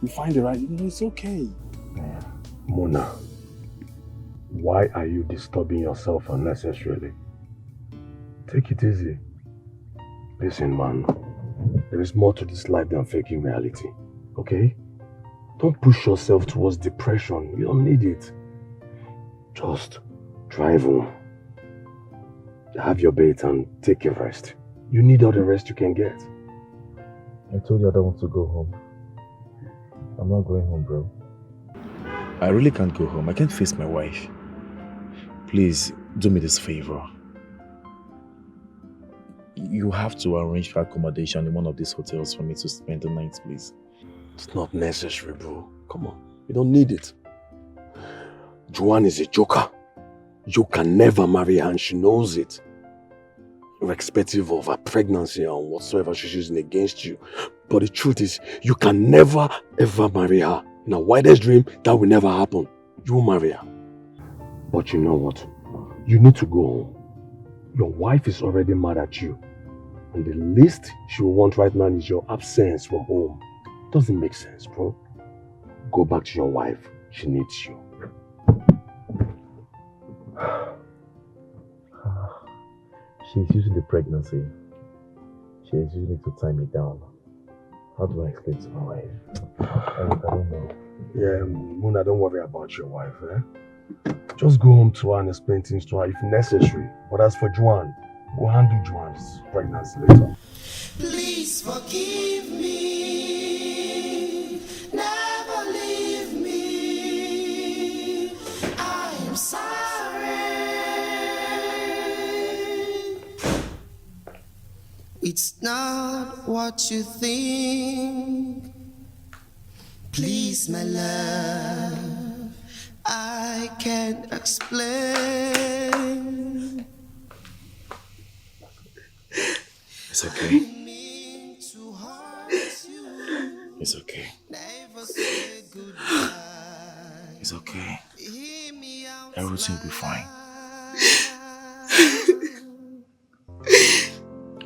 It's okay. Mona, why are you disturbing yourself unnecessarily? Take it easy. Listen, man, there is more to this life than faking reality, okay? Don't push yourself towards depression. You don't need it. Just drive home. Have your bait and take a rest. You need all the rest you can get. I told you I don't want to go home. I'm not going home, bro. I really can't go home. I can't face my wife. Please, do me this favor. You have to arrange for accommodation in one of these hotels for me to spend the night, please. It's not necessary, bro. Come on. You don't need it. Joanne is a joker. You can never marry her and she knows it. Irrespective of her pregnancy and whatsoever she's using against you. But the truth is, you can never ever marry her. In our wildest dream, that will never happen. You will marry her. But you know what? You need to go home. Your wife is already mad at you. And the least she will want right now is your absence from home. Doesn't make sense, bro. Go back to your wife. She needs you. She's using the pregnancy. She is using it to tie me down. How do I explain to my wife? I don't know. Yeah, Mona, don't worry about your wife, eh? Just go home to her and explain things to her if necessary. But as for Joanne, we'll handle Joanne's pregnancy later. Please forgive me. Never leave me. I am sorry. It's not what you think. Please, my love, I can't explain. It's okay. It's okay. Never say goodbye. okay. Everything will be fine.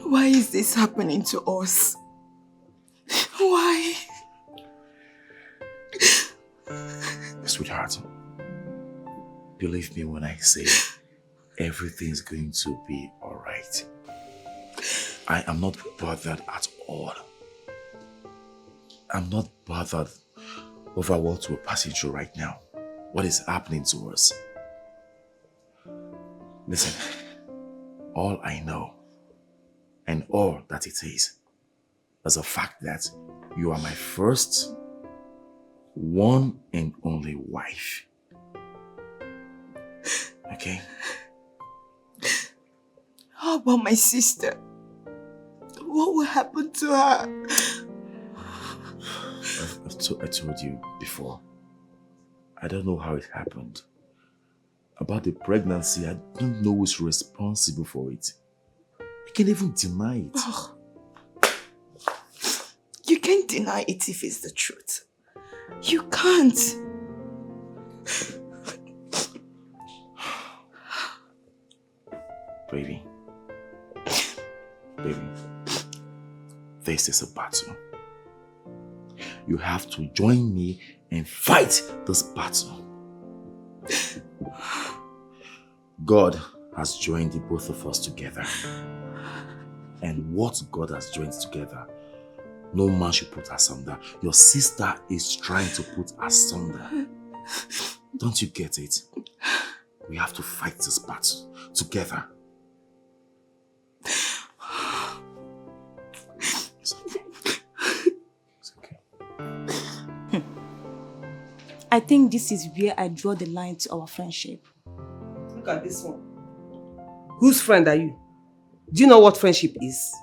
Why is this happening to us? Why? Sweetheart, believe me when I say everything's going to be alright. I am not bothered at all. I'm not bothered over what we're passing through right now. What is happening to us. Listen, all I know and all that it is the fact that you are my first, one and only wife. Okay? How about my sister? What will happen to her? I told you before. I don't know how it happened. About the pregnancy, I don't know who's responsible for it. You can't even deny it. Oh. You can't deny it if it's the truth. You can't. Baby, this is a battle. You have to join me and fight this battle. God has joined the both of us together. And what God has joined together, no man should put asunder. Your sister is trying to put asunder. Don't you get it? We have to fight this battle together. I think this is where I draw the line to our friendship. Look at this one. Whose friend are you? Do you know what friendship is?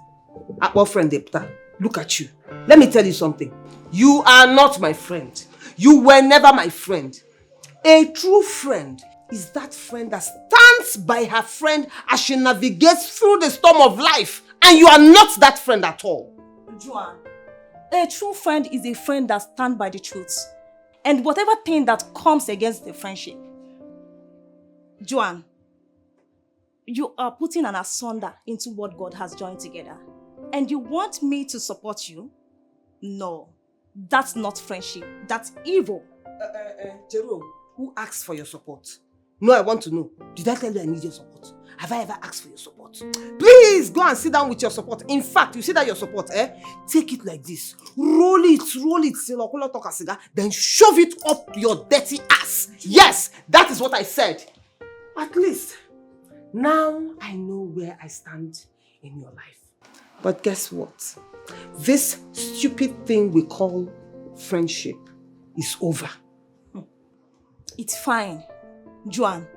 What friend, Depta? Look at you. Let me tell you something. You are not my friend. You were never my friend. A true friend is that friend that stands by her friend as she navigates through the storm of life. And you are not that friend at all. Joan, a true friend is a friend that stands by the truth. And whatever thing that comes against the friendship. Joan, you are putting an asunder into what God has joined together. And you want me to support you? No, that's not friendship. That's evil. Jerome, who asked for your support? No, I want to know. Did I tell you I need your support? Have I ever asked for your support? Please go and sit down with your support. In fact, you see that your support, take it like this. Roll it, then shove it up your dirty ass. Yes, that is what I said. At least, now I know where I stand in your life. But guess what? This stupid thing we call friendship is over. It's fine. Joan,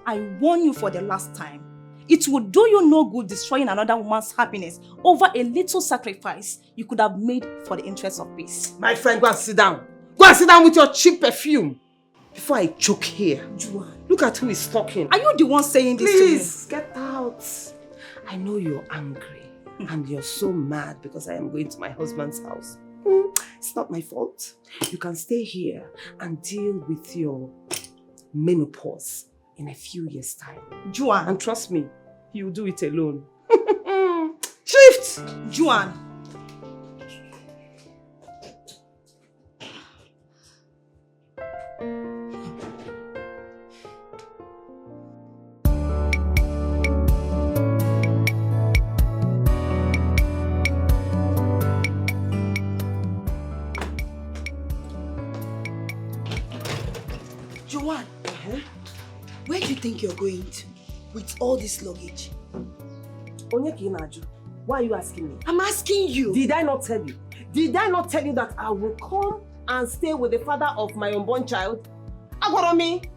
I warn you for the last time. It would do you no good destroying another woman's happiness over a little sacrifice you could have made for the interest of peace. My friend, go and sit down. Go and sit down with your cheap perfume. Before I choke here. Joan, look at who is talking. Are you the one saying this to me? Please, get out. I know you're angry and you're so mad because I am going to my husband's house. It's not my fault. You can stay here and deal with your menopause in a few years' time. Joan. And trust me, you'll do it alone. Shift! Joan. Joan, where do you think you're going to with all this luggage? Onyeki, why are you asking me? I'm asking you. Did I not tell you? Did I not tell you that I will come and stay with the father of my unborn child? Agoromi?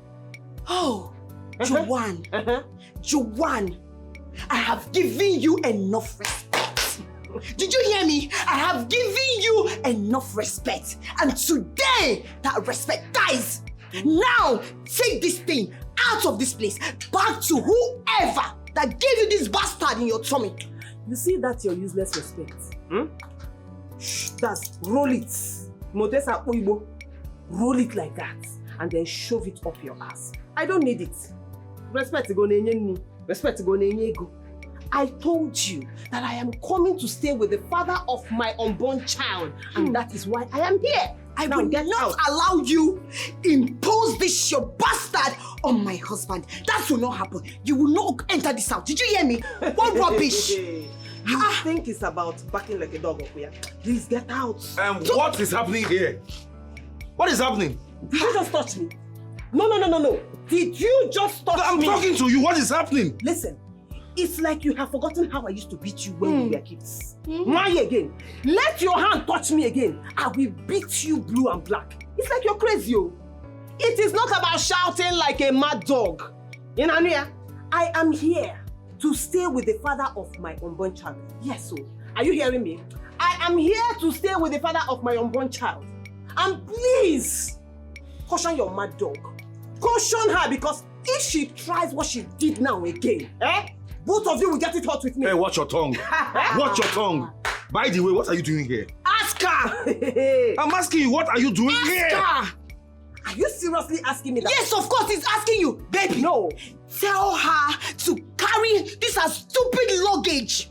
Oh, Joan. Joan, I have given you enough respect. Did you hear me? I have given you enough respect. And today, that respect dies. Now, take this thing out of this place, back to whoever that gave you this bastard in your tummy. You see, that's your useless respect. That's roll it. Modesa Oibo. Roll it like that. and then shove it up your ass. I don't need it. Respect go nenye ni. Respect go nenye ego. I told you that I am coming to stay with the father of my unborn child, and that is why I am here. I will not allow you impose this your bastard on my husband. That will not happen. You will not enter this house. Did you hear me? What rubbish? You think it's about barking like a dog up here? Please get out. What is happening here? What is happening? Did you just touch me? No. Did you just touch me? I'm talking to you. What is happening? Listen, it's like you have forgotten how I used to beat you when we were kids. Why again? Let your hand touch me again. I will beat you blue and black. It's like you're crazy, oh. It is not about shouting like a mad dog. In Anuya, I am here to stay with the father of my unborn child. Yes, so are you hearing me? I am here to stay with the father of my unborn child. And please, caution your mad dog. Caution her, because if she tries what she did now again, both of you will get it hot with me. Hey, watch your tongue. Watch your tongue. By the way, what are you doing here? Ask her! I'm asking you, what are you doing here? Ask her! Are you seriously asking me that? Yes, of course, he's asking you. Baby, no. Tell her to carry this as stupid luggage.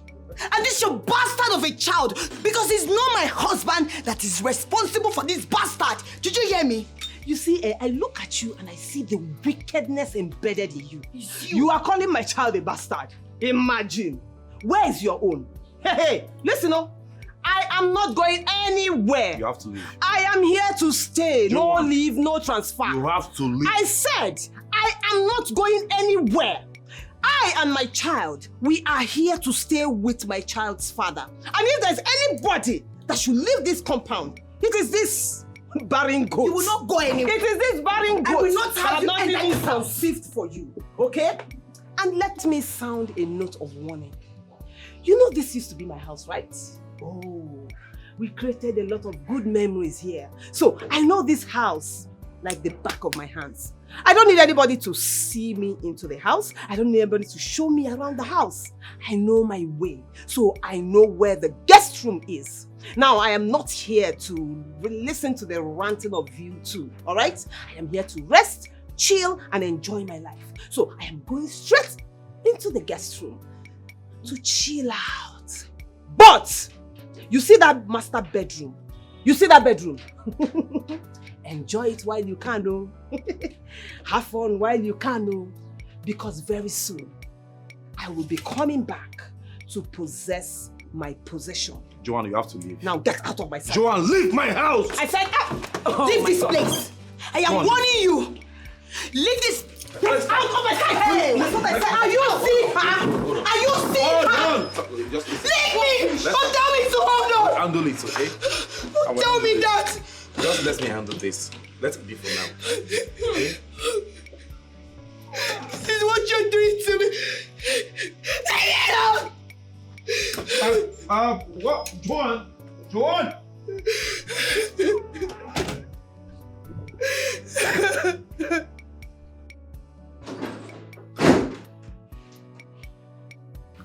And this your bastard of a child, because it's not my husband that is responsible for this bastard. Did you hear me? You see, I look at you and I see the wickedness embedded in you. You are calling my child a bastard. Imagine. Where is your own? Hey, listen, I am not going anywhere. You have to leave. I am here to stay. No leave, no transfer. You have to leave. I said, I am not going anywhere. I and my child, we are here to stay with my child's father. And if there's anybody that should leave this compound, it is this barren goat. You will not go anywhere. It is this barren goat. I will not have you not enter even this house. conceived for you, okay? And let me sound a note of warning. You know this used to be my house, right? Oh, we created a lot of good memories here. So I know this house like the back of my hands. I don't need anybody to see me into the house. I don't need anybody to show me around the house. I know my way. So I know where the guest room is. Now, I am not here to listen to the ranting of you two, all right? I am here to rest, chill, and enjoy my life. So I am going straight into the guest room to chill out. But you see that master bedroom? You see that bedroom? Enjoy it while you can, oh. Have fun while you can, oh. Because very soon, I will be coming back to possess my possession. Joanne, you have to leave. Now get out of my sight. Joanne, leave my house! I said, leave this place. I am warning you. Leave this place out of my sight. Hey, that's what I said. Are you seeing her? Are you seeing her? Leave me! Don't tell me to hold on! Handle it, okay? Don't tell me that! Just let me handle this. Let it be for now. Okay? This is what you're doing to me! Take it out! What? Joanne! Joanne!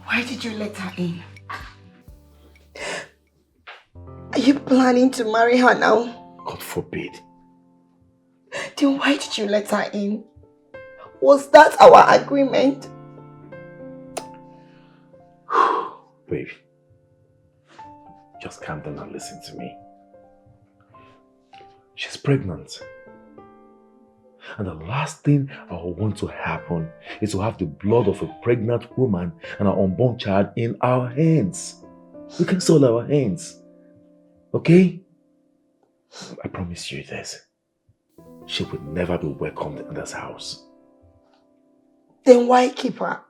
Why did you let her in? Are you planning to marry her now? God forbid. Then why did you let her in? Was that our agreement? Babe, just calm down and listen to me. She's pregnant. And the last thing I want to happen is to have the blood of a pregnant woman and our unborn child in our hands. We can soil our hands. Okay? I promise you this. She will never be welcomed in this house. Then why keep her?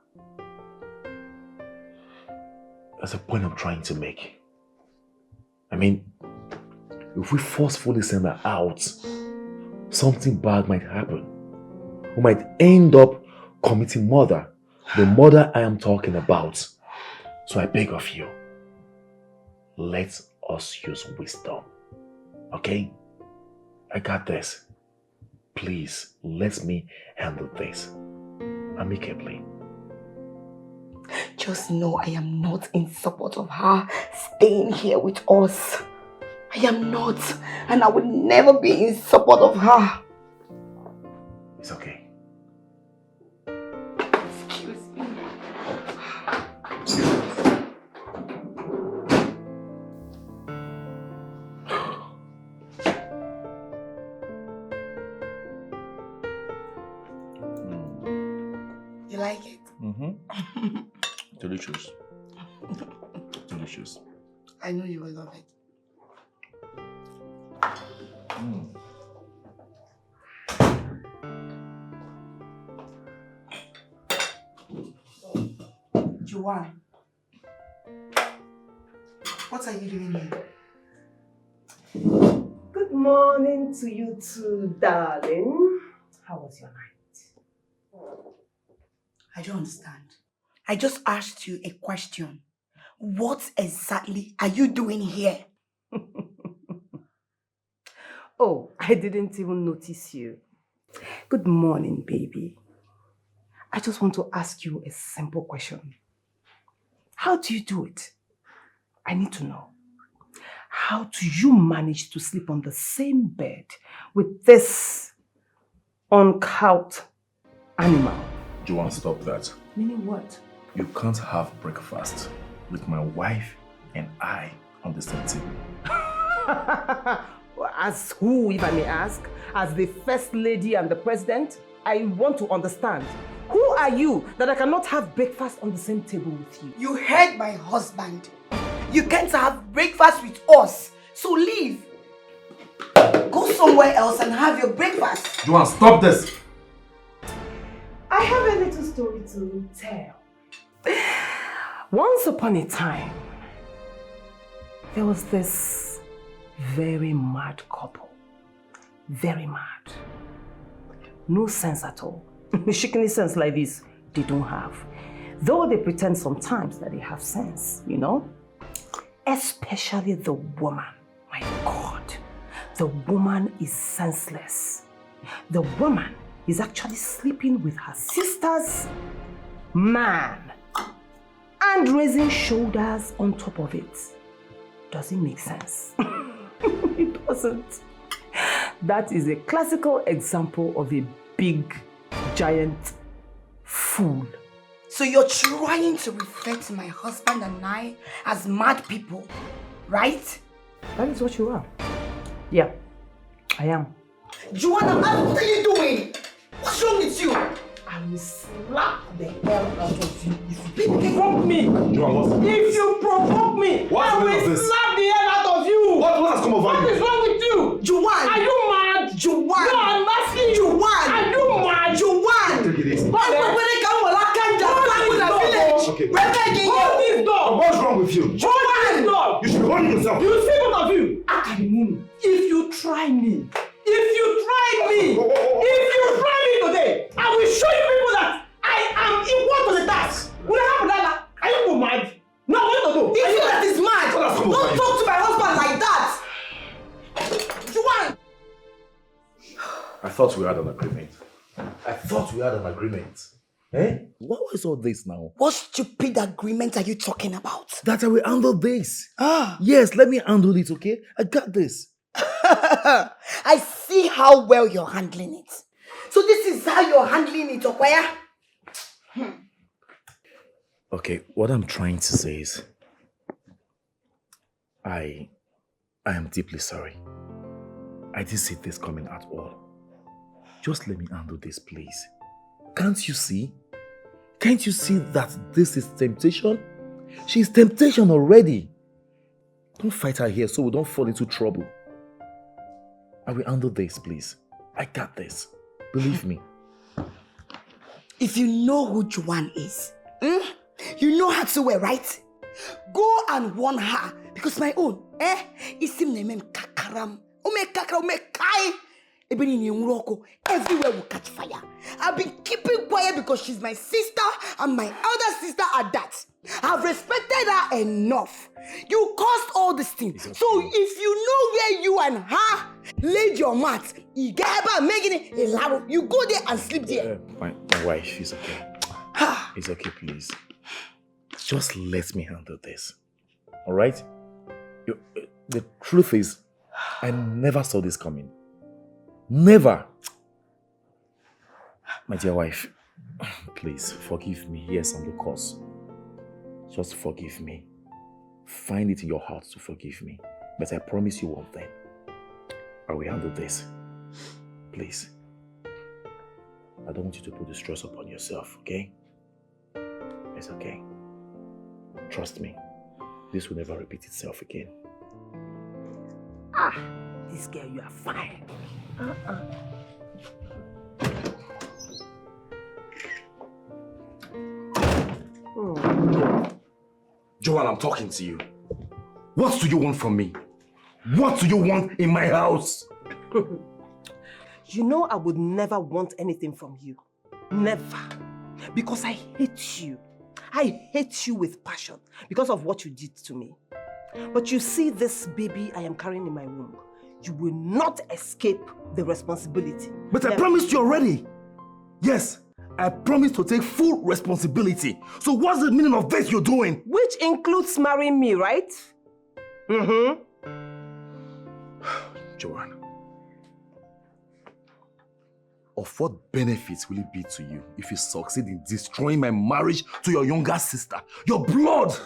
That's the point I'm trying to make. I mean, if we forcefully send her out, something bad might happen. We might end up committing murder. The murder I am talking about. So I beg of you, let us use wisdom. Okay? I got this. Please, let me handle this amicably. Just know I am not in support of her staying here with us. I am not, and I will never be in support of her. It's okay. Excuse me. You like it? Mm-hmm. Delicious. Delicious. I know you will love it. Mm. Joanne, what are you doing here? Good morning to you too, darling. How was your night? I don't understand. I just asked you a question. What exactly are you doing here? Oh, I didn't even notice you. Good morning, baby. I just want to ask you a simple question. How do you do it? I need to know. How do you manage to sleep on the same bed with this uncouth animal? Joanne, stop that. Meaning what? You can't have breakfast with my wife and I on the same table. As who, if I may ask? As the first lady and the president? I want to understand. Who are you that I cannot have breakfast on the same table with you? You heard my husband. You can't have breakfast with us. So leave. Go somewhere else and have your breakfast. Joanne, stop this! I have a little story to tell. Once upon a time, there was this very mad couple. Very mad. No sense at all. Shikini sense like this, they don't have. Though they pretend sometimes that they have sense, you know? Especially the woman. My God. The woman is senseless. The woman is actually sleeping with her sister's man and raising shoulders on top of it. Does it make sense? It doesn't. That is a classical example of a big, giant fool. So you're trying to refer to my husband and I as mad people, right? That is what you are. Yeah, I am. Joanna, what are you doing? What's wrong with you? I will slap the hell out of you if you provoke me. If you provoke me, I will slap the hell out of you. What has come over you? What is wrong with you? Joanne! Are you mad? Joanne! No, I'm asking you. Joanne! Are you mad? Joanne! Take it easy. Okay. Hold this door! What's wrong with you? Hold this door! You should be holding yourself. You see both of you? If you try me, today, I will show you people that I am equal to the task. Will I have that? Are you mad? No, what to do? If you that is mad, don't talk to my husband like that. Joanne! I thought we had an agreement. Eh? What was all this now? What stupid agreement are you talking about? That I will handle this. Yes, let me handle it, okay? I got this. I see how well you're handling it. So this is how you're handling it, Okwaya? Okay, what I'm trying to say is, I am deeply sorry. I didn't see this coming at all. Just let me handle this, please. Can't you see? Can't you see that this is temptation? She's temptation already. Don't fight her here so we don't fall into trouble. I will handle this, please. I got this. Believe me. If you know who Joanne is, you know her too well, right? Go and warn her because my own, isim nemem kakaram, ume kakara ume kai. Everywhere will catch fire. I've been keeping quiet because she's my sister and my elder sister at that. I've respected her enough. You caused all this thing. So if you know where you and her laid your mat, you go there and sleep there. My wife is okay. It's okay, please. Just let me handle this. Alright? The truth is, I never saw this coming. Never. My dear wife, please forgive me. Yes, I'm the cause. Just forgive me. Find it in your heart to forgive me. But I promise you one thing. I will handle this. Please. I don't want you to put the stress upon yourself, okay? It's okay. Trust me. This will never repeat itself again. Ah, this girl, you are fine. Joanne, I'm talking to you. What do you want from me? What do you want in my house? You know I would never want anything from you. Never. Because I hate you. I hate you with passion because of what you did to me. But you see this baby I am carrying in my womb. You will not escape the responsibility. But I promised you already. Yes, I promised to take full responsibility. So what's the meaning of this you're doing? Which includes marrying me, right? Mm-hmm. Joanne, of what benefits will it be to you if you succeed in destroying my marriage to your younger sister? Your blood!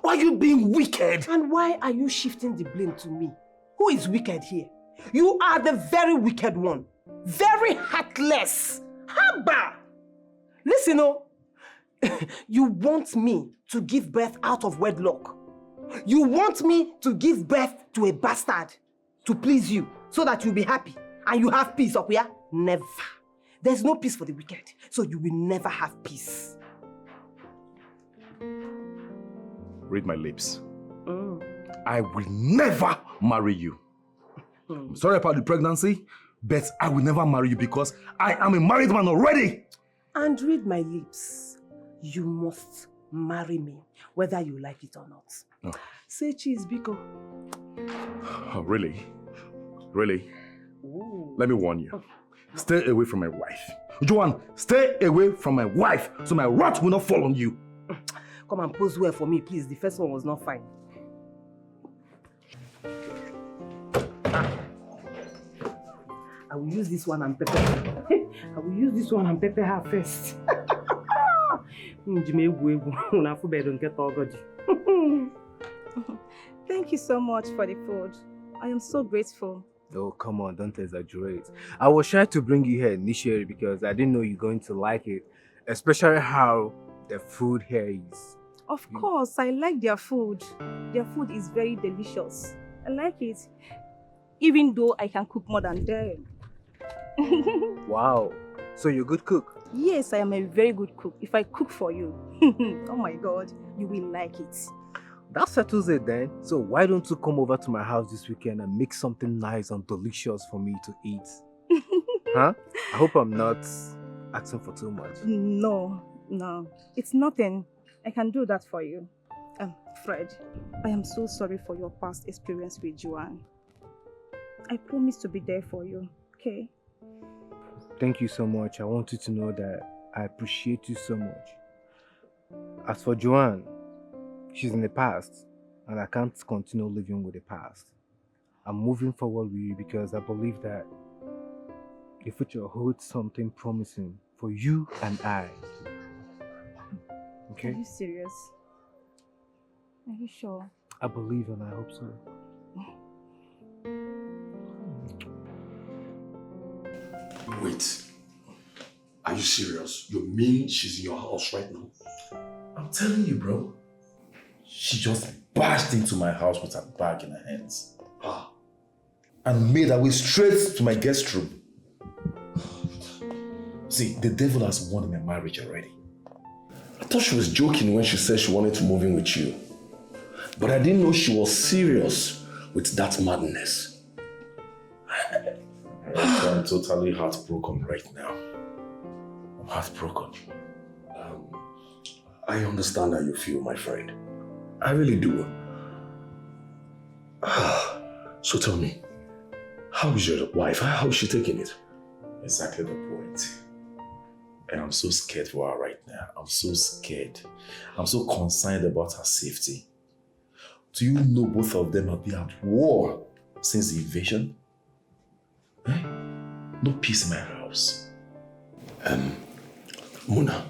Why are you being wicked? And why are you shifting the blame to me? Who is wicked here? You are the very wicked one. Very heartless. Haba! Listen, you want me to give birth out of wedlock. You want me to give birth to a bastard to please you so that you'll be happy and you have peace up here? Never. There's no peace for the wicked, so you will never have peace. Read my lips. I will never marry you. I'm sorry about the pregnancy, but I will never marry you because I am a married man already. And read my lips. You must marry me, whether you like it or not. Oh. Say cheese, Biko. Oh, really? Really? Ooh. Let me warn you. Stay away from my wife. Joanne, stay away from my wife so my wrath will not fall on you. Come and pose well for me, please. The first one was not fine. I will use this one and pepper her. I will use this one and pepper her first. Thank you so much for the food. I am so grateful. Oh, come on, don't exaggerate. I was trying to bring you here initially because I didn't know you're going to like it, especially how the food here is. Of course, I like their food. Their food is very delicious. I like it, even though I can cook more than them. Wow, so you're a good cook? Yes, I am a very good cook. If I cook for you, oh my God, you will like it. That settles it then. So why don't you come over to my house this weekend and make something nice and delicious for me to eat? Huh? I hope I'm not asking for too much. No, it's nothing. I can do that for you. Fred, I am so sorry for your past experience with Joanne. I promise to be there for you, okay? Thank you so much. I want you to know that I appreciate you so much. As for Joanne, she's in the past, and I can't continue living with the past. I'm moving forward with you because I believe that the future holds something promising for you and I. Okay? Are you serious? Are you sure? I believe and I hope so. Wait. Are you serious? You mean she's in your house right now? I'm telling you, bro. She just bashed into my house with her bag in her hands. And made her way straight to my guest room. See, the devil has won in my marriage already. I thought she was joking when she said she wanted to move in with you. But I didn't know she was serious with that madness. I'm totally heartbroken right now. I'm heartbroken. I understand how you feel, my friend. I really do. So tell me, how is your wife? How is she taking it? Exactly the point. And I'm so scared for her right now. I'm so scared. I'm so concerned about her safety. Do you know both of them have been at war since the invasion? No peace in my house. Muna,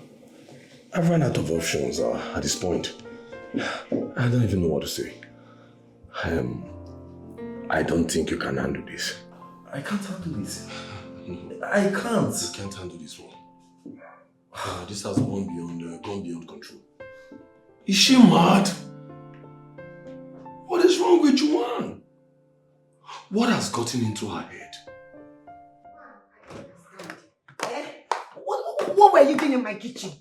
I've run out of options at this point. I don't even know what to say. I don't think you can handle this. I can't handle this. I can't. You can't handle this one. This has gone beyond control. Is she mad? What is wrong with Juwan? What has gotten into her head? What were you doing in my kitchen?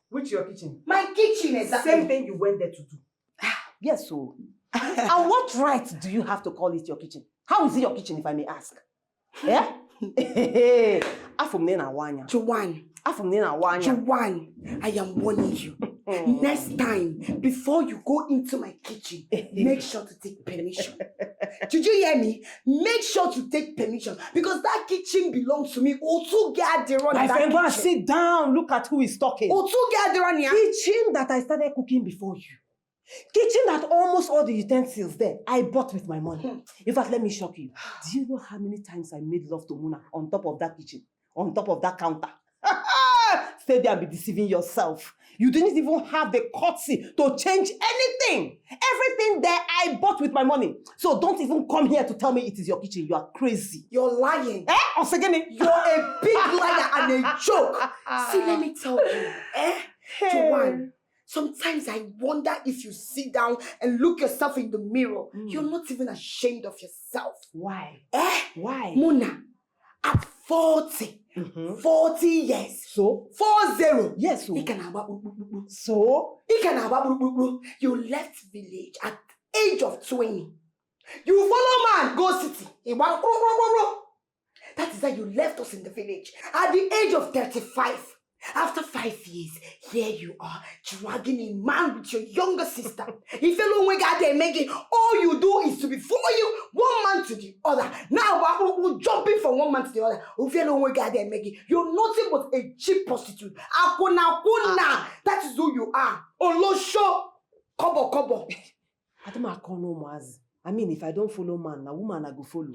Which your kitchen? My kitchen, exactly. Same thing you went there to do. Yes, so. And what right do you have to call it your kitchen? How is it your kitchen, if I may ask? Yeah? Juwan, I am warning you. Next time, before you go into my kitchen, make sure to take permission. Did you hear me? Make sure to take permission because that kitchen belongs to me. My friend, go and sit down. Look at who is talking. Kitchen that I started cooking before you. Kitchen that almost all the utensils there, I bought with my money. In fact, let me shock you. Do you know how many times I made love to Muna on top of that kitchen? On top of that counter? Stay there and be deceiving yourself. You didn't even have the courtesy to change anything. Everything there I bought with my money. So don't even come here to tell me it is your kitchen. You are crazy. You're lying. You're a big liar and a joke. See, let me tell you. Juwan, sometimes I wonder if you sit down and look yourself in the mirror, you're not even ashamed of yourself. Why? Why? Muna, at 40, 40 years. So? 40. Yes. So? You left village at age of 20. You follow man, go city. That is why you left us in the village at the age of 35. After 5 years, here you are, dragging a man with your younger sister. If you don't got there making, all you do is to be following one man to the other. Now we're jumping from one man to the other. If you don't got there making, you're nothing but a cheap prostitute. Akuna. That is who you are. Olosho. Kobo. I mean, if I don't follow man, a woman I go follow.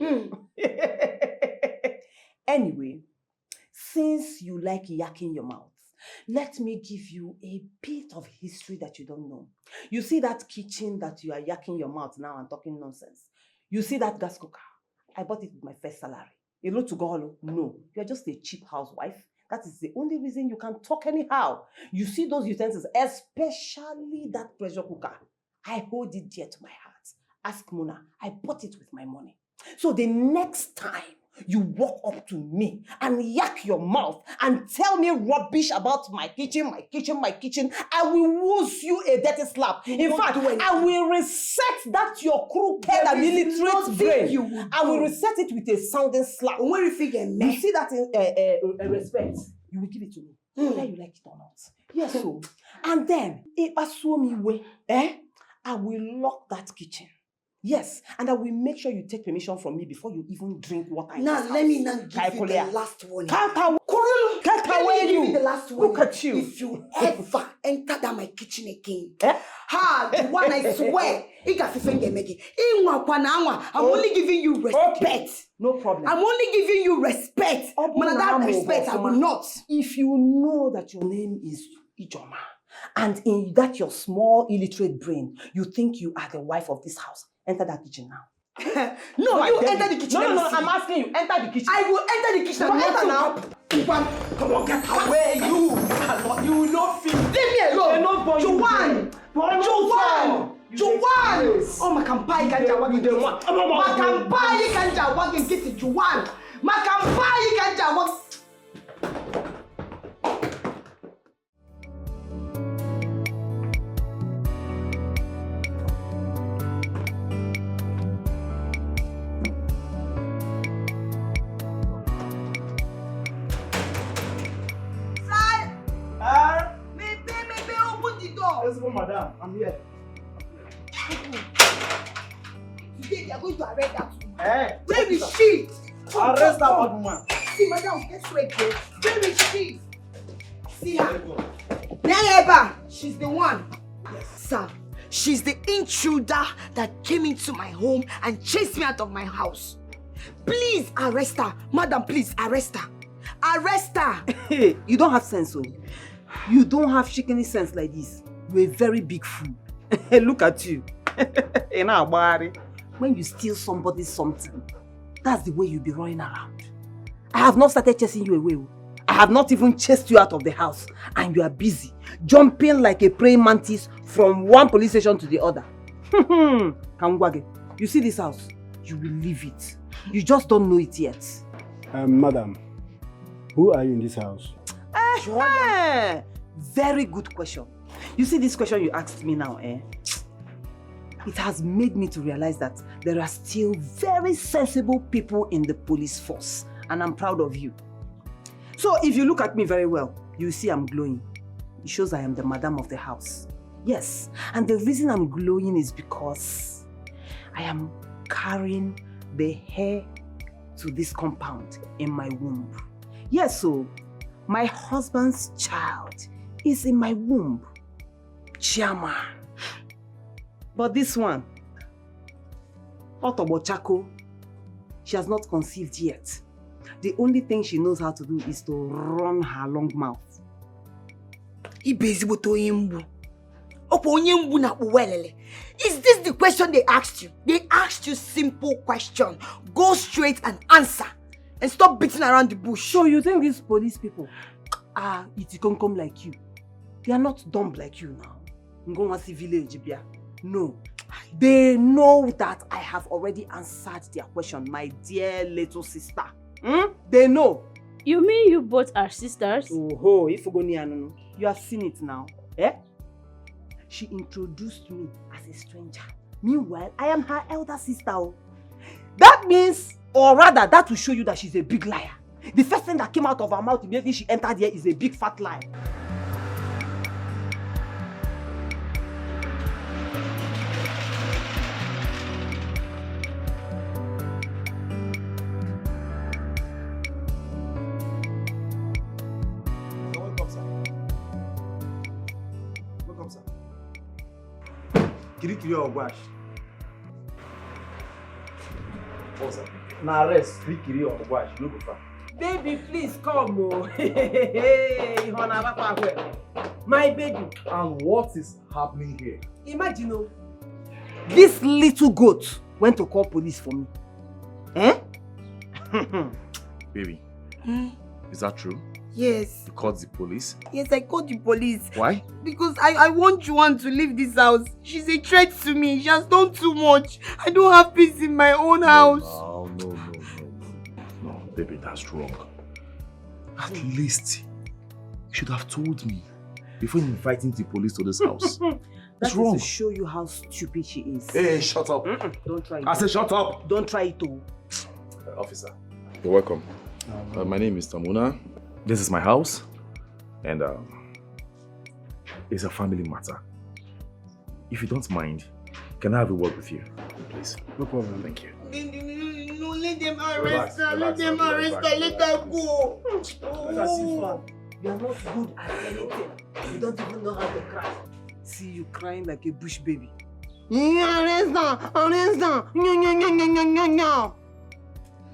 Anyway, since you like yakking your mouth, let me give you a bit of history that you don't know. You see that kitchen that you are yakking your mouth now and talking nonsense? You see that gas cooker? I bought it with my first salary. You know to go no, you're just a cheap housewife. That is the only reason you can talk anyhow. You see those utensils, especially that pressure cooker. I hold it dear to my heart. Ask Muna, I bought it with my money. So the next time you walk up to me and yak your mouth and tell me rubbish about my kitchen, I will woos you a dirty slap. In fact, I will reset that your crooked and illiterate brain. I will reset it with a sounding slap. When you figure you see that in respect, you will give it to me. Whether you like it or not. Yes, so. And then, if I saw me way, I will lock that kitchen. Yes, and I will make sure you take permission from me before you even drink water. Now, let me not give you the last warning. Can't away give you the last warning. Look at you. If you ever enter that my kitchen again, the one I swear, I'm only giving you respect. Okay. No problem. I'm only giving you respect. That respect, I will not. If you know that your name is Ijoma, and in that your small illiterate brain, you think you are the wife of this house, enter that kitchen now. No, you enter the kitchen. No, I'm asking you, enter the kitchen. I will enter the kitchen. Enter now. Come on, get away, you. You will not feel. Leave me alone. Juwan. Oh, Makampai Kanja Wagging. Makampai Kanja Wagging. Get it, Juwan. Makampai Kanja Wagging. Madam, I'm here. Today they are going to arrest that woman. Hey, where is she? Arrest that woman. See, madam, get ready. Where is she? See her. Never. She's the one. Yes, sir. She's the intruder that came into my home and chased me out of my house. Please arrest her. Madam, please arrest her. Arrest her! Hey, you don't have sense, oh. You don't have chickeny sense like this. You're a very big fool. Look at you. When you steal somebody's something, that's the way you be running around. I have not started chasing you away. I have not even chased you out of the house. And you are busy, jumping like a praying mantis from one police station to the other. Kangwage, you see this house? You will leave it. You just don't know it yet. Madam, who are you in this house? Very good question. You see this question you asked me now, it has made me to realize that there are still very sensible people in the police force, and I'm proud of you. So if you look at me very well, you see I'm glowing. It shows I am the madam of the house. Yes, and the reason I'm glowing is because I am carrying the heir to this compound in my womb. Yes, so my husband's child is in my womb. Chairman. But this one, Otobochako, she has not conceived yet. The only thing she knows how to do is to run her long mouth. Is this the question they asked you? They asked you simple question. Go straight and answer. And stop beating around the bush. So you think these police people are itikonkom like you? They are not dumb like you now. Ngomasi village, no. They know that I have already answered their question, my dear little sister. They know. You mean you both are sisters? Oh, if you have seen it now. Eh? She introduced me as a stranger. Meanwhile, I am her elder sister. That means, or rather, that will show you that she's a big liar. The first thing that came out of her mouth immediately she entered here is a big fat lie. Kirikiri Ogwash. Na arrest Kirikiri Ogwash, no go far. Baby, please come. My baby. And what is happening here? Imagine, this little goat went to call police for me. Eh? Baby, is that true? Yes. You called the police? Yes, I called the police. Why? Because I want Juan to leave this house. She's a threat to me. She has done too much. I don't have peace in my own house. No, baby, that's wrong. At least you should have told me before inviting the police to this house. That's wrong. To show you how stupid she is. Hey, shut up. Don't try it. I said shut up. Don't try it too. Officer, you're welcome. My name is Tamuna. This is my house, and it's a family matter. If you don't mind, can I have a word with you, please? No problem. Thank you. No, let them arrest her. Let them arrest her. Let her go. You are not good at anything. You don't even know how to cry. See you crying like a bush baby. Arrest her. Arrest her. No.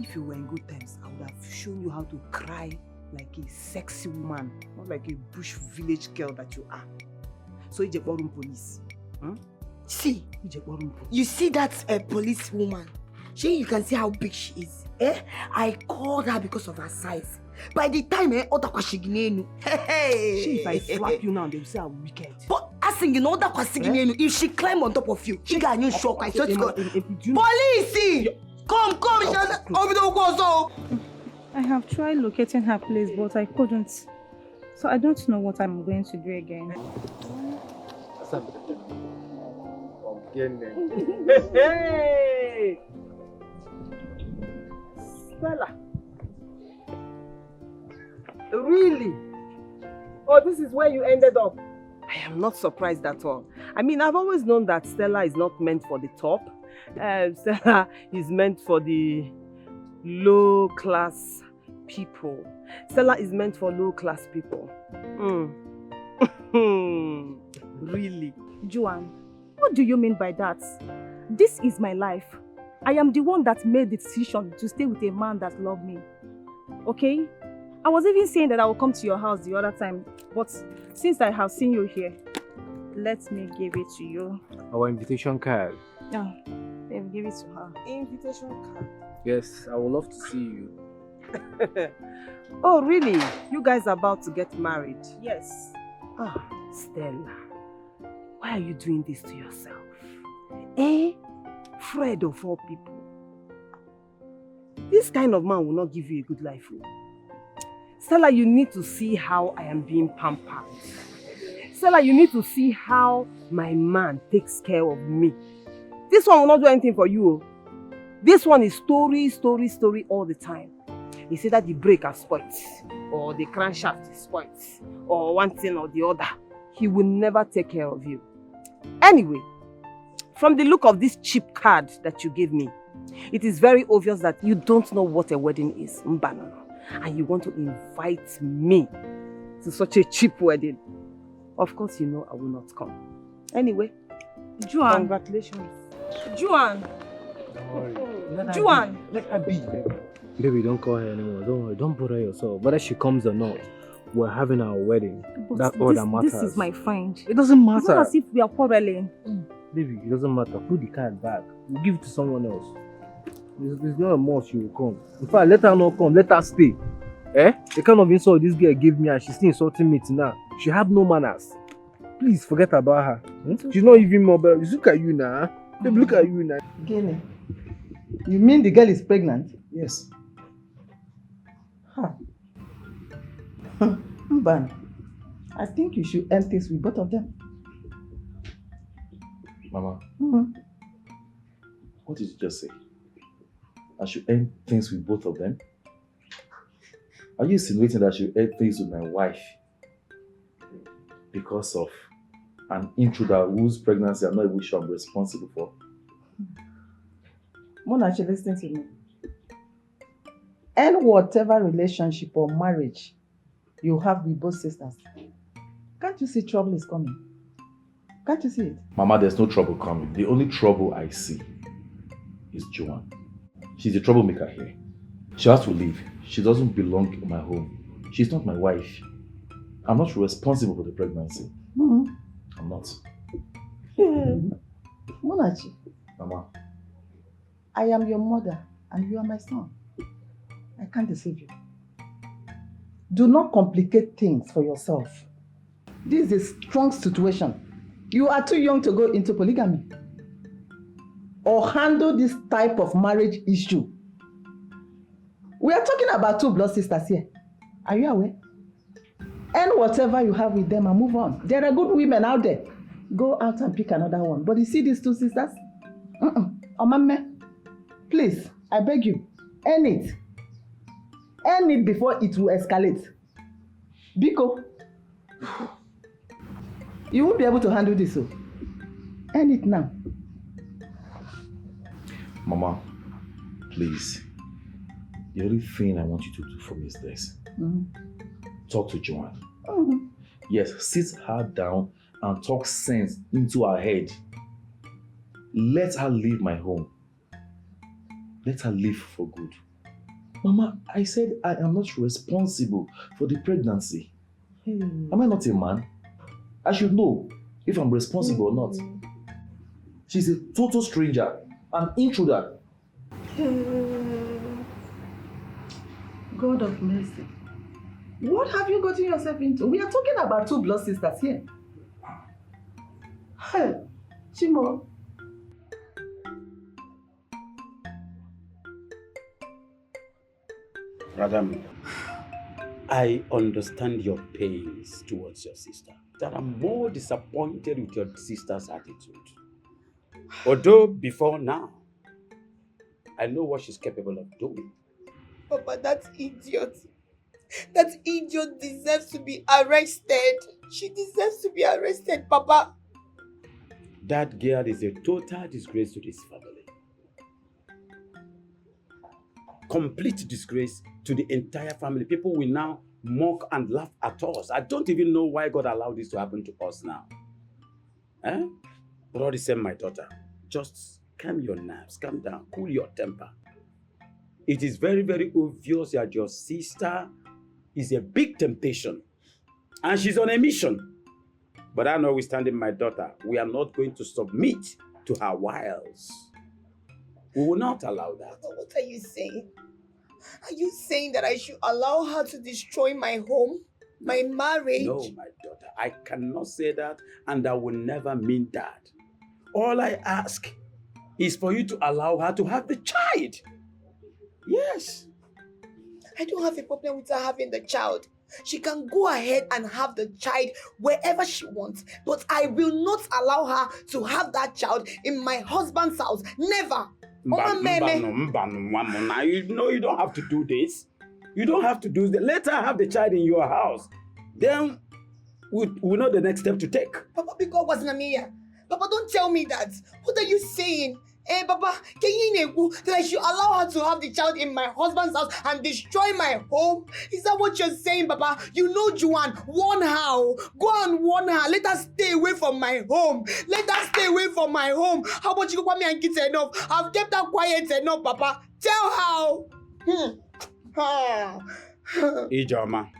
If you were in good times, I would have shown you how to cry like a sexy woman, not like a bush village girl that you are. So you just police. See, you see that police woman? You can see how big she is. I called her because of her size. By the time if I slap you now, they will say I'm wicked. But asking if she climb on top of you, she got you shock. I swear to God. Police! Come, over the go. I have tried locating her place, but I couldn't. So I don't know what I'm going to do again. Hey! Stella. Really? Oh, this is where you ended up. I am not surprised at all. I mean, I've always known that Stella is not meant for the top. Stella is meant for the low-class people. Stella is meant for low-class people. Really? Juan, what do you mean by that? This is my life. I am the one that made the decision to stay with a man that loves me. Okay? I was even saying that I will come to your house the other time, but since I have seen you here, let me give it to you. Our invitation card. Yeah, babe, give it to her. Invitation card. Yes, I would love to see you. Oh, really? You guys are about to get married? Yes. Ah, Stella, why are you doing this to yourself? Eh? Fred of all people. This kind of man will not give you a good life. Oh. Stella, you need to see how I am being pampered. Stella, you need to see how my man takes care of me. This one will not do anything for you. Oh. This one is story all the time. He said that the brake has spoiled, or the crankshaft is spoiled, or one thing or the other. He will never take care of you. Anyway, from the look of this cheap card that you gave me, it is very obvious that you don't know what a wedding is, Mbana, and you want to invite me to such a cheap wedding. Of course, you know I will not come. Anyway, Juan. Congratulations. Juan. Juan. Let her be. Baby, don't call her anymore. Don't worry. Don't bother yourself. Whether she comes or not, we're having our wedding. But That's all that matters. This is my friend. It doesn't matter. It's not as if we are quarreling. Baby, it doesn't matter. Put the card back. We'll give it to someone else. It's not a must she will come. In fact, let her not come. Let her stay. Eh? The kind of insult this girl gave me and she's still insulting me now. She have no manners. Please forget about her. She's not even more better. Look at you now. Baby, look at you now. Gene, you mean the girl is pregnant? Yes. Huh. Mban, I think you should end this with both of them. Mama, Mm-hmm. what did you just say? I should end things with both of them? Are you insinuating that I should end things with my wife because of an intruder whose pregnancy I'm not even sure I'm responsible for? Monachi, listen to me. End whatever relationship or marriage you have with both sisters. Can't you see trouble is coming? Can't you see it? Mama, there's no trouble coming. The only trouble I see is Joanne. She's the troublemaker here. She has to leave. She doesn't belong in my home. She's not my wife. I'm not responsible for the pregnancy. Mm-hmm. I'm not. Monachi, Mama, I am your mother and you are my son. I can't deceive you. Do not complicate things for yourself. This is a strong situation. You are too young to go into polygamy or handle this type of marriage issue. We are talking about two blood sisters here. Are you aware? End whatever you have with them and move on. There are good women out there. Go out and pick another one. But you see these two sisters? Omame, please, I beg you, end it. End it before it will escalate. Biko, you won't be able to handle this. So end it now. Mama, please. The only thing I want you to do for me is this. Talk to Joanne. Yes, sit her down and talk sense into her head. Let her leave my home. Let her leave for good. Mama, I said I am not responsible for the pregnancy. Am I not a man? I should know if I'm responsible or not. She's a total stranger, an intruder. God of mercy. What have you gotten yourself into? We are talking about two blood sisters here. Hey, Chimo. Madam, I understand your pains towards your sister. That I'm more disappointed with your sister's attitude. Although before now, I know what she's capable of doing. Papa, that idiot deserves to be arrested. She deserves to be arrested, Papa. That girl is a total disgrace to this family. Complete disgrace to the entire family. People will now mock and laugh at us. I don't even know why God allowed this to happen to us now. But all the same, my daughter, just calm your nerves, calm down, cool your temper. It is very, very obvious that your sister is a big temptation. And she's on a mission. But I know we stand in my daughter. We are not going to submit to her wiles. We will not allow that. But what are you saying? Are you saying that I should allow her to destroy my home? My marriage? No, my daughter. I cannot say that, and I will never mean that. All I ask is for you to allow her to have the child. Yes. I don't have a problem with her having the child. She can go ahead and have the child wherever she wants. But I will not allow her to have that child in my husband's house. Never. Mbano, you know you don't have to do this. You don't have to do this. Let her have the child in your house. Then we know the next step to take. Papa, because wasn't Namiya. Papa, don't tell me that. What are you saying? Papa, can you that I should allow her to have the child in my husband's house and destroy my home? Is that what you're saying, Papa? You know Juan, warn her. Go and warn her. Let her stay away from my home. Let her stay away from my home. How about you want me and kids enough? I've kept her quiet enough, Papa. Tell her. Ijoma.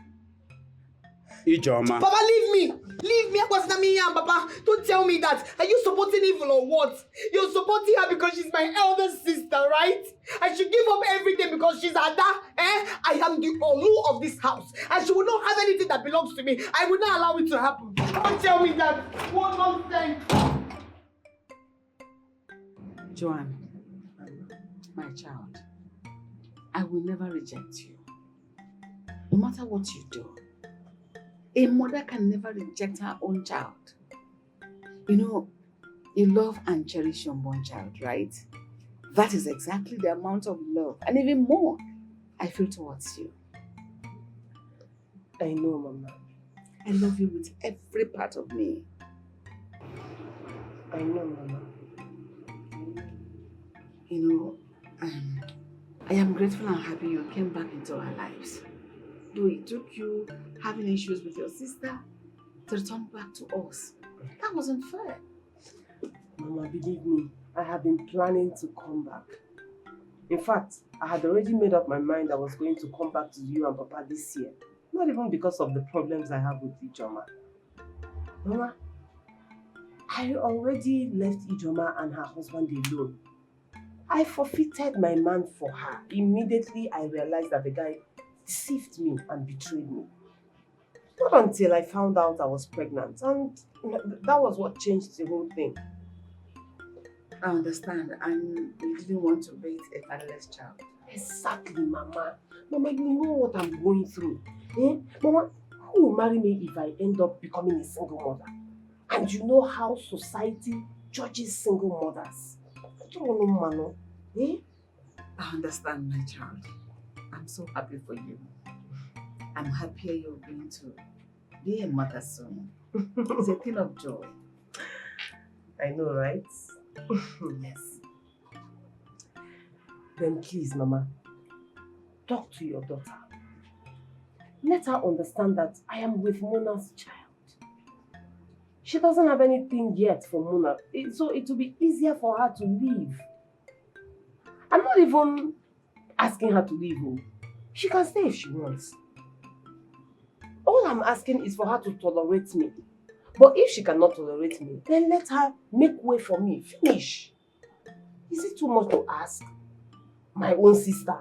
Papa, leave me. Leave me. What's Namiya, Papa? Don't tell me that. Are you supporting evil or what? You're supporting her because she's my elder sister, right? I should give up everything because she's Ada. I am the Olu of this house. And she will not have anything that belongs to me. I will not allow it to happen. Don't tell me that. What nonsense. Joanne, my child, I will never reject you. No matter what you do. A mother can never reject her own child. You know, you love and cherish your unborn child, right? That is exactly the amount of love, and even more, I feel towards you. I know, Mama. I love you with every part of me. I know, Mama. You know, I am grateful and happy you came back into our lives. Though it took you having issues with your sister to return back to us. That wasn't fair. Mama, believe me, I have been planning to come back. In fact, I had already made up my mind I was going to come back to you and Papa this year. Not even because of the problems I have with Ijoma. Mama, I already left Ijoma and her husband alone. I forfeited my man for her. Immediately I realized that the guy deceived me and betrayed me. Not until I found out I was pregnant, and that was what changed the whole thing. I understand, and you didn't want to raise a fatherless child. Exactly, Mama. Mama, you know what I'm going through. Mama, who will marry me if I end up becoming a single mother? And you know how society judges single mothers. I don't want no man. I understand, my child. I'm so happy for you. I'm happier you're going to be a mother soon. It's a thing of joy. I know, right? Yes. Then please, Mama, talk to your daughter. Let her understand that I am with Mona's child. She doesn't have anything yet for Mona, so it will be easier for her to leave. I'm not even asking her to leave home. She can stay if she wants. All I'm asking is for her to tolerate me. But if she cannot tolerate me, then let her make way for me. Finish. Is it too much to ask? My own sister.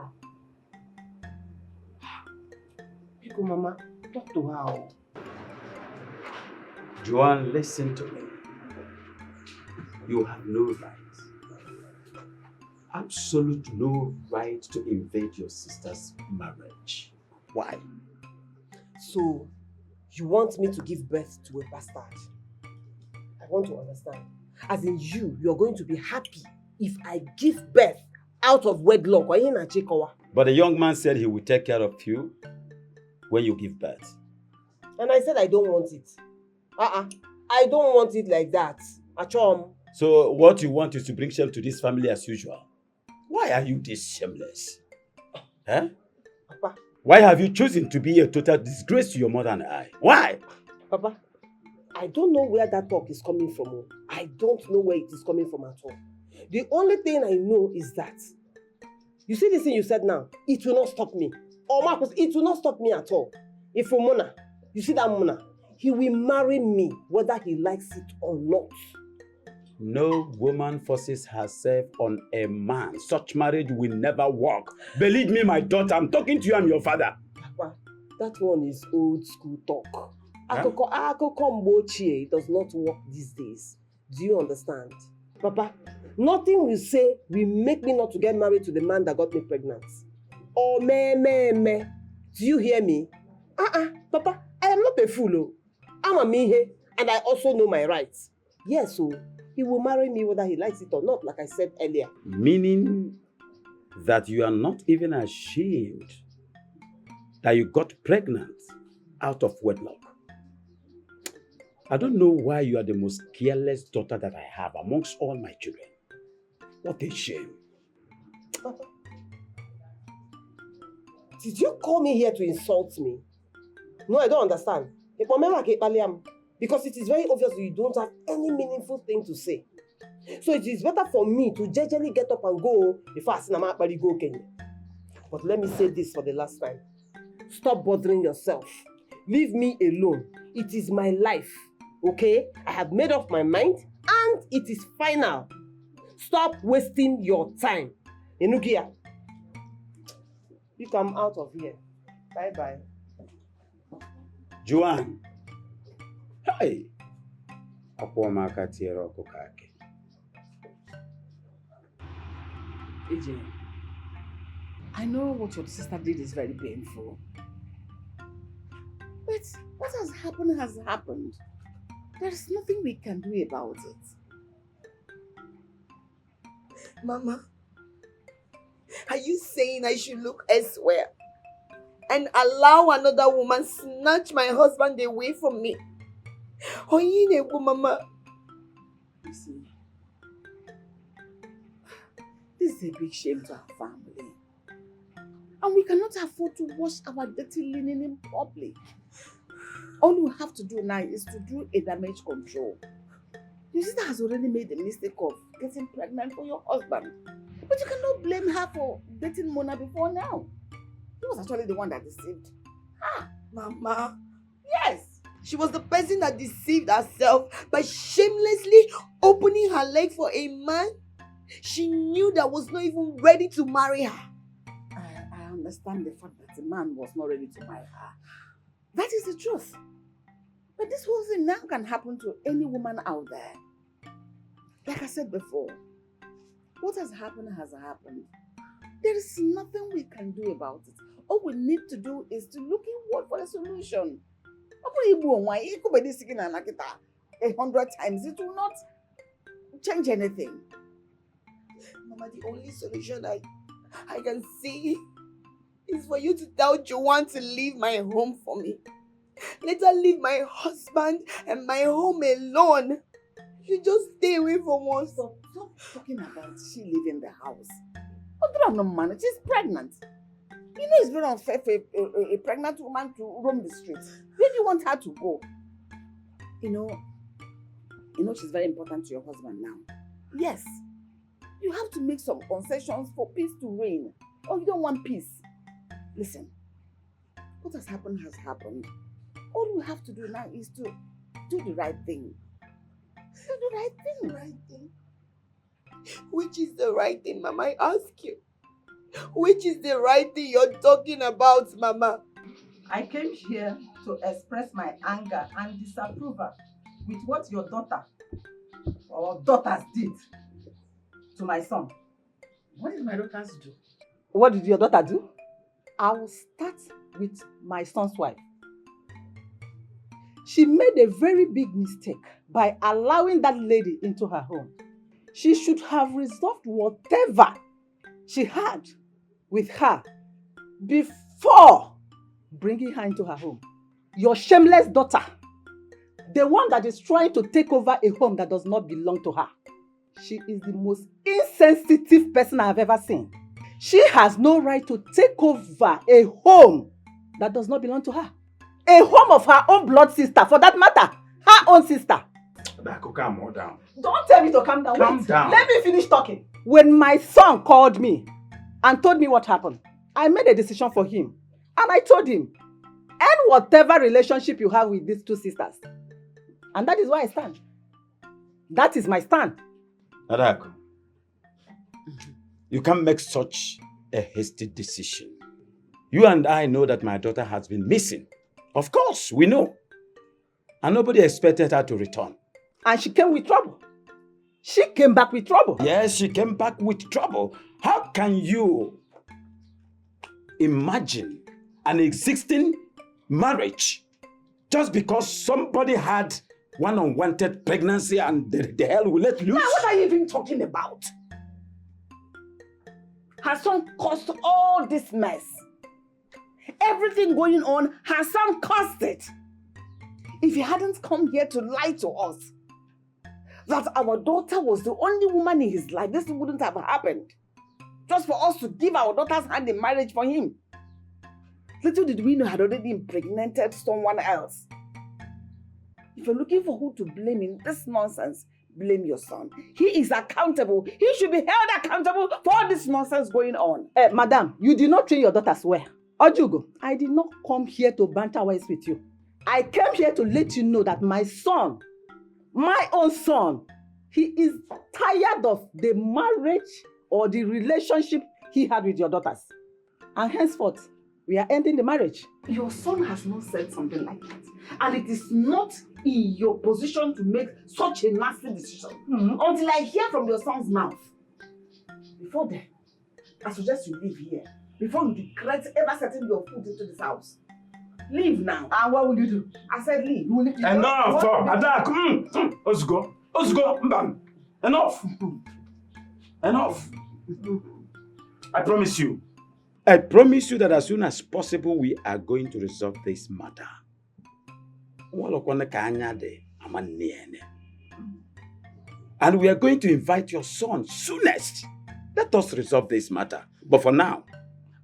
People, Mama, talk to her. Joanne, listen to me. You have no right. Absolute no right to invade your sister's marriage. Why? So, you want me to give birth to a bastard? I want to understand. As in you're going to be happy if I give birth out of wedlock. But the young man said he will take care of you when you give birth. And I said I don't want it. I don't want it like that. So what you want is to bring shame to this family as usual. Why are you this shameless? Huh? Papa. Why have you chosen to be a total disgrace to your mother and I? Why? Papa, I don't know where that talk is coming from. I don't know where it is coming from at all. The only thing I know is that, you see this thing you said now, it will not stop me. Or Marcus, it will not stop me at all. If Mona, you see that Mona, he will marry me whether he likes it or not. No woman forces herself on a man. Such marriage will never work. Believe me, my daughter, I'm talking to you, I'm your father. Papa, that one is old school talk. Huh? Akoko mgbe ochie, it does not work these days. Do you understand? Papa, nothing will say will make me not to get married to the man that got me pregnant. Oh, me. Do you hear me? Papa, I am not a fool. I'm a mihe, and I also know my rights. Yes, so he will marry me whether he likes it or not, like I said earlier. Meaning that you are not even ashamed that you got pregnant out of wedlock. I don't know why you are the most careless daughter that I have amongst all my children. What a shame. Papa, did you call me here to insult me? No, I don't understand. Because it is very obvious you don't have any meaningful thing to say. So it is better for me to gingerly get up and go before I go Kenya. But let me say this for the last time. Stop bothering yourself. Leave me alone. It is my life. Okay? I have made up my mind and it is final. Stop wasting your time. Enugia, you come out of here. Bye-bye. Joanne. Hey. Akwamaka tiero kokake. AJ, I know what your sister did is very painful. But what has happened. There is nothing we can do about it. Mama, are you saying I should look elsewhere and allow another woman snatch my husband away from me? Oh, you know, Mama. Listen, this is a big shame to our family. And we cannot afford to wash our dirty linen in public. All you have to do now is to do a damage control. Your sister has already made the mistake of getting pregnant for your husband. But you cannot blame her for dating Mona before now. He was actually the one that deceived her. Mama. Yes. She was the person that deceived herself by shamelessly opening her leg for a man she knew that was not even ready to marry her. I understand the fact that the man was not ready to marry her. That is the truth. But this whole thing now can happen to any woman out there. Like I said before, what has happened has happened. There is nothing we can do about it. All we need to do is to look inward for a solution. 100 times, it will not change anything. Mama, the only solution I can see is for you to tell Joanne to leave my home for me. Let her leave my husband and my home alone. She just stay away from us. Stop talking about she leaving the house. No man, she's pregnant. You know it's very unfair for a pregnant woman to roam the streets. Where do you want her to go? You know she's very important to your husband now. Yes. You have to make some concessions for peace to reign. Or you don't want peace. Listen, what has happened has happened. All we have to do now is to do the right thing. Do the right thing. Right thing? Which is the right thing, Mama? I ask you. Which is the right thing you're talking about, Mama? I came here to express my anger and disapproval with what your daughter or daughters did to my son. What did my daughters do? What did your daughter do? I will start with my son's wife. She made a very big mistake by allowing that lady into her home. She should have resolved whatever she had with her before bringing her into her home. Your shameless daughter, the one that is trying to take over a home that does not belong to her. She is the most insensitive person I have ever seen. She has no right to take over a home that does not belong to her. A home of her own blood sister, for that matter, her own sister. Calm down. Don't tell me to calm down. Calm down. Let me finish talking. When my son called me and told me what happened, I made a decision for him. And I told him, End whatever relationship you have with these two sisters. And that is why I stand. That is my stand. Adaku, you can't make such a hasty decision. You and I know that my daughter has been missing. Of course, we know. And nobody expected her to return. And she came with trouble. She came back with trouble. Yes, she came back with trouble. How can you imagine an existing marriage just because somebody had one unwanted pregnancy and the hell will let loose? Now, what are you even talking about? Her son caused all this mess. Everything going on, her son caused it. If he hadn't come here to lie to us that our daughter was the only woman in his life, this wouldn't have happened. Just for us to give our daughter's hand in marriage for him. Little did we know he had already impregnated someone else. If you're looking for who to blame in this nonsense, blame your son. He is accountable. He should be held accountable for all this nonsense going on. Madam, you did not train your daughters well. Ojugo, I did not come here to banter words with you. I came here to let you know that my son, my own son, he is tired of the marriage or the relationship he had with your daughters. And henceforth, we are ending the marriage. Your son has not said something like that. And it is not in your position to make such a nasty decision until I hear from your son's mouth. Before then, I suggest you leave here before you regret ever setting your foot into this house. Leave now. And what will you do? I said leave. You will leave. Enough! Adaku! Ozgo! Ozgo! Mbam! Enough! Enough! I promise you that as soon as possible we are going to resolve this matter. And we are going to invite your son soonest. Let us resolve this matter. But for now,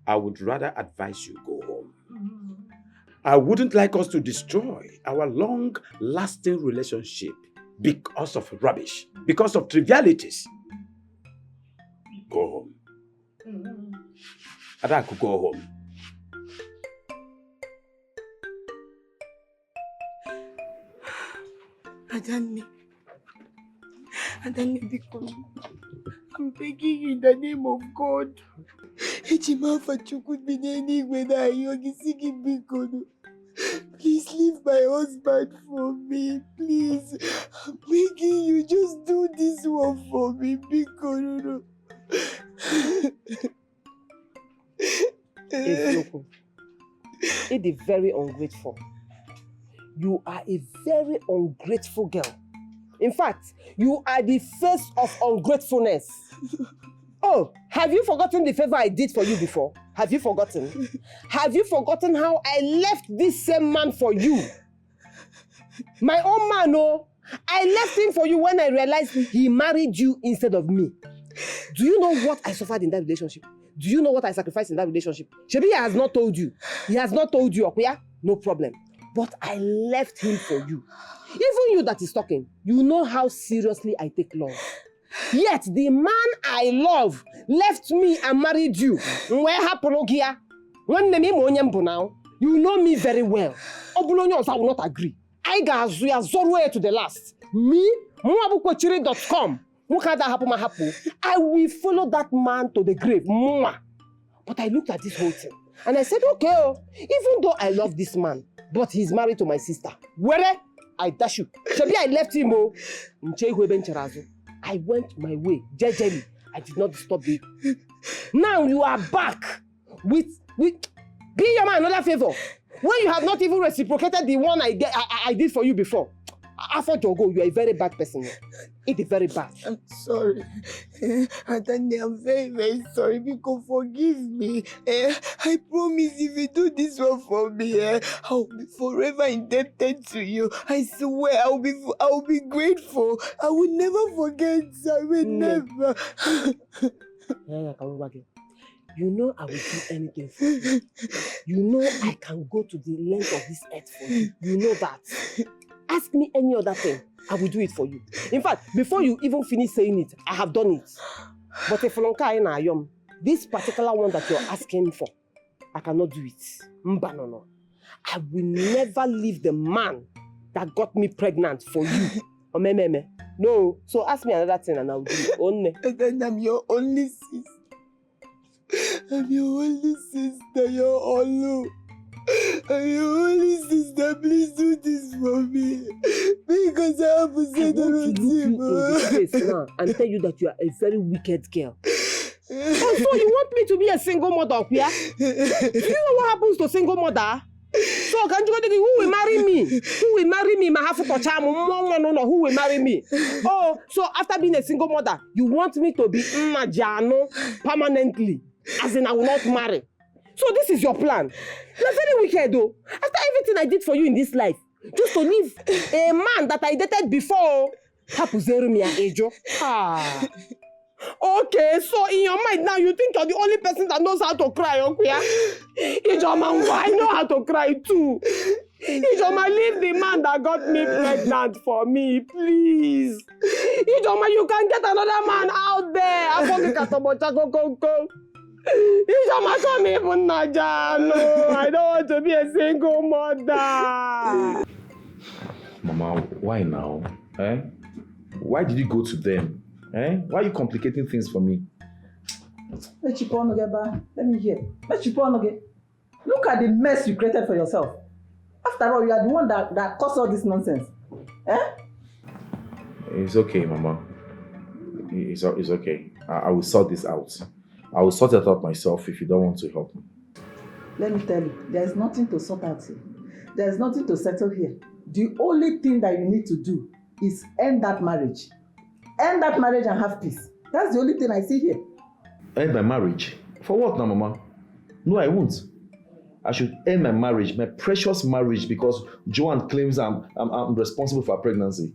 I would rather advise you go home. I wouldn't like us to destroy our long-lasting relationship because of rubbish, because of trivialities. Go home. Adaku, go home. Adanne, because I'm begging you in the name of God. Please leave my husband for me, please. I'm begging you, just do this one for me, because Eziokwu, it is very ungrateful. You are a very ungrateful girl. In fact, you are the face of ungratefulness. Oh, have you forgotten the favor I did for you before? Have you forgotten? Have you forgotten how I left this same man for you? My own man, oh. I left him for you when I realized he married you instead of me. Do you know what I suffered in that relationship? Do you know what I sacrificed in that relationship? Shebi he has not told you. He has not told you, Okuya? No problem. But I left him for you. Even you that is talking, you know how seriously I take love. Yet the man I love left me and married you. Where happened, Ogia? When the name now, you know me very well. Obulonios, I will not agree. I got Zorue to the last. Me, Muabukwechiri.com. I will follow that man to the grave. But I looked at this whole thing and I said, okay, even though I love this man, but he's married to my sister. Where? I dash you. Shebi I left him. I went my way, jejely. I did not disturb you. Now you are back with be your man another favor. When you have not even reciprocated the one I did for you before. After Jogo, you are a very bad person. It is very bad. I'm sorry. Adanne, I'm very, very sorry. Because forgive me. I promise if you do this one for me, I'll be forever indebted to you. I swear I'll be grateful. I will never forget. I will never. You know I will do anything for you. You know I can go to the length of this earth for you. You know that. Ask me any other thing, I will do it for you. In fact, before you even finish saying it, I have done it. But if this particular one that you're asking for, I cannot do it. No. I will never leave the man that got me pregnant for you. Omememe. No. So ask me another thing and I'll do it. Only. And then I'm your only sister. I'm your only sister, your Olu. I'm your only sister. Please do this for me. Because I have to say the look you in the face now and tell you that you are a very wicked girl. So you want me to be a single mother, yeah? Do you know what happens to single mother? So can you go to who will marry me? Who will marry me? Who will marry me? Oh, so after being a single mother, you want me to be Jano permanently? As in I will not marry. So this is your plan. You're very wicked though. After everything I did for you in this life, just to leave a man that I dated before. Okay, so in your mind now, you think you're the only person that knows how to cry, okay? Ijoma, I know how to cry too. Ijoma, leave the man that got me pregnant for me, please. Ijoma, you can get another man out there. Ijoma, come even Najano. I don't want to be a single mother. Mama, why now? Eh? Why did you go to them? Eh? Why are you complicating things for me? Let me hear. Look at the mess you created for yourself. After all, you are the one that caused all this nonsense. Eh? It's okay, Mama. It's okay. I will sort this out. I will sort it out myself if you don't want to help me. Let me tell you, there is nothing to sort out here. There is nothing to settle here. The only thing that you need to do is end that marriage. End that marriage and have peace. That's the only thing I see here. End my marriage? For what now, Mama? No, I won't. I should end my marriage, my precious marriage, because Joanne claims I'm responsible for her pregnancy.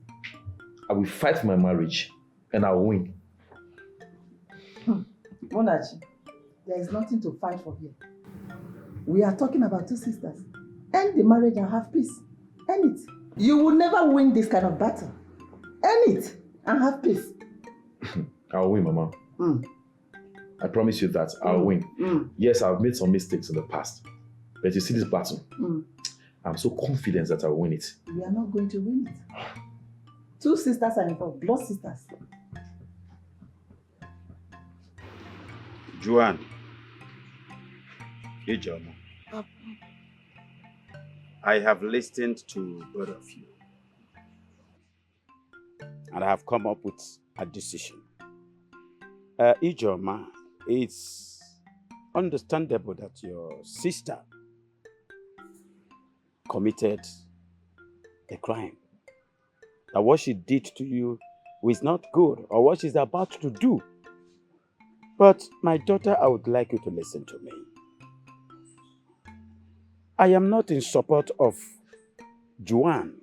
I will fight for my marriage and I will win. Monachi, there is nothing to fight for here. We are talking about two sisters. End the marriage and have peace. End it. You will never win this kind of battle. End it and have peace. I'll win, Mama. I promise you that I'll win. Yes, I've made some mistakes in the past. But you see this battle, I'm so confident that I'll win it. We are not going to win it. Two sisters are involved, blood sisters. Joanne. Ijoma. I have listened to both of you. And I have come up with a decision. Ijoma, it's understandable that your sister committed a crime. That what she did to you was not good, or what she's about to do. But my daughter, I would like you to listen to me. I am not in support of Joanne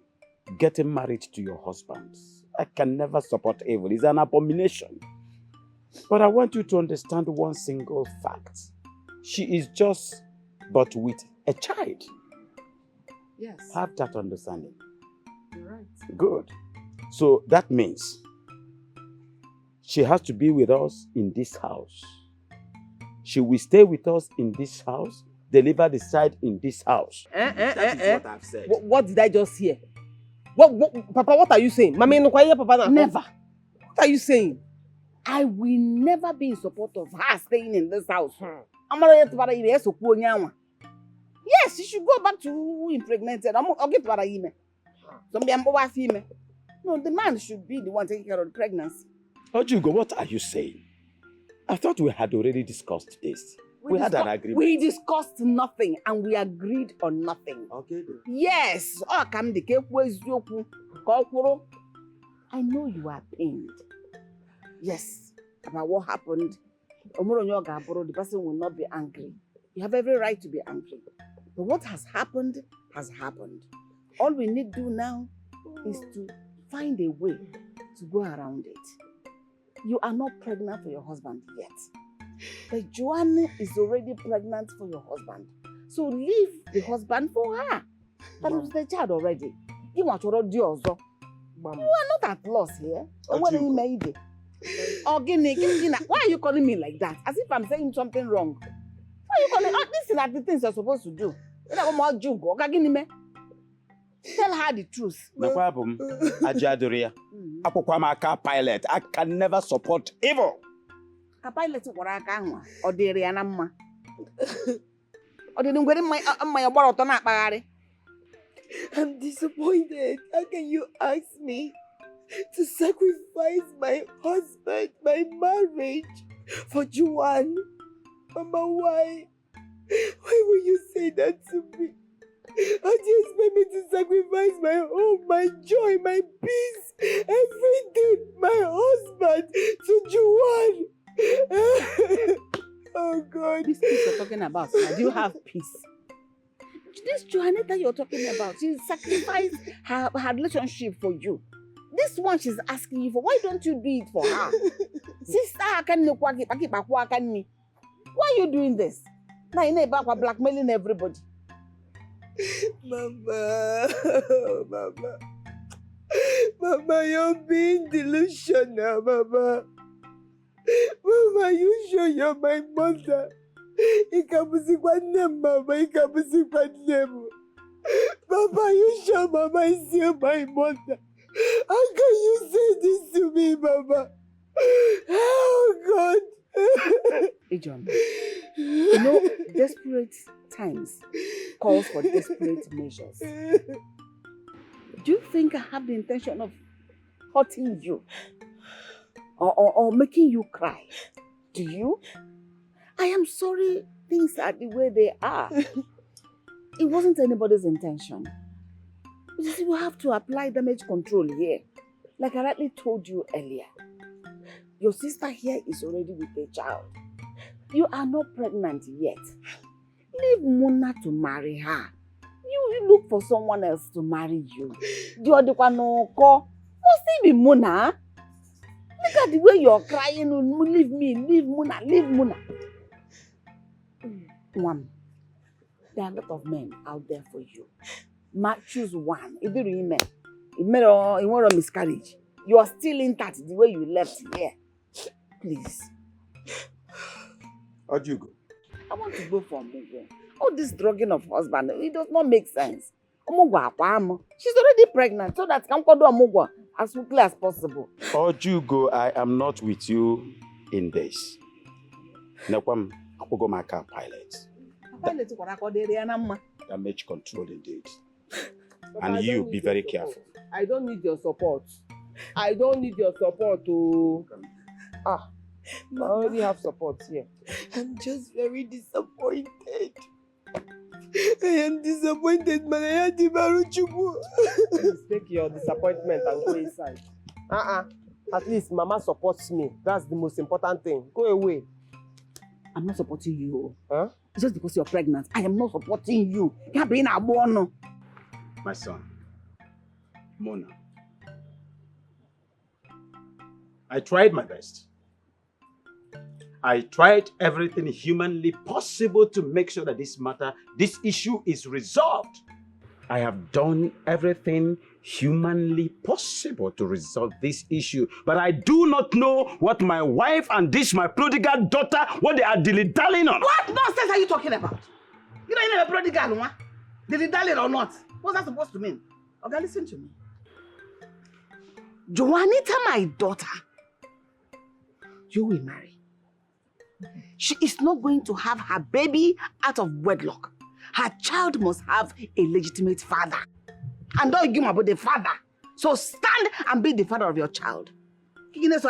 getting married to your husband. I can never support evil. It's an abomination. But I want you to understand one single fact. She is just but with a child. Yes. Have that understanding. You're right. Good. So that means she has to be with us in this house. She will stay with us in this house, deliver the child in this house. That is what I've said. What did I just hear? Papa, what are you saying? Mama, Papa, never. What are you saying? I will never be in support of her staying in this house. Yes, she should go back to who impregnated. I'll get what I mean. No, the man should be the one taking care of the pregnancy. Ojugo, what are you saying? I thought we had already discussed this. We had an agreement. We discussed nothing and we agreed on nothing. Okay. Yes. I know you are pained. Yes, about what happened. The person will not be angry. You have every right to be angry. But what has happened has happened. All we need to do now is to find a way to go around it. You are not pregnant for your husband yet. But Joanne is already pregnant for your husband. So leave the husband for her. That is the child already. You are not at loss here. What do you made? Why are you calling me like that? As if I'm saying something wrong. Why are you calling? These are the things you're supposed to do. Tell her the truth. Nakwabum, Ajaduria. Apokwamaka pilot. I can never support evil. A pilot Waraka or the Rianama. Or the my bottle. I'm disappointed. How can you ask me to sacrifice my husband, my marriage for Juan? Mama, why? Why will you say that to me? How do you expect me to sacrifice my home, my joy, my peace, everything, my husband to Juan? Oh God. This peace you're talking about, do you have peace? This Johanetta you're talking about, she sacrificed her relationship for you. This one she's asking you for, why don't you do it for her? Sister, why are you doing this? Now you're blackmailing everybody. Mama, you're being delusional, Mama. Mama, you sure you're my mother? Mama, you sure Mama is still my mother? How can you say this to me, Mama? Oh God. Ijon, you know, desperate times calls for desperate measures. Do you think I have the intention of hurting you or making you cry? Do you? I am sorry things are the way they are. It wasn't anybody's intention. But you see, we have to apply damage control here. Like I rightly told you earlier, your sister here is already with a child. You are not pregnant yet. Leave Muna to marry her. You look for someone else to marry you. Must it be Muna? Look at the way you're crying. Leave me, leave Muna, leave Muna. One, there are a lot of men out there for you. Choose one. If you want a miscarriage, you are still intact the way you left here. Please. How'd you go? I want to go for Mugo. All this drugging of husband, it does not make sense. She's already pregnant, so that can do Mugo as quickly as possible. Ojugo, I am not with you in this. Nakwam, Akugo Maka pilot. Damage control indeed. And you be very careful. I don't need your support. I don't need your support to... I already have support here. I'm just very disappointed. I am disappointed, man. Please take your disappointment and go inside. At least Mama supports me. That's the most important thing. Go away. I'm not supporting you. Huh? Just because you're pregnant, I am not supporting you. You're being a bono. My son, Mona. I tried my best. I tried everything humanly possible to make sure that this issue is resolved. I have done everything humanly possible to resolve this issue. But I do not know what my wife and my prodigal daughter, what they are dilly-dallying on. What nonsense are you talking about? You don't even have a prodigal, huh? Dilly-dallying or not? What's that supposed to mean? Okay, listen to me. Johanita, my daughter, you will marry. She is not going to have her baby out of wedlock. Her child must have a legitimate father. And don't give about the father. So stand and be the father of your child. It's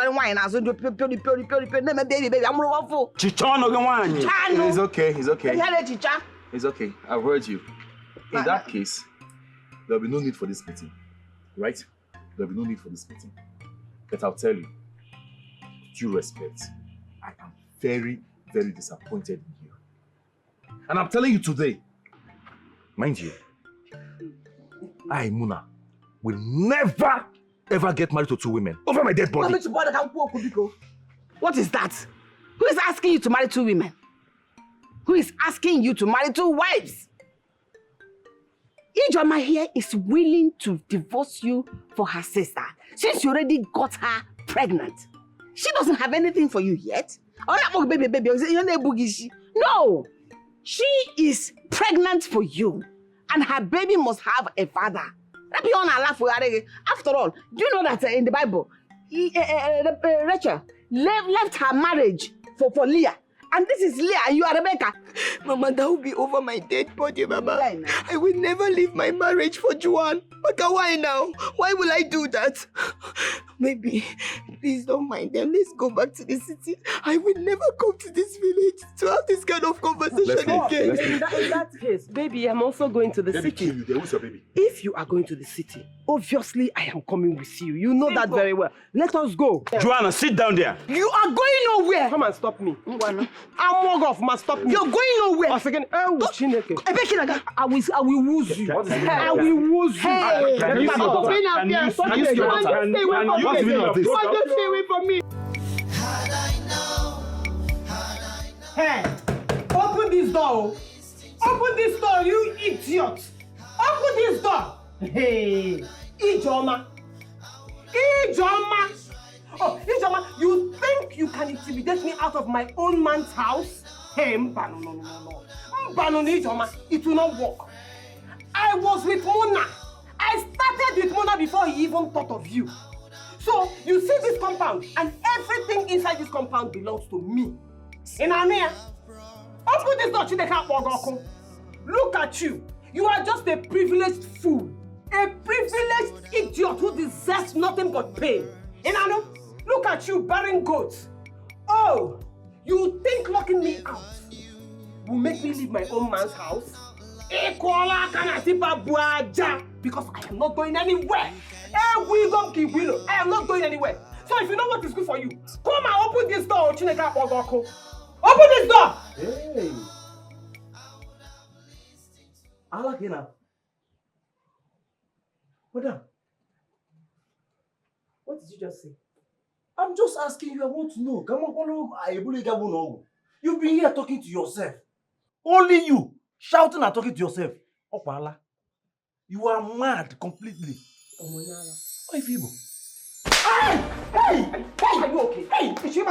okay, it's okay. It's okay, I've heard you. In that case, there'll be no need for this meeting. Right? There'll be no need for this meeting. But I'll tell you, with due respect, I am very, very disappointed in you. And I'm telling you today, mind you, I, Muna, will never, ever get married to two women over my dead body. What is that? Who is asking you to marry two women? Who is asking you to marry two wives? Ijoma here is willing to divorce you for her sister since you already got her pregnant. She doesn't have anything for you yet. Oh, baby, no! She is pregnant for you, and her baby must have a father. After all, do you know that in the Bible, Rachel left her marriage for Leah? And this is Leah and you are Rebecca. Mama, that will be over my dead body, Mama. I will never leave my marriage for Juan. But why now? Why will I do that? Maybe, please don't mind them. Let's go back to the city. I will never come to this village to have this kind of conversation again. In that case, baby, I'm also going to the city. Who's your baby? If you are going to the city, obviously I am coming with you. You know that very well. Let us go. Joanna, sit down there. You are going nowhere. Come and stop me. I'm off, man. Stop me. You're going nowhere. A second. I will wooz you. I will wooz you. I will wooz you. Hey, can you stay away from me. Hey, open this door. Open this door, you idiot. Open this door. Hey, Ijoma. Ijoma. Oh, Ijoma, you think you can intimidate me out of my own man's house? Hey, Mbano, no. Mbano, Ijoma, it will not work. I was with Mona. I started with Mona before he even thought of you. So, you see this compound, and everything inside this compound belongs to me. In Ania, open this door, Chineka Bogoko. Look at you. You are just a privileged fool. A privileged idiot who deserves nothing but pain. Inano, look at you bearing goats. Oh, you think locking me out will make me leave my own man's house? Because I am not going anywhere. I am not going anywhere. So if you know what is good for you, come and open this door, Chineka Bogoko. Open this door! Hey! I like it now. Madam, What did you just say? I'm just asking you, I want to know. Come on, you've been here talking to yourself. Only you, shouting and talking to yourself. Opala, you are mad completely. Why people? Hey! Are you okay? Hey! Is you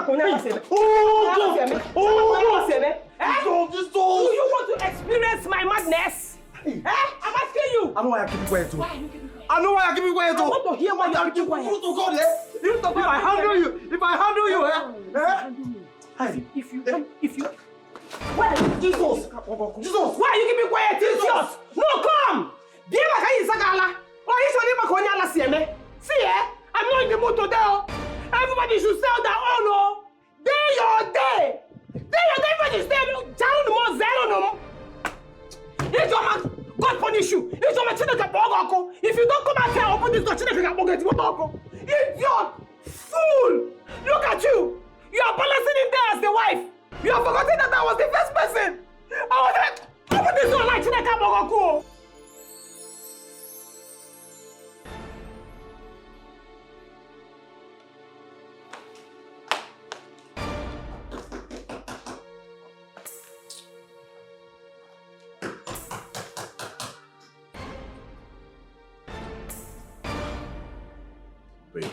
This door! Do you want to experience my madness? Eh? I'm asking you! I know why I keep it quiet too. Why are you keeping quiet? I know why I keep it quiet too. I want to hear why you are keeping quiet. If I handle you, If you Why? Jesus! Why are you keeping quiet? Jesus! No, come! See, I'm not in the mood today. Everybody should sell their own. Oh. Day your day. Everybody stay down more zero. God punish you. If you don't come out here, open this door. Idiot! Fool! Look at you! You are balancing in there as the wife. You have forgotten that I was the first person. I was like, open this door like Chineka Bogoko. Babe,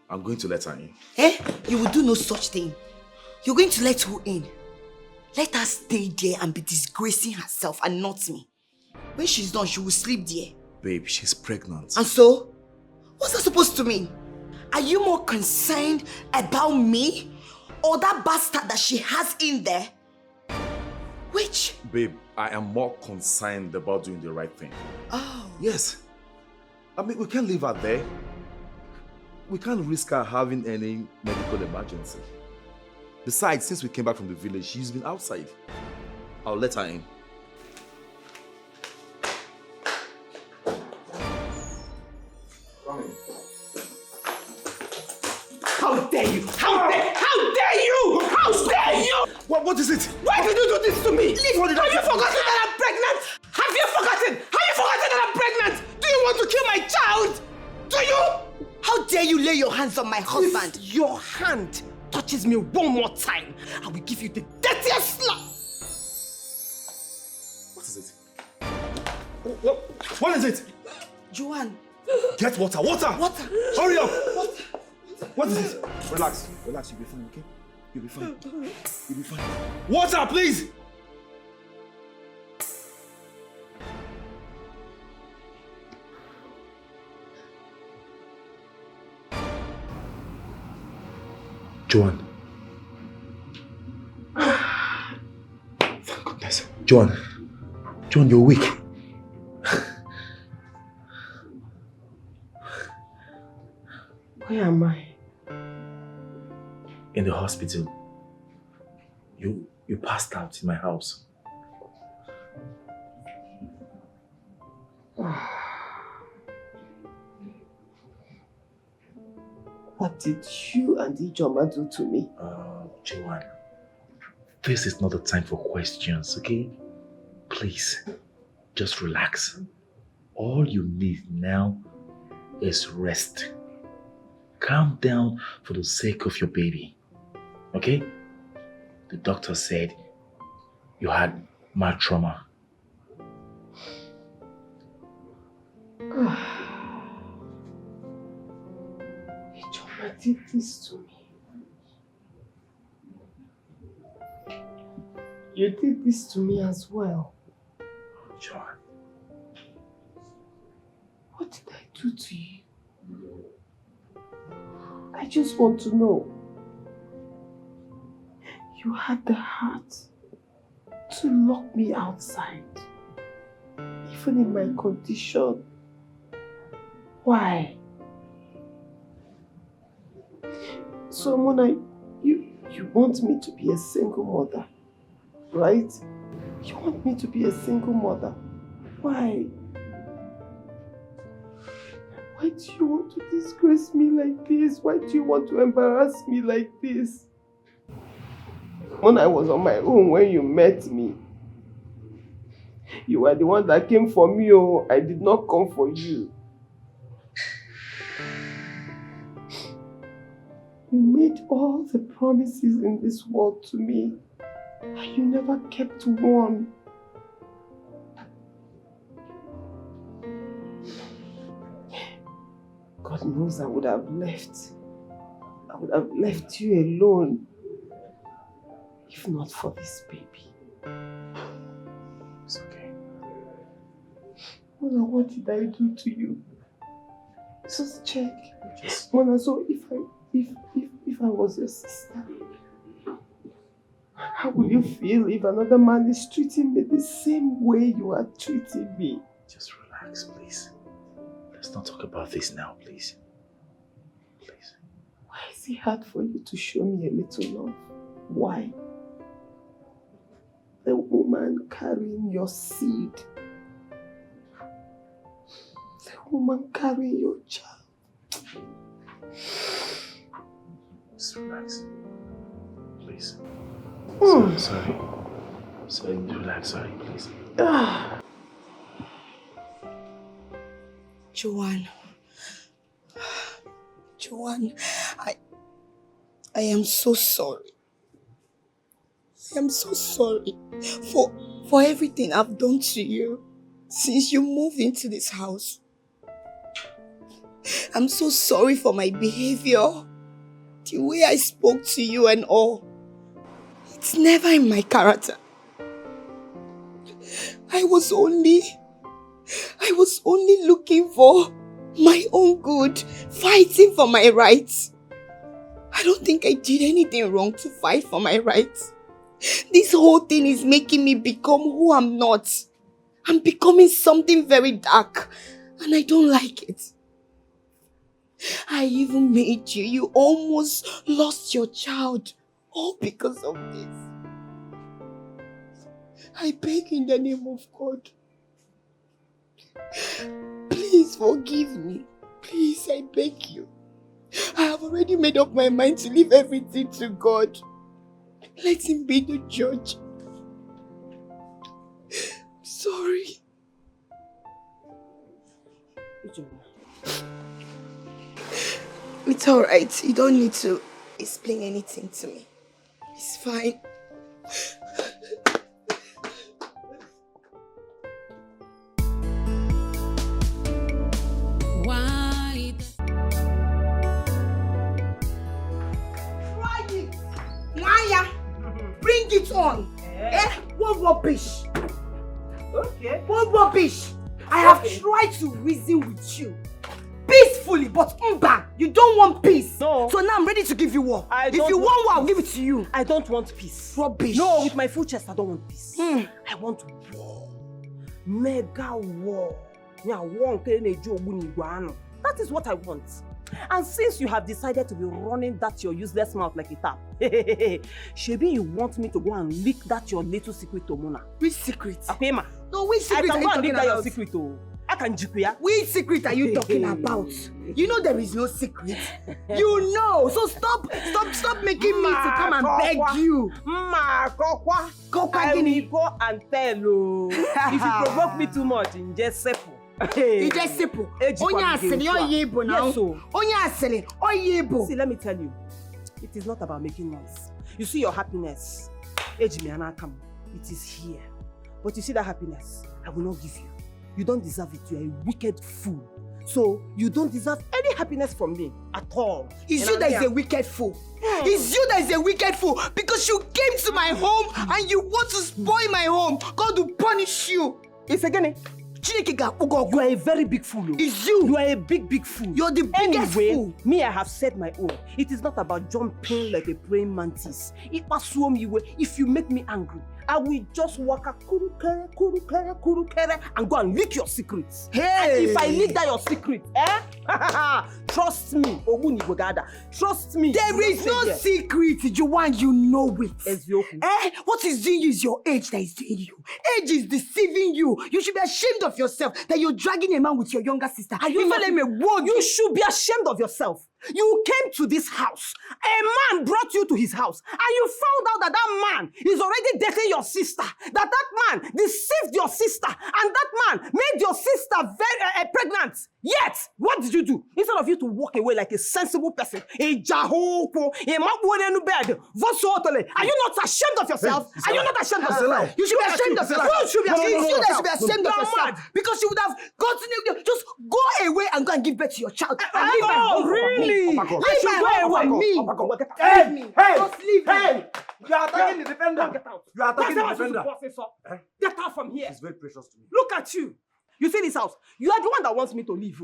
I'm going to let her in. Eh? You will do no such thing. You're going to let who in? Let her stay there and be disgracing herself and not me. When she's done, she will sleep there. Babe, she's pregnant. And so? What's that supposed to mean? Are you more concerned about me or that bastard that she has in there? Which? Babe, I am more concerned about doing the right thing. Oh. Yes. I mean, we can't leave her there. We can't risk her having any medical emergency. Besides, since we came back from the village, she's been outside. I'll let her in. How dare you? How dare you? How dare you? What is it? Why did you do this to me? Have you forgotten that I'm pregnant? Have you forgotten? Have you forgotten that I'm pregnant? Do you want to kill my child? Do you? How dare you lay your hands on my husband? If your hand touches me one more time, I will give you the dirtiest slap. What is it? What is it? Joanne. Get water, water! Water! Hurry up! Water. What is it? Relax, you'll be fine, okay? You'll be fine. You'll be fine. Water, please! Joan. Thank goodness. Joan. Joan, you're weak. Where am I? In the hospital. You passed out in my house. What did you and Ijoma do to me? Joan, this is not the time for questions, okay? Please, just relax. All you need now is rest. Calm down for the sake of your baby, okay? The doctor said you had mild trauma. Ijoma did this to me. You did this to me as well. Joan. What did I do to you? I just want to know. You had the heart to lock me outside, even in my condition. Why? So, Mona, you want me to be a single mother, right? You want me to be a single mother. Why? Why do you want to disgrace me like this? Why do you want to embarrass me like this? When I was on my own, when you met me, you were the one that came for me. Oh, I did not come for you. You made all the promises in this world to me, and you never kept one. God knows I would have left. I would have left you alone if not for this baby. It's okay. Mona, what did I do to you? Just check. Mona, so if I was your sister, how would you feel if another man is treating me the same way you are treating me? Just relax, please. Let's not talk about this now, please. Please. Why is it hard for you to show me a little love? Why? The woman carrying your seed. The woman carrying your child. Just relax. Please. Mm. Sorry, relax, sorry, please. Joan, I am so sorry. I am so sorry for everything I've done to you since you moved into this house. I'm so sorry for my behavior, the way I spoke to you and all. It's never in my character. I was only looking for my own good, fighting for my rights. I don't think I did anything wrong to fight for my rights. This whole thing is making me become who I'm not. I'm becoming something very dark, and I don't like it. I even made you. You almost lost your child, all because of this. I beg in the name of God, please forgive me. Please, I beg you. I have already made up my mind to leave everything to God. Let him be the judge. Sorry. It's alright. You don't need to explain anything to me. It's fine. Bring it on. What rubbish? Okay. What rubbish? I have tried to reason with you peacefully. peacefully, but mba, you don't want peace. No. So now I'm ready to give you war. If don't you want war, I'll peace. give it to you. I don't want peace. Rubbish. No, with my full chest, I don't want peace. I want war. Mega war. Yeah, war. That is what I want. And since you have decided to be running that your useless mouth like a tap, Shebi, you want me to go and leak that your little secret to Mona? Which secret? Akema. No, which secret I are can you go and leak talking that your about? secret to. I can jikuya. Which secret are you talking about? You know there is no secret. You know. So stop making me to come and beg you. I will go and tell you. If you provoke me too much, in just simple. It's just simple. Onya asili oyebo now. Yes, so. Onya asili oyebo. See, let me tell you, it is not about making noise. You see your happiness, Ejimi, it is here. But you see that happiness, I will not give you. You don't deserve it. You are a wicked fool. So you don't deserve any happiness from me at all. It's you that is a wicked fool. It's you that is a wicked fool because you came to my home and you want to spoil my home. God will punish you. It's again. You are a very big fool. It's you. You are a big fool. You're the biggest fool. Me, I have said my own. It is not about jumping like a praying mantis. If you make me angry, I will just walk a kuru and go and leak your secrets. Hey! And if I leak that your secret, trust me, trust me. There is no secret, Juwan, you know it. What is doing you is your age that is doing you. Age is deceiving you. You should be ashamed of yourself that you're dragging a man with your younger sister. You should be ashamed of yourself. You came to this house. A man brought you to his house. And you found out that that man is already dating your sister. That man deceived your sister. And that man made your sister very pregnant. Yet, what did you do? Instead of you to walk away like a sensible person, are you not ashamed of yourself? Are you not ashamed of yourself? You should be ashamed of yourself. You should be ashamed of It's you that should be yourself. ashamed of yourself. Because you would have gotten just go away and go and give birth to your child. And leave my home for me. Leave my home for me. Just leave me. You are attacking the defender. Get out. You are attacking the That's what defender. you're supposed to say, sir. Get out from here. It's very precious to me. Look at you. You see this house? You are the one that wants me to leave.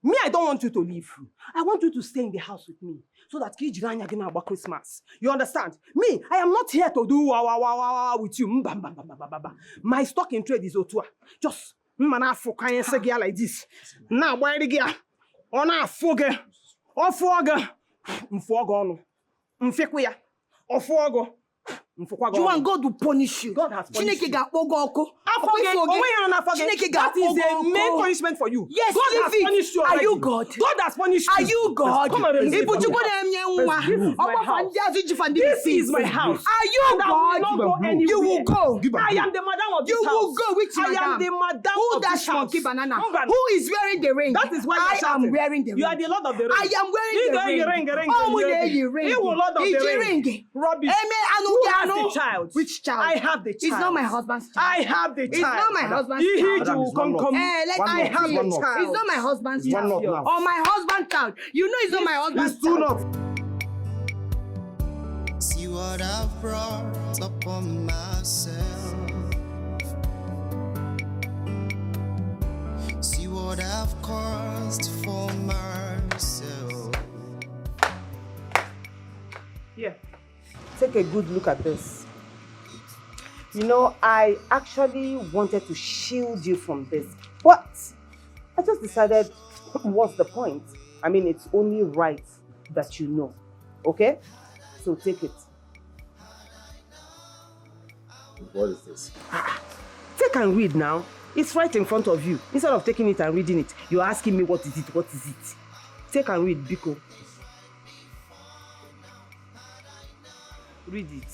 Me, I don't want you to leave. I want you to stay in the house with me. So that Kijiranya can about Christmas. You understand? Me, I am not here to do with you. My stock in trade is Otua. Just man for kind of like this. Now why the gear? On a fogger. Or fogger. Mfogo. Mfequia. Or fogo. Juwan, God will punish you. God has punished you. That is the main punishment for you. Yes, God has punished you. Are you God? God has punished you. Are you God? Come and receive my This is my house. Are you God? You will go. I am the madam of this house. You will go. Which I madam? am the madam Who of that this house. monkey banana? Who is wearing the ring? That is why I am wearing the ring. You are the Lord of the ring. I am wearing the ring. You will Lord of the ring. Rubbish. Who has the child? Which child? I have the child. It's not my husband's child. I have the child. It's not my husband's child. I have the child. It's not my husband's It's one child. not now. Or my husband's child. You know it's not my husband's It's two child. not. See what I've brought upon myself. See what I've caused for myself. Here, take a good look at this. You know, I actually wanted to shield you from this, but I just decided, what's the point? I mean, it's only right that you know, okay? So take it. What is this? Take and read now. It's right in front of you. Instead of taking it and reading it, you're asking me what is it, what is it? Take and read, Biko. Read it.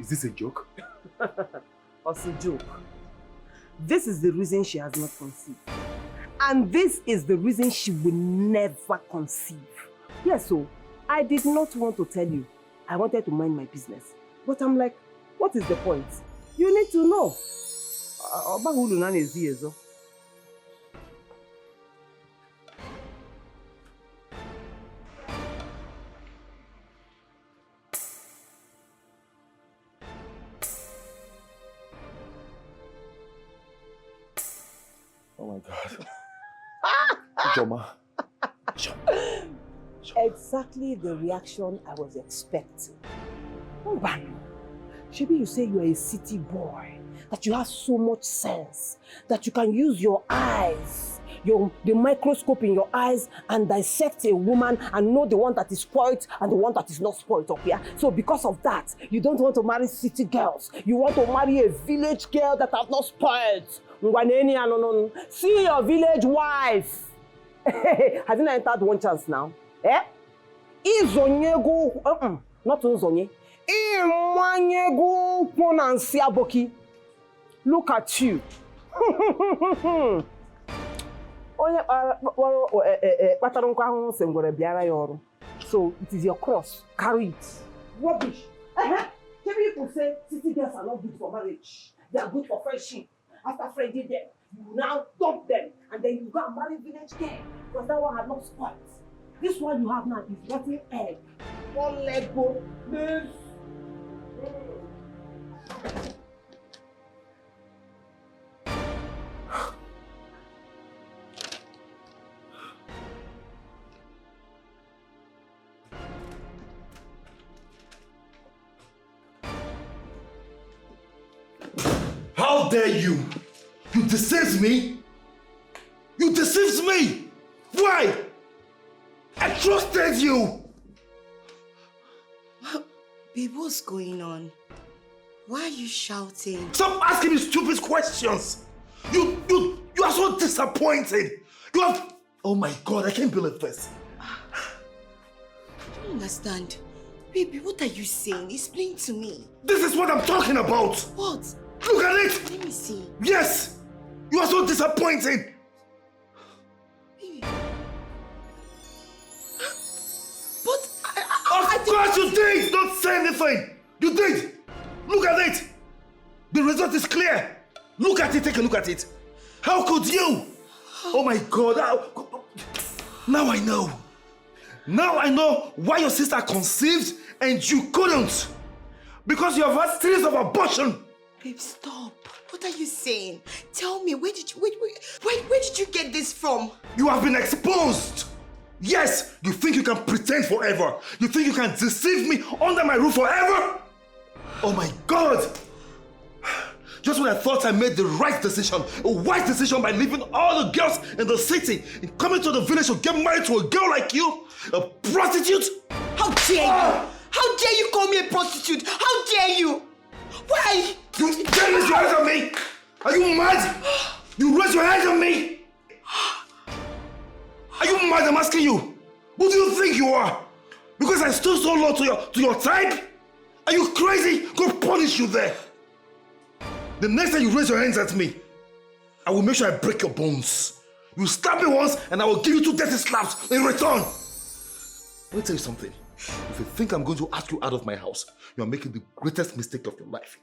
Is this a joke? What's a joke? This is the reason she has not conceived. And this is the reason she will never conceive. Yes, so I did not want to tell you. I wanted to mind my business. But I'm like, what is the point? You need to know. Obahulu na na-ezi ezo. Oh my God. Joma. Exactly the reaction I was expecting. Mbano, Shebi, you say you are a city boy, that you have so much sense, that you can use your eyes, the microscope in your eyes and dissect a woman and know the one that is spoiled and the one that is not spoiled up here. So because of that, you don't want to marry city girls. You want to marry a village girl that have not spoiled. See your village wife. Have you not entered one chance now? Eh? Izonyego, not Uzonye. Imwanyego Ponansi Aboki. Look at you. So it is your cross. Carry it. Rubbish. People say city girls are not good for marriage. They are good for friendship. After friend did them, you now dump them and then you go and marry village girl because that one had not spoiled. This one you have now is rotten egg. One leg go. This. How dare you? You deceived me? You deceived me! Why? I trusted you! Babe, what's going on? Why are you shouting? Stop asking me stupid questions! You are so disappointed! You have... Oh my God, I can't believe this. I don't understand. Baby, what are you saying? Explain to me. This is what I'm talking about! What? Look at it! Let me see. Yes! You are so disappointed! Baby. But Of course you did! Don't say anything! You did! Look at it! The result is clear! Look at it, take a look at it! How could you? Oh my God! Now I know! Now I know why your sister conceived and you couldn't! Because you have had series of abortion! Babe, stop. What are you saying? Tell me, where did you get this from? You have been exposed! Yes! You think you can pretend forever? You think you can deceive me under my roof forever? Oh my God! Just when I thought I made the right decision, a wise decision by leaving all the girls in the city and coming to the village to get married to a girl like you, a prostitute? How dare you? How dare you call me a prostitute? How dare you? Why? You dare raise your hands on me? Are you mad? You raise your hands on me? Are you mad? I'm asking you. Who do you think you are? Because I stood so low to your type? Are you crazy? God punish you there. The next time you raise your hands at me, I will make sure I break your bones. You slap me once and I will give you 2 dirty slaps in return. Let me tell you something. If you think I'm going to ask you out of my house, you are making the greatest mistake of your life.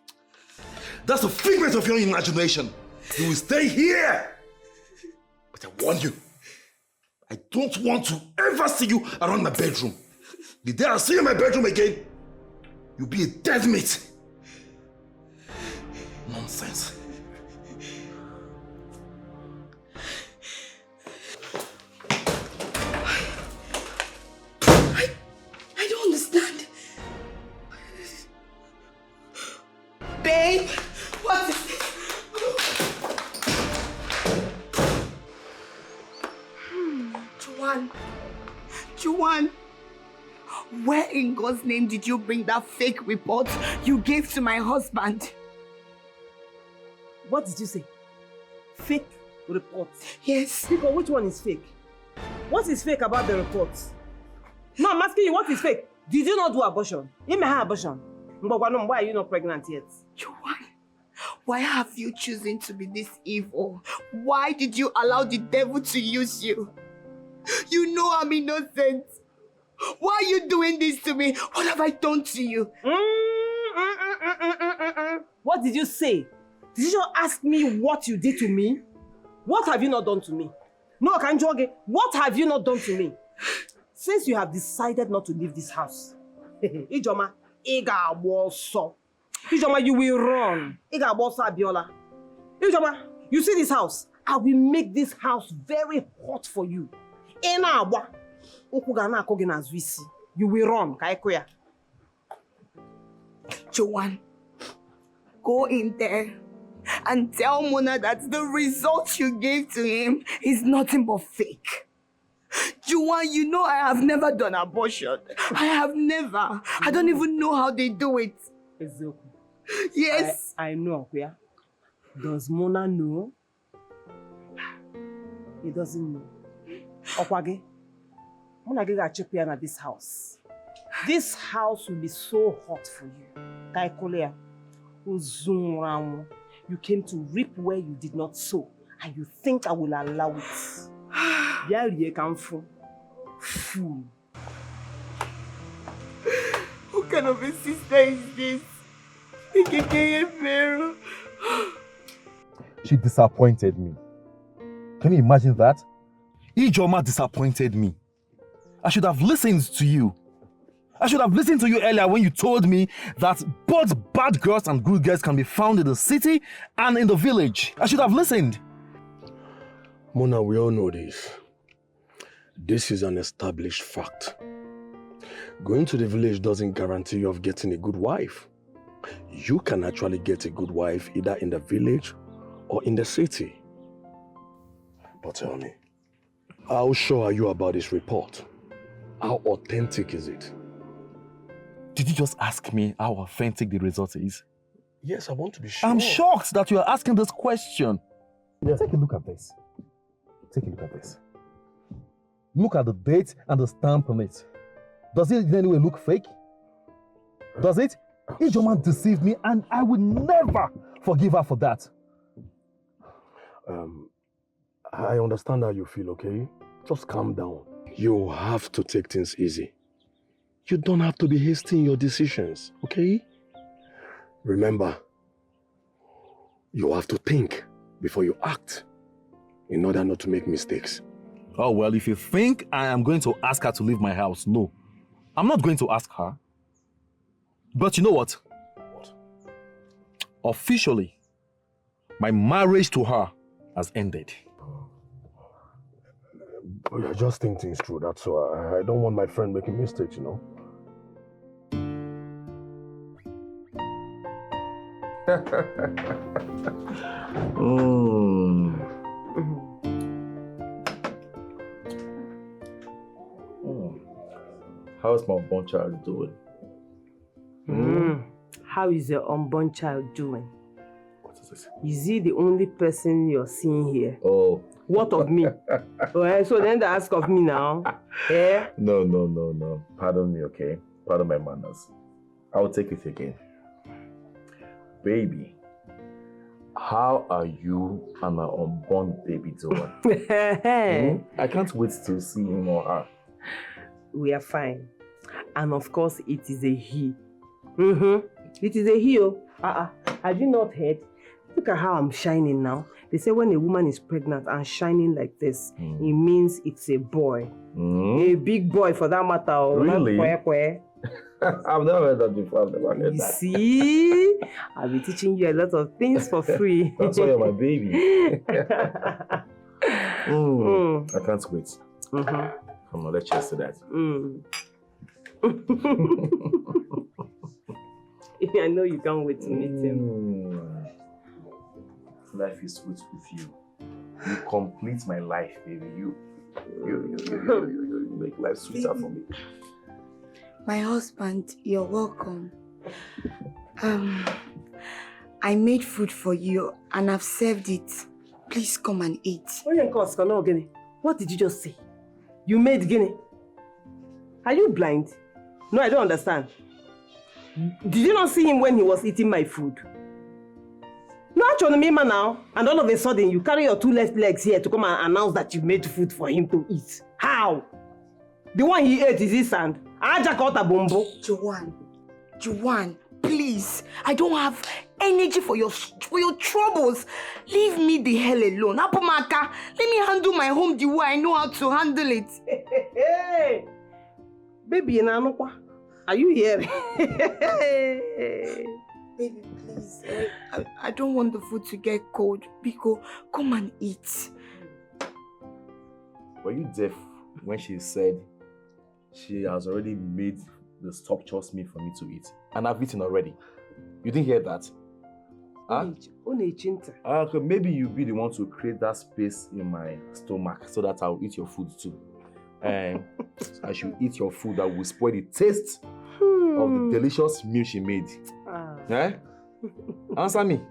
That's a figment of your imagination. You will stay here. But I warn you, I don't want to ever see you around my bedroom. The day I see you in my bedroom again, you'll be a dead meat. Nonsense. I don't understand. Babe, what is this? Juwan, where in God's name did you bring that fake report you gave to my husband? What did you say? Fake report? Yes. Because which one is fake? What is fake about the report? No, I'm asking you, what is fake? Did you not do abortion? You may have abortion. Why are you not pregnant yet? Juwan, why have you chosen to be this evil? Why did you allow the devil to use you? You know I'm innocent. Why are you doing this to me? What have I done to you? What did you say? Did you just ask me what you did to me? What have you not done to me? No, Kanjoge, what have you not done to me? Since you have decided not to leave this house, Ijoma, Iga Aboso. Ijoma, you will run. Iga Aboso Abiola. Ijoma, you see this house? I will make this house very hot for you. Ena Abwa. Okugana Kogena Zwisi. You will run, Kaikoya. Joanne, go in there and tell Mona that the result you gave to him is nothing but fake. Joanne, you know I have never done abortion. I have never. I don't even know how they do it. Yes. I know, Akuya. Does Mona know? He doesn't know. Okwage, Mona get a chip at this house. This house will be so hot for you. Kaikolea, you came to reap where you did not sow, and you think I will allow it. Where you come from? Fool. What kind of a sister is this? She disappointed me. Can you imagine that? Ijoma disappointed me. I should have listened to you. I should have listened to you earlier when you told me that both bad girls and good girls can be found in the city and in the village. I should have listened. Mona, we all know this. This is an established fact. Going to the village doesn't guarantee you of getting a good wife. You can actually get a good wife either in the village or in the city. But tell me, how sure are you about this report? How authentic is it? Did you just ask me how authentic the result is? Yes, I want to be sure. I'm shocked that you are asking this question. Yes. Take a look at this. Take a look at this. Look at the date and the stamp on it. Does it in any way look fake? Does it? Ijoma deceived me and I will never forgive her for that. I understand how you feel, okay? Just calm down. You have to take things easy. You don't have to be hasty in your decisions, okay? Remember, you have to think before you act in order not to make mistakes. Oh, well, if you think I am going to ask her to leave my house, no. I'm not going to ask her. But you know what? What? Officially, my marriage to her has ended. Yeah, just think things through, that's all. I don't want my friend making mistakes, you know? How's my unborn child doing? How is your unborn child doing? What is this? Is he the only person you're seeing here? Oh. What of me? So then they ask of me now. Eh? No. Pardon me, okay? Pardon my manners. I'll take it again. Baby, how are you and my unborn baby doing? I can't wait to see him or her. We are fine. And of course, it is a he. It is a he. Have you not heard? Look at how I'm shining now. They say when a woman is pregnant and shining like this, it means it's a boy. A big boy for that matter. Really? I've never heard that before. I've never heard that. You see? I'll be teaching you a lot of things for free. That's why you're my baby. I can't wait. Come on, let's cheers to that. I know you can't wait to meet him. Life is sweet with you. You complete my life, baby. You make life sweeter for me. My husband, you're welcome. I made food for you and I've served it. Please come and eat. What did you just say? You made Guinea? Are you blind? No, I don't understand. Did you not see him when he was eating my food? No, actually, Mima now, and all of a sudden you carry your two left legs here to come and announce that you made food for him to eat. How? The one he ate is his sand. Joanne, please, I don't have energy for your troubles. Leave me the hell alone. Apomaka, let me handle my home the way I know how to handle it. Hey, baby, are you here? Baby, please. I don't want the food to get cold. Biko, come and eat. Were you deaf when she said she has already made the stop chores meal for me to eat? And I've eaten already. You didn't hear that? Huh? Okay, maybe you'll be the one to create that space in my stomach so that I'll eat your food too. And I should eat your food that will spoil the taste of the delicious meal she made. Eh? Answer me.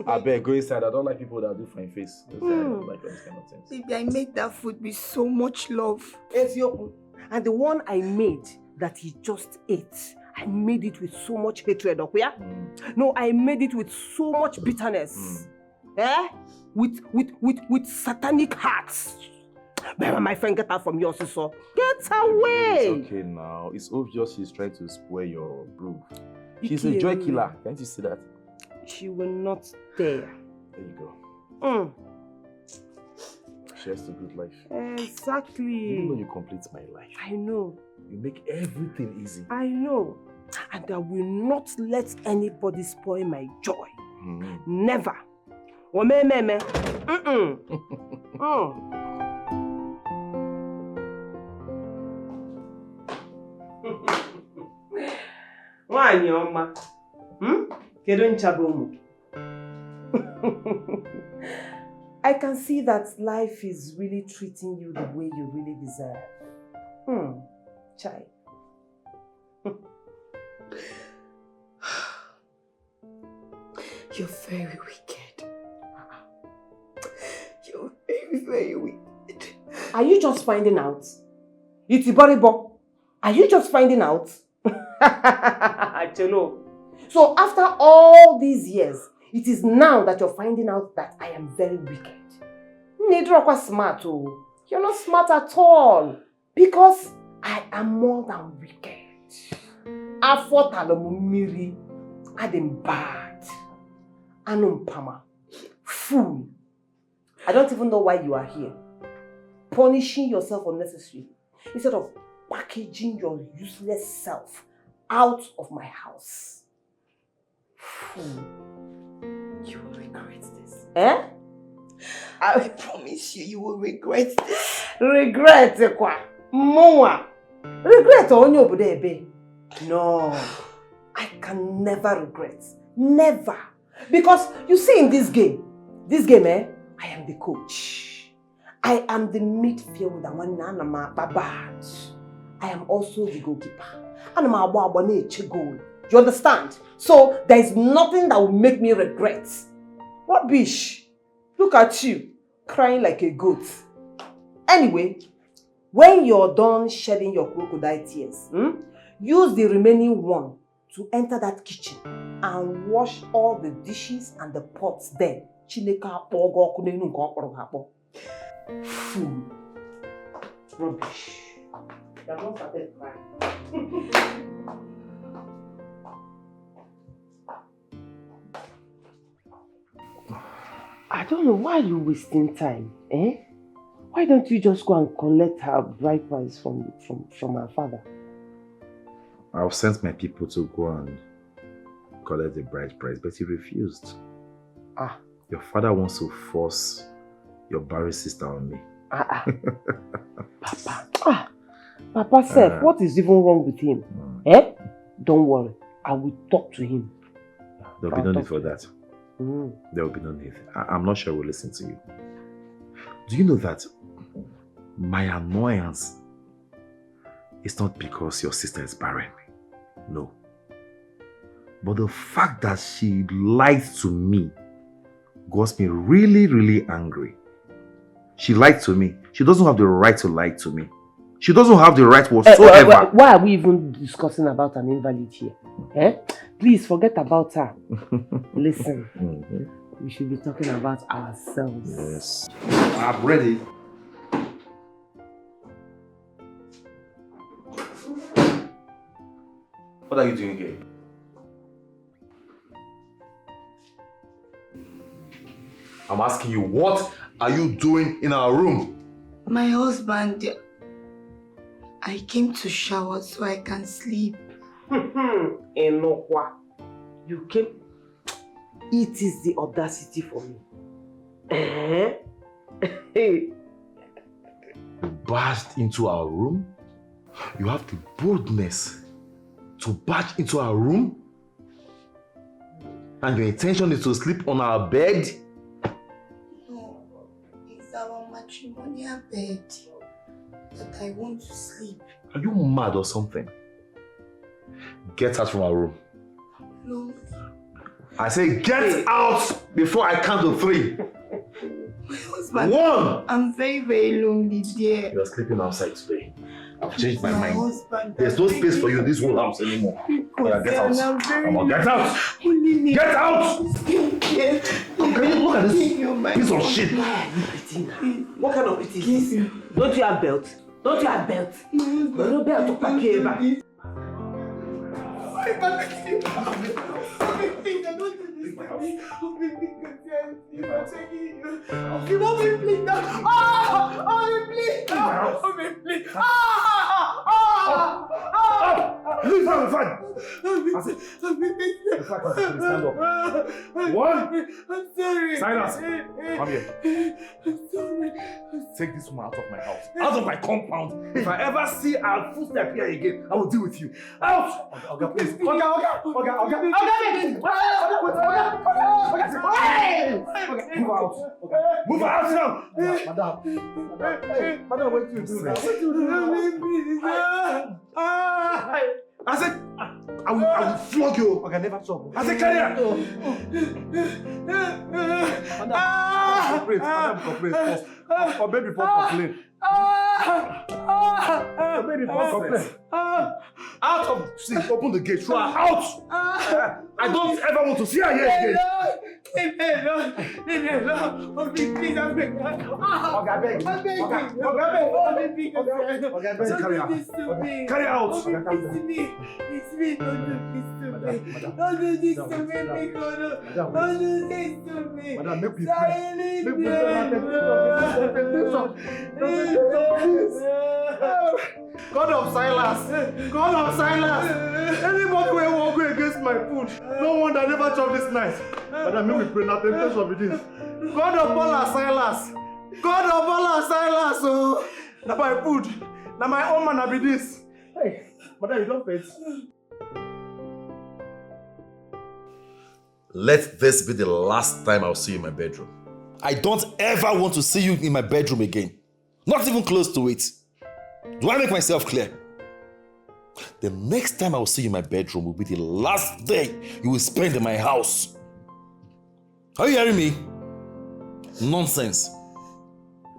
I beg, go inside. I don't like people that do fine face. I don't like those kind of things. Baby, I made that food with so much love. And the one I made that he just ate, I made it with so much hatred, okay? No, I made it with so much bitterness. Eh? With satanic hearts. But my friend, get out from your sister. Get away! It's okay now. It's obvious she's trying to spoil your brew. She's a joy killer. Can't you see that? She will not dare. There you go. Cheers to good life. Exactly. You know you complete my life. I know. You make everything easy. I know. And I will not let anybody spoil my joy. Never. Omememe. Nwaanyị ọma. Kedu nchaba ụmụ? I can see that life is really treating you the way you really deserve. Chai. You're very wicked. You're very, very wicked. Are you just finding out? Itiboribo, are you just finding out? Chelo. So after all these years, it is now that you're finding out that I am very wicked. Nedrokwa smart, oh. You're not smart at all. Because I am more than wicked. Afotalomumiri. Adam bad. Anumpama. Fool. I don't even know why you are here. Punishing yourself unnecessarily. Instead of packaging your useless self out of my house. Fool. You will regret this. Eh? I promise you, you will regret this. Regret, kwa? Mwa. Regret only obudebe. No. I can never regret. Never. Because you see in this game, I am the coach. I am the midfielder. I am also the goalkeeper. You understand? So there is nothing that will make me regret. Rubbish. Look at you, crying like a goat. Anyway, when you're done shedding your crocodile tears, use the remaining one to enter that kitchen and wash all the dishes and the pots there. Fool. Rubbish. You have not started crying. I don't know why you're wasting time, eh? Why don't you just go and collect her bride price from her father? I've sent my people to go and collect the bride price, but he refused. Your father wants to force your married sister on me. Papa. Papa said, what is even wrong with him? Eh? Don't worry. I will talk to him. There'll be no need for that. There will be no need. I'm not sure we'll listen to you. Do you know that my annoyance is not because your sister is barren? No. But the fact that she lied to me got me really, really angry. She lied to me. She doesn't have the right to lie to me. She doesn't have the right whatsoever. Why are we even discussing about an invalid here? Eh? Please forget about her. Listen, we should be talking about ourselves. Yes. I'm ready. What are you doing here? I'm asking you, what are you doing in our room? My husband, I came to shower so I can sleep. Enokwa, you came. It is the audacity for me. You barged into our room? You have the boldness to barge into our room? And your intention is to sleep on our bed? No, it's our matrimonial bed that I want to sleep. Are you mad or something? Get out from our room. No. I say get out before I count to 3. My husband. 1! I'm very, very lonely, dear. You are sleeping outside today. I've changed my My mind. husband. There's no space for you in this whole house anymore. Yeah, get out. I'm very Come on, get out! lonely. Get out! Yes. Can you look at this piece of shit? What kind of it is this? Don't you have belt? Don't you have belt? No belt to pack here back. You want me please? Leave her, fine. Stand up. 1. I'm sorry. Silas, come here. I'm sorry. Take this woman out of my house, out of my compound. If I ever see her footstep here again, I will deal with you. Out! Oga, please. Oga. Move out. Move out now. Madam, what do you do now? I said, I will flog you. Okay, never stop. I said, carry her. Madam, cooperate first. Or maybe for complain. Maybe for complain. Out of see, open the gate. Throw her out. I don't ever want to see her here again. Leave me alone. Please, I'm begging. Okay, beg. Carry her. Carry her out. It's me. Don't do this to me. Don't do this to me. Madam, make me pray. God of Silas! Anybody will walk against my food. No one that never chop this night. Madam, make me pray now. Temptation with this. God of Silas! Oh! Now my food. Now my own man be this. Hey, madam, you don't faint. Let this be the last time I'll see you in my bedroom. I don't ever want to see you in my bedroom again. Not even close to it. Do I make myself clear? The next time I will see you in my bedroom will be the last day you will spend in my house. Are you hearing me? Nonsense.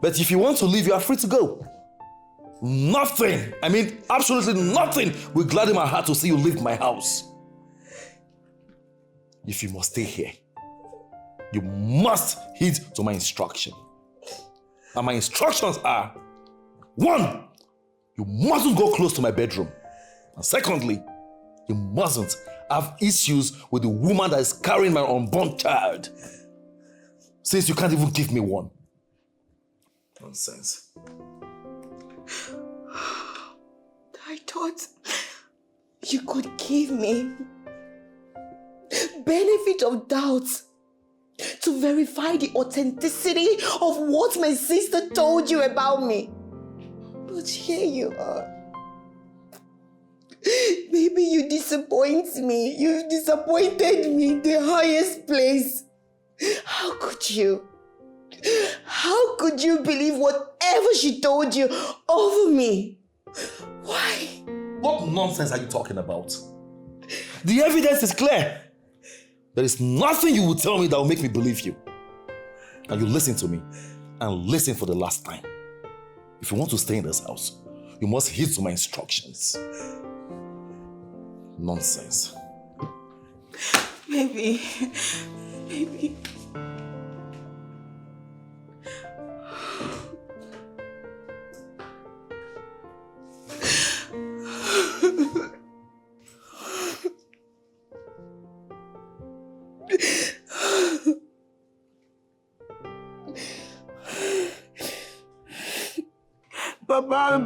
But if you want to leave, you are free to go. Nothing, I mean absolutely nothing will gladden my heart to see you leave my house. If you must stay here, you must heed to my instruction. And my instructions are, 1, you mustn't go close to my bedroom. And secondly, you mustn't have issues with the woman that is carrying my unborn child, since you can't even give me one. Nonsense. I thought you could give me benefit of doubt to verify the authenticity of what my sister told you about me. But here you are. Baby, you disappoint me. You've disappointed me in the highest place. How could you? How could you believe whatever she told you over me? Why? What nonsense are you talking about? The evidence is clear. There is nothing you will tell me that will make me believe you. And you listen to me, and listen for the last time. If you want to stay in this house, you must heed to my instructions. Nonsense. Baby. Papa,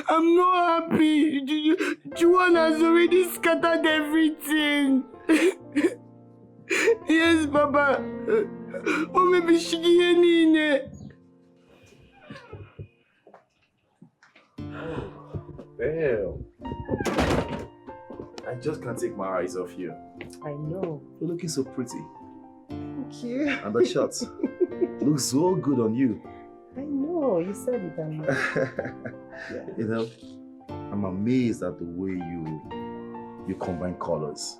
I'm not happy. Juan has already scattered everything. Yes, Papa. Oh, maybe she didn't. Well, I just can't take my eyes off you. I know. You're looking so pretty. Thank you. And the shot looks so good on you. I know, you said it. You know, I'm amazed at the way you combine colors.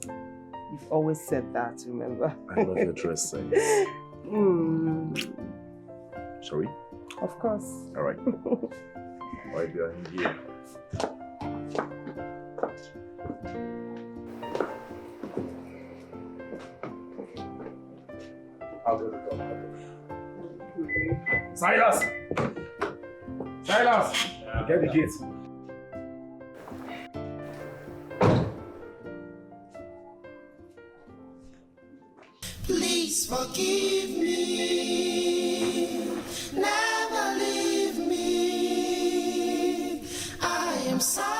You've always said that, remember? I love your dress sense. Shall we? Of course. All right. Why be in here? I'll go to the door. Silas! Silas! Get the kids. Please forgive me. Never leave me. I am sorry.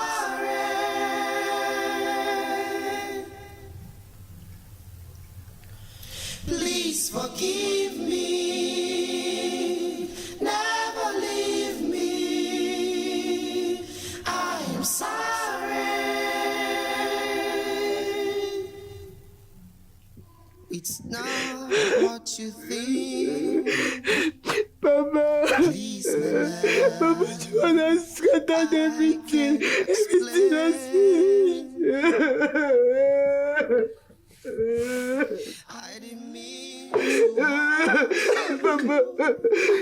Please forgive me. Never leave me. I am sorry. It's not what you think. Papa, please, Papa, Juan has scattered everything. Everything has finished.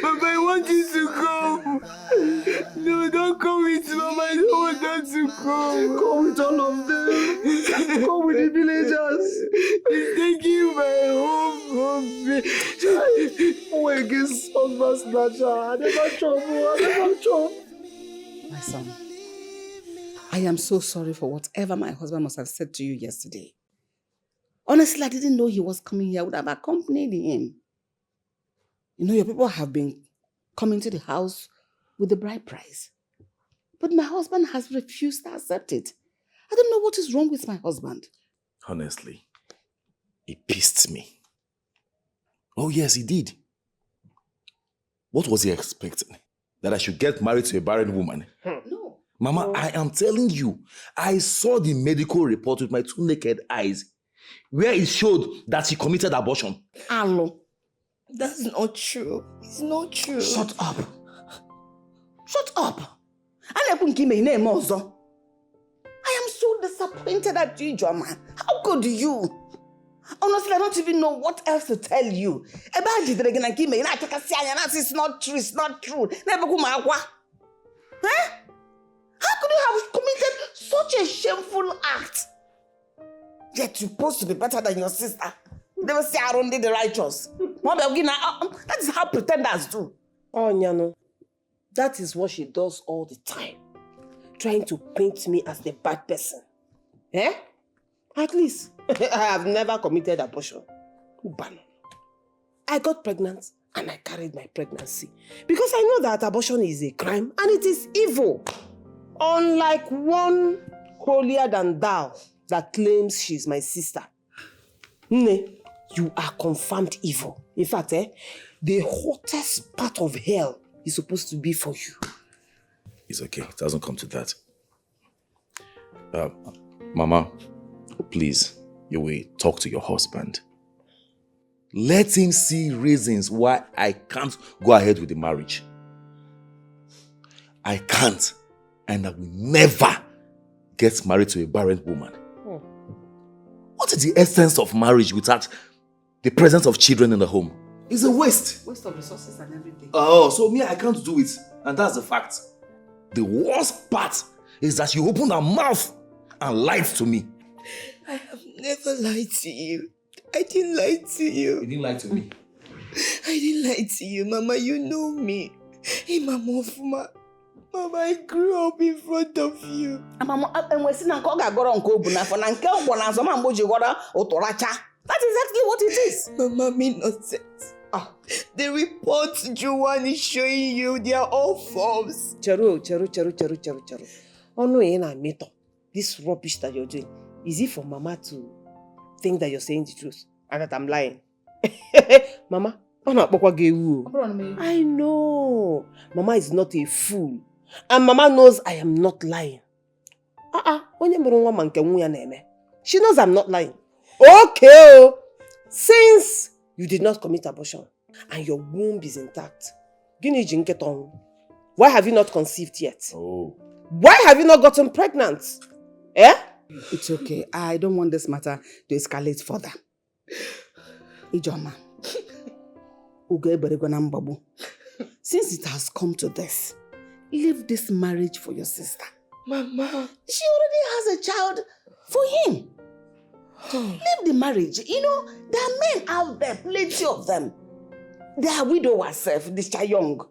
Papa, I want you to come. No, don't come with Mama. I don't want her to come. Come with all of them. Come with the villagers. He's taking my home from me. Oh, against husband snatcher. I never trouble. My son, I am so sorry for whatever my husband must have said to you yesterday. Honestly, I didn't know he was coming here. I would have accompanied him. You know, your people have been coming to the house with the bride price. But my husband has refused to accept it. I don't know what is wrong with my husband. Honestly, he pissed me. Oh yes, he did. What was he expecting? That I should get married to a barren woman? No. Mama, I am telling you, I saw the medical report with my 2 naked eyes, where it showed that she committed abortion. Alo. That's not true. It's not true. Shut up. Shut up. I am so disappointed at you, Joma. How could you? Honestly, I don't even know what else to tell you. It's not true. It's not true. Huh? How could you have committed such a shameful act? Yet you're supposed to be better than your sister. They will say Aaron did the righteous. That is how pretenders do. Oh, Nyano, that is what she does all the time. Trying to paint me as the bad person. Eh? At least, I have never committed abortion. I got pregnant and I carried my pregnancy. Because I know that abortion is a crime and it is evil. Unlike one holier than thou that claims she's my sister. Nne, you are confirmed evil. In fact, the hottest part of hell is supposed to be for you. It's okay. It doesn't come to that. Mama, please, you will talk to your husband. Let him see reasons why I can't go ahead with the marriage. I can't, and I will never get married to a barren woman. What is the essence of marriage without the presence of children in the home? It's a waste. Waste of resources and everything. Oh, so me, I can't do it. And that's the fact. The worst part is that you opened her mouth and lied to me. I have never lied to you. I didn't lie to you. You didn't lie to me. I didn't lie to you, Mama. You know me. Hey, Mama, Mama, I grew up in front of you. That is exactly what it is. Mama, mean nonsense. The reports Juwan is showing you, they are all false. Charo. Oh no, Meto. This rubbish that you're doing, is it for Mama to think that you're saying the truth and that I'm lying? Mama, I know. Mama is not a fool. And Mama knows I am not lying. She knows I'm not lying. Okay. Since you did not commit abortion and your womb is intact, why have you not conceived yet? Oh. Why have you not gotten pregnant? Eh? It's okay. I don't want this matter to escalate further. Ijoma. Since it has come to this, leave this marriage for your sister. Mama. She already has a child for him. Leave the marriage. You know, there are men out there, plenty of them. They are widowers, this child young.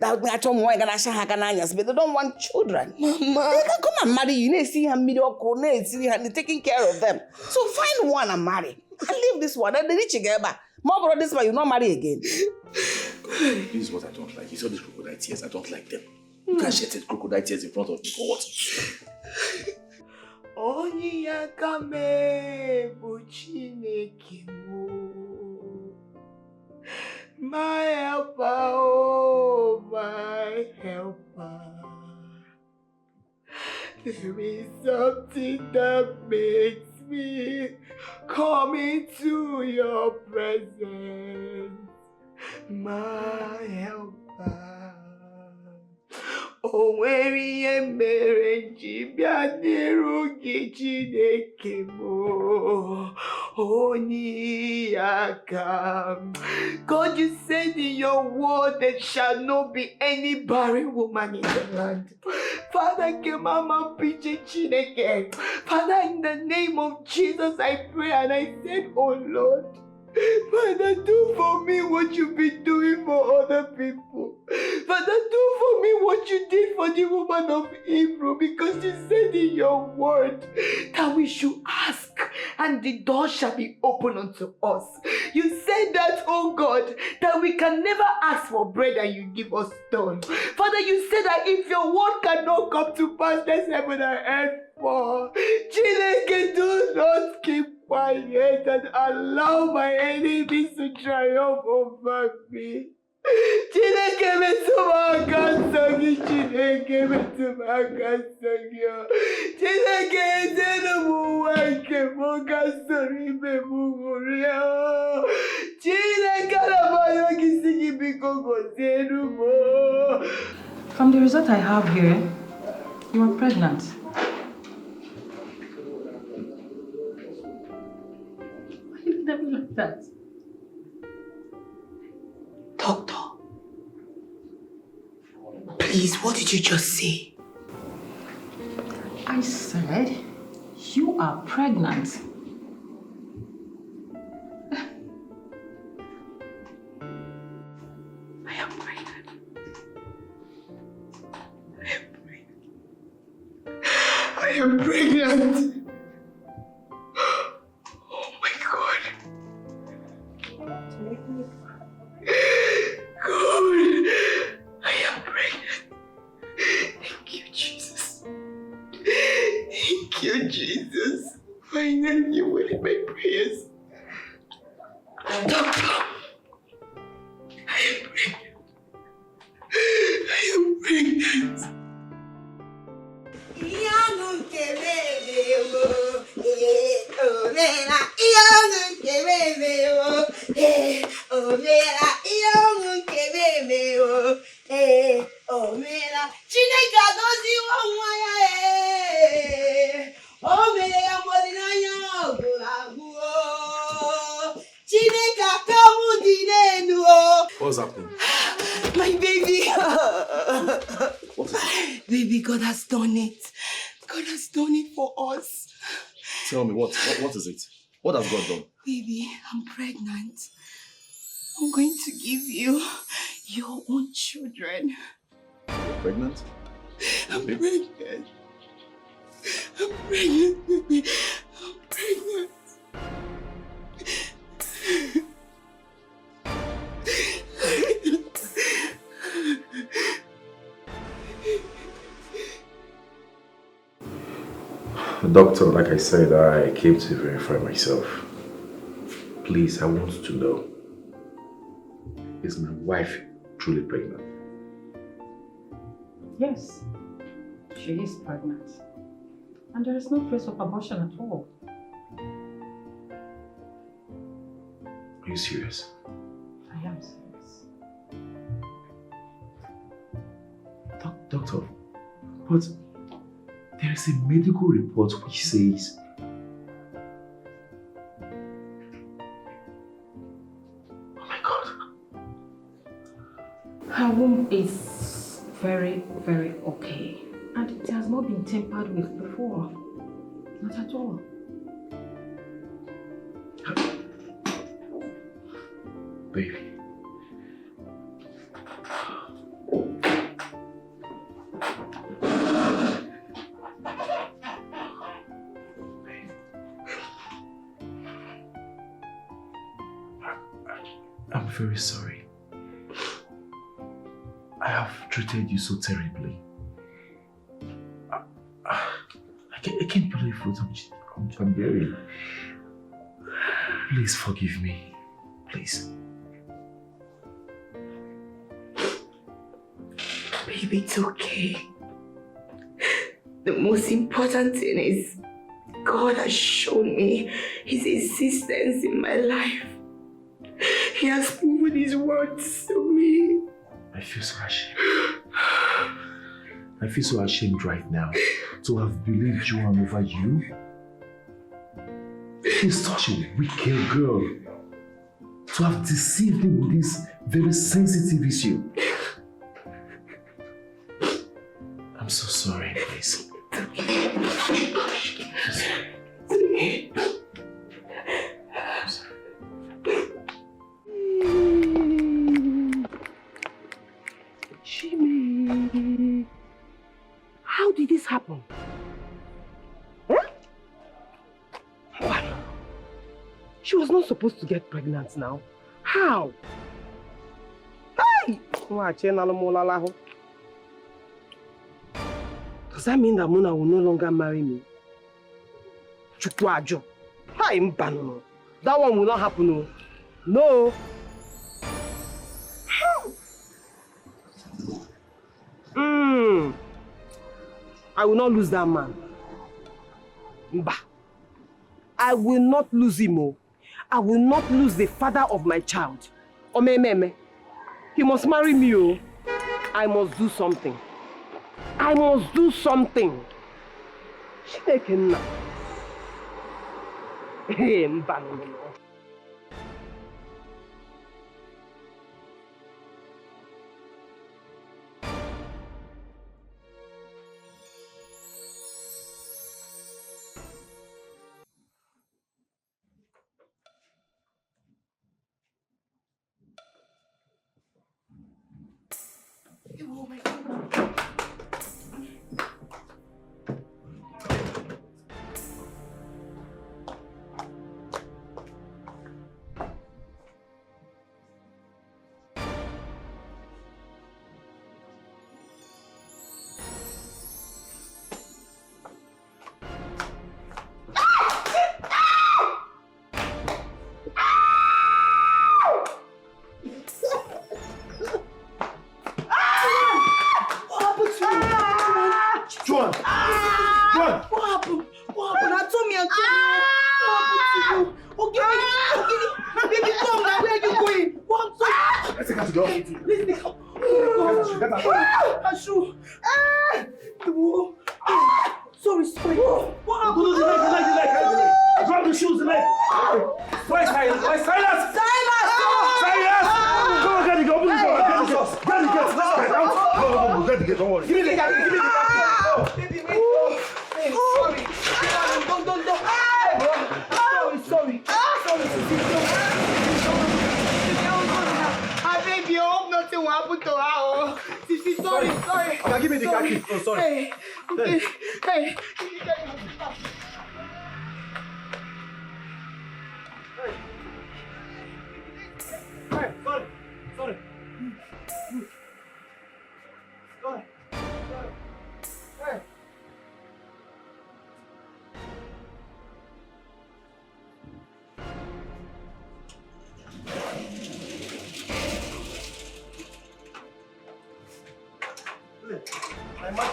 But they don't want children. Mama. They can come and marry you. They see her mediocre, they see her taking care of them. So find one and marry. And leave this one. And the rich girl. More brother, this one you not marry again. This is what I don't like. You saw these crocodile tears. I don't like them. You can't shed crocodile tears in front of me for what? My helper, oh my helper. There is something that makes me come into your presence, my helper. Oh, weary and merry, Bianirugi Chinekemo. Oh, Niaka. God, you said in your word there shall not be any barren woman in the land. Father, Mama Chineke. Father, in the name of Jesus, I pray and I said, oh Lord, Father, do for me what you've been doing for other people. Father, do for me what you did for the woman of Hebrew, because you said in your word that we should ask and the door shall be opened unto us. You said that, oh God, that we can never ask for bread and you give us stone. Father, you said that if your word cannot come to pass, there's heaven and earth for. Chineke, do not keep quiet and allow my enemies to triumph over me. Chineke metumakansogi, Chineke metumakansogi. Chineke ezenubuwake mokasori memuria. Chineke labayogi sigi bikogo zenubo. From the result I have here, you are pregnant. Why did you never like that? Doctor, please, what did you just say? I said you are pregnant. I am pregnant. I am pregnant. Oh my God. God, I am pregnant. Thank you, Jesus. Thank you, Jesus. Finally, you will hear my prayers. Doctor, I am pregnant. I am pregnant. Chineke adoziwo nwa ya o mere ya n'anya ọgụrụ agụ Chineke akamu dị n'elu. What's happening? My baby. What is it? Baby, God has done it. God has done it for us. Tell me, what is it? What has God done? Baby, I'm pregnant. I'm going to give you your own children. You're pregnant? I'm pregnant. I'm pregnant, baby. I'm pregnant. Doctor, like I said, I came to verify myself. Please, I want to know, is my wife truly pregnant? Yes, she is pregnant. And there is no place of abortion at all. Are you serious? I am serious. Doctor, but there is a medical report which says her womb is very, very okay. And it has not been tampered with before. Not at all. Baby. I'm very sorry. I have treated you so terribly. I can't believe what I'm bearing. Please forgive me. Please. Baby, it's okay. The most important thing is God has shown me His existence in my life. He has proven His words to me. I feel so ashamed. I feel so ashamed right now to have believed Joanne over you. She's such a wicked girl. To have deceived me with this very sensitive issue. I'm so sorry, please. Jimmy, how did this happen? Huh? What? She was not supposed to get pregnant now. How? Hey! Does that mean that Muna will no longer marry me? Chukwajo. Hi, Mbano. That one will not happen. No. I will not lose that man. Mba. I will not lose him. I will not lose the father of my child. Omememe. He must marry me. I must do something. I must do something. Hey, Mba. Oh my God.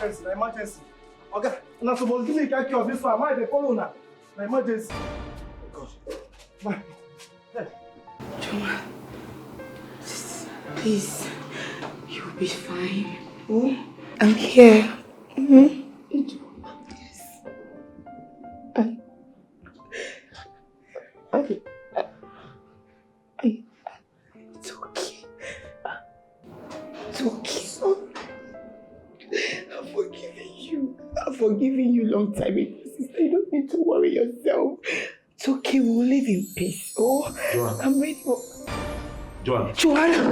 emergency, emergency. Okay, now suppose give me a key of this one. Why they follow now? Emergency. Gosh. Bye. Joma, please, you'll be fine. Oh, I'm here. Mm-hmm. It's okay. It's okay. I've forgiven you. I've forgiven you long time ago, sister. You don't need to worry yourself. It's okay. We'll live in peace. Oh, Joanne. I'm ready for... Joanne. Joanne!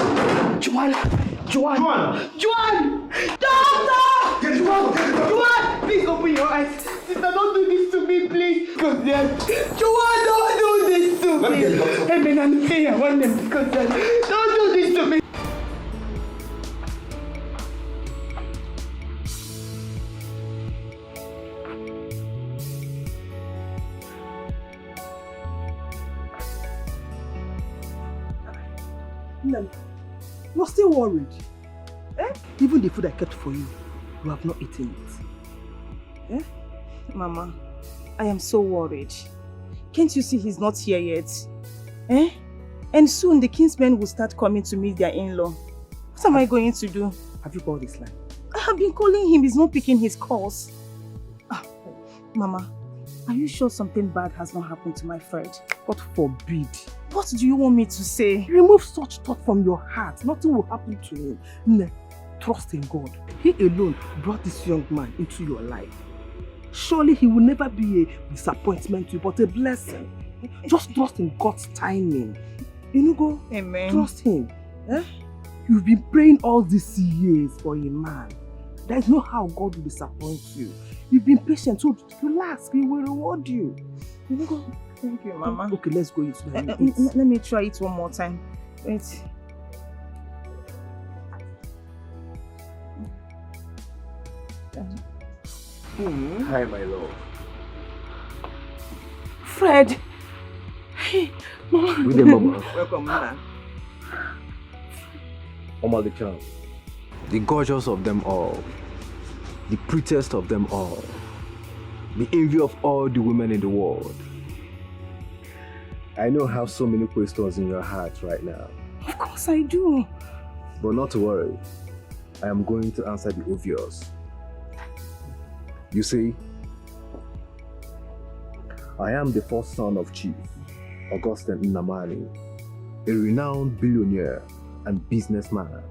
Doctor! Joanne! Please open your eyes. Sister, don't do this to me, please. Because Joanne, don't do this to me. Hey, man, I'm here. I want them because don't do this to me. You're still worried. Eh? Even the food I kept for you, you have not eaten it. Eh? Mama, I am so worried. Can't you see he's not here yet? Eh? And soon the kinsmen will start coming to meet their in-law. What am I going to do? Have you called this line? I have been calling him. He's not picking his calls. Mama, are you sure something bad has not happened to my friend? God forbid. What do you want me to say? Remove such thought from your heart. Nothing will happen to him. Ne, trust in God. He alone brought this young man into your life. Surely he will never be a disappointment to you, but a blessing. Just trust in God's timing. You know, go. Amen. Trust him. Eh? You've been praying all these years for a man. There is no how God will disappoint you. You've been patient, so relax. He will reward you. You know, go. Thank you, Mama. Okay, let's go into the let me try it one more time. Wait. Hi, my love. Fred. Hey, Mama. With the mama. Welcome, Mama. Omalichan, the gorgeous of them all, the prettiest of them all, the envy of all the women in the world. I know you have so many questions in your heart right now. Of course I do. But not to worry, I am going to answer the obvious. You see, I am the first son of Chief Augustine Nnamani, a renowned billionaire and businessman.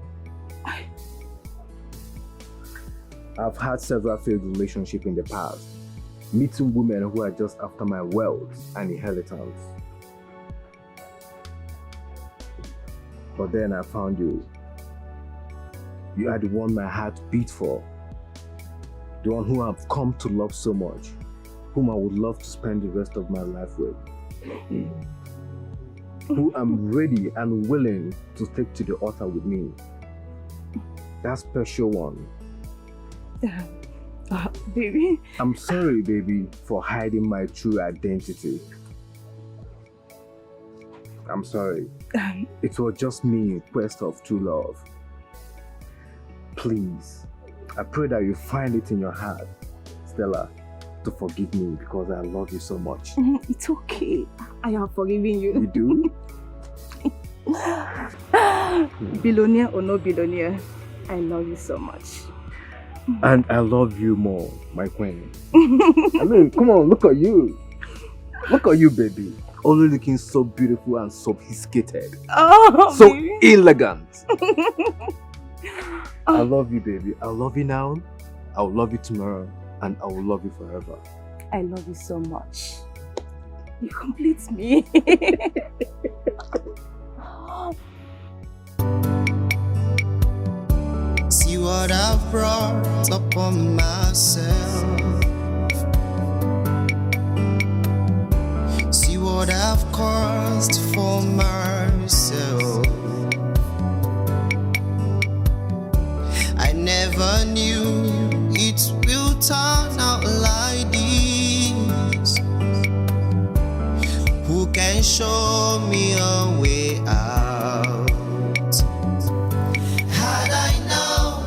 I've had several failed relationships in the past, meeting women who are just after my wealth and inheritance. But then I found you. You are the one my heart beat for. The one who I've come to love so much, whom I would love to spend the rest of my life with. Who I'm ready and willing to take to the altar with me. That special one. Baby. I'm sorry, baby, for hiding my true identity. I'm sorry. It was just me in quest of true love. Please, I pray that you find it in your heart, Stella, to forgive me because I love you so much. It's okay. I have forgiven you. You do? Billionaire or no billionaire, I love you so much. And I love you more, my queen. I mean, come on, look at you. Look at you, baby. Always looking so beautiful and sophisticated. Oh, so baby. elegant. I love you, baby. I love you now. I will love you tomorrow. And I will love you forever. I love you so much. You complete me. See what I've brought upon myself. See what I've caused for myself. I never knew it will turn out like this. Who can show me a way out? Had I known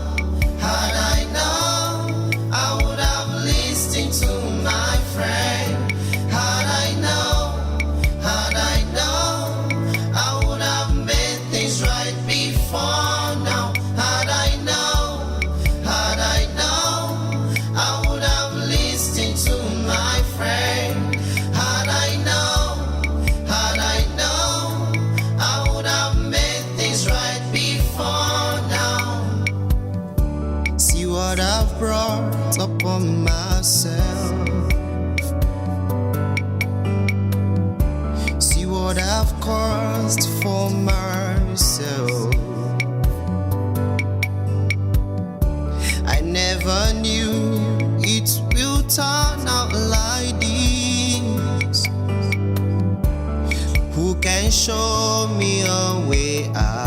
caused for myself. I never knew it will turn out like this. Who can show me a way out?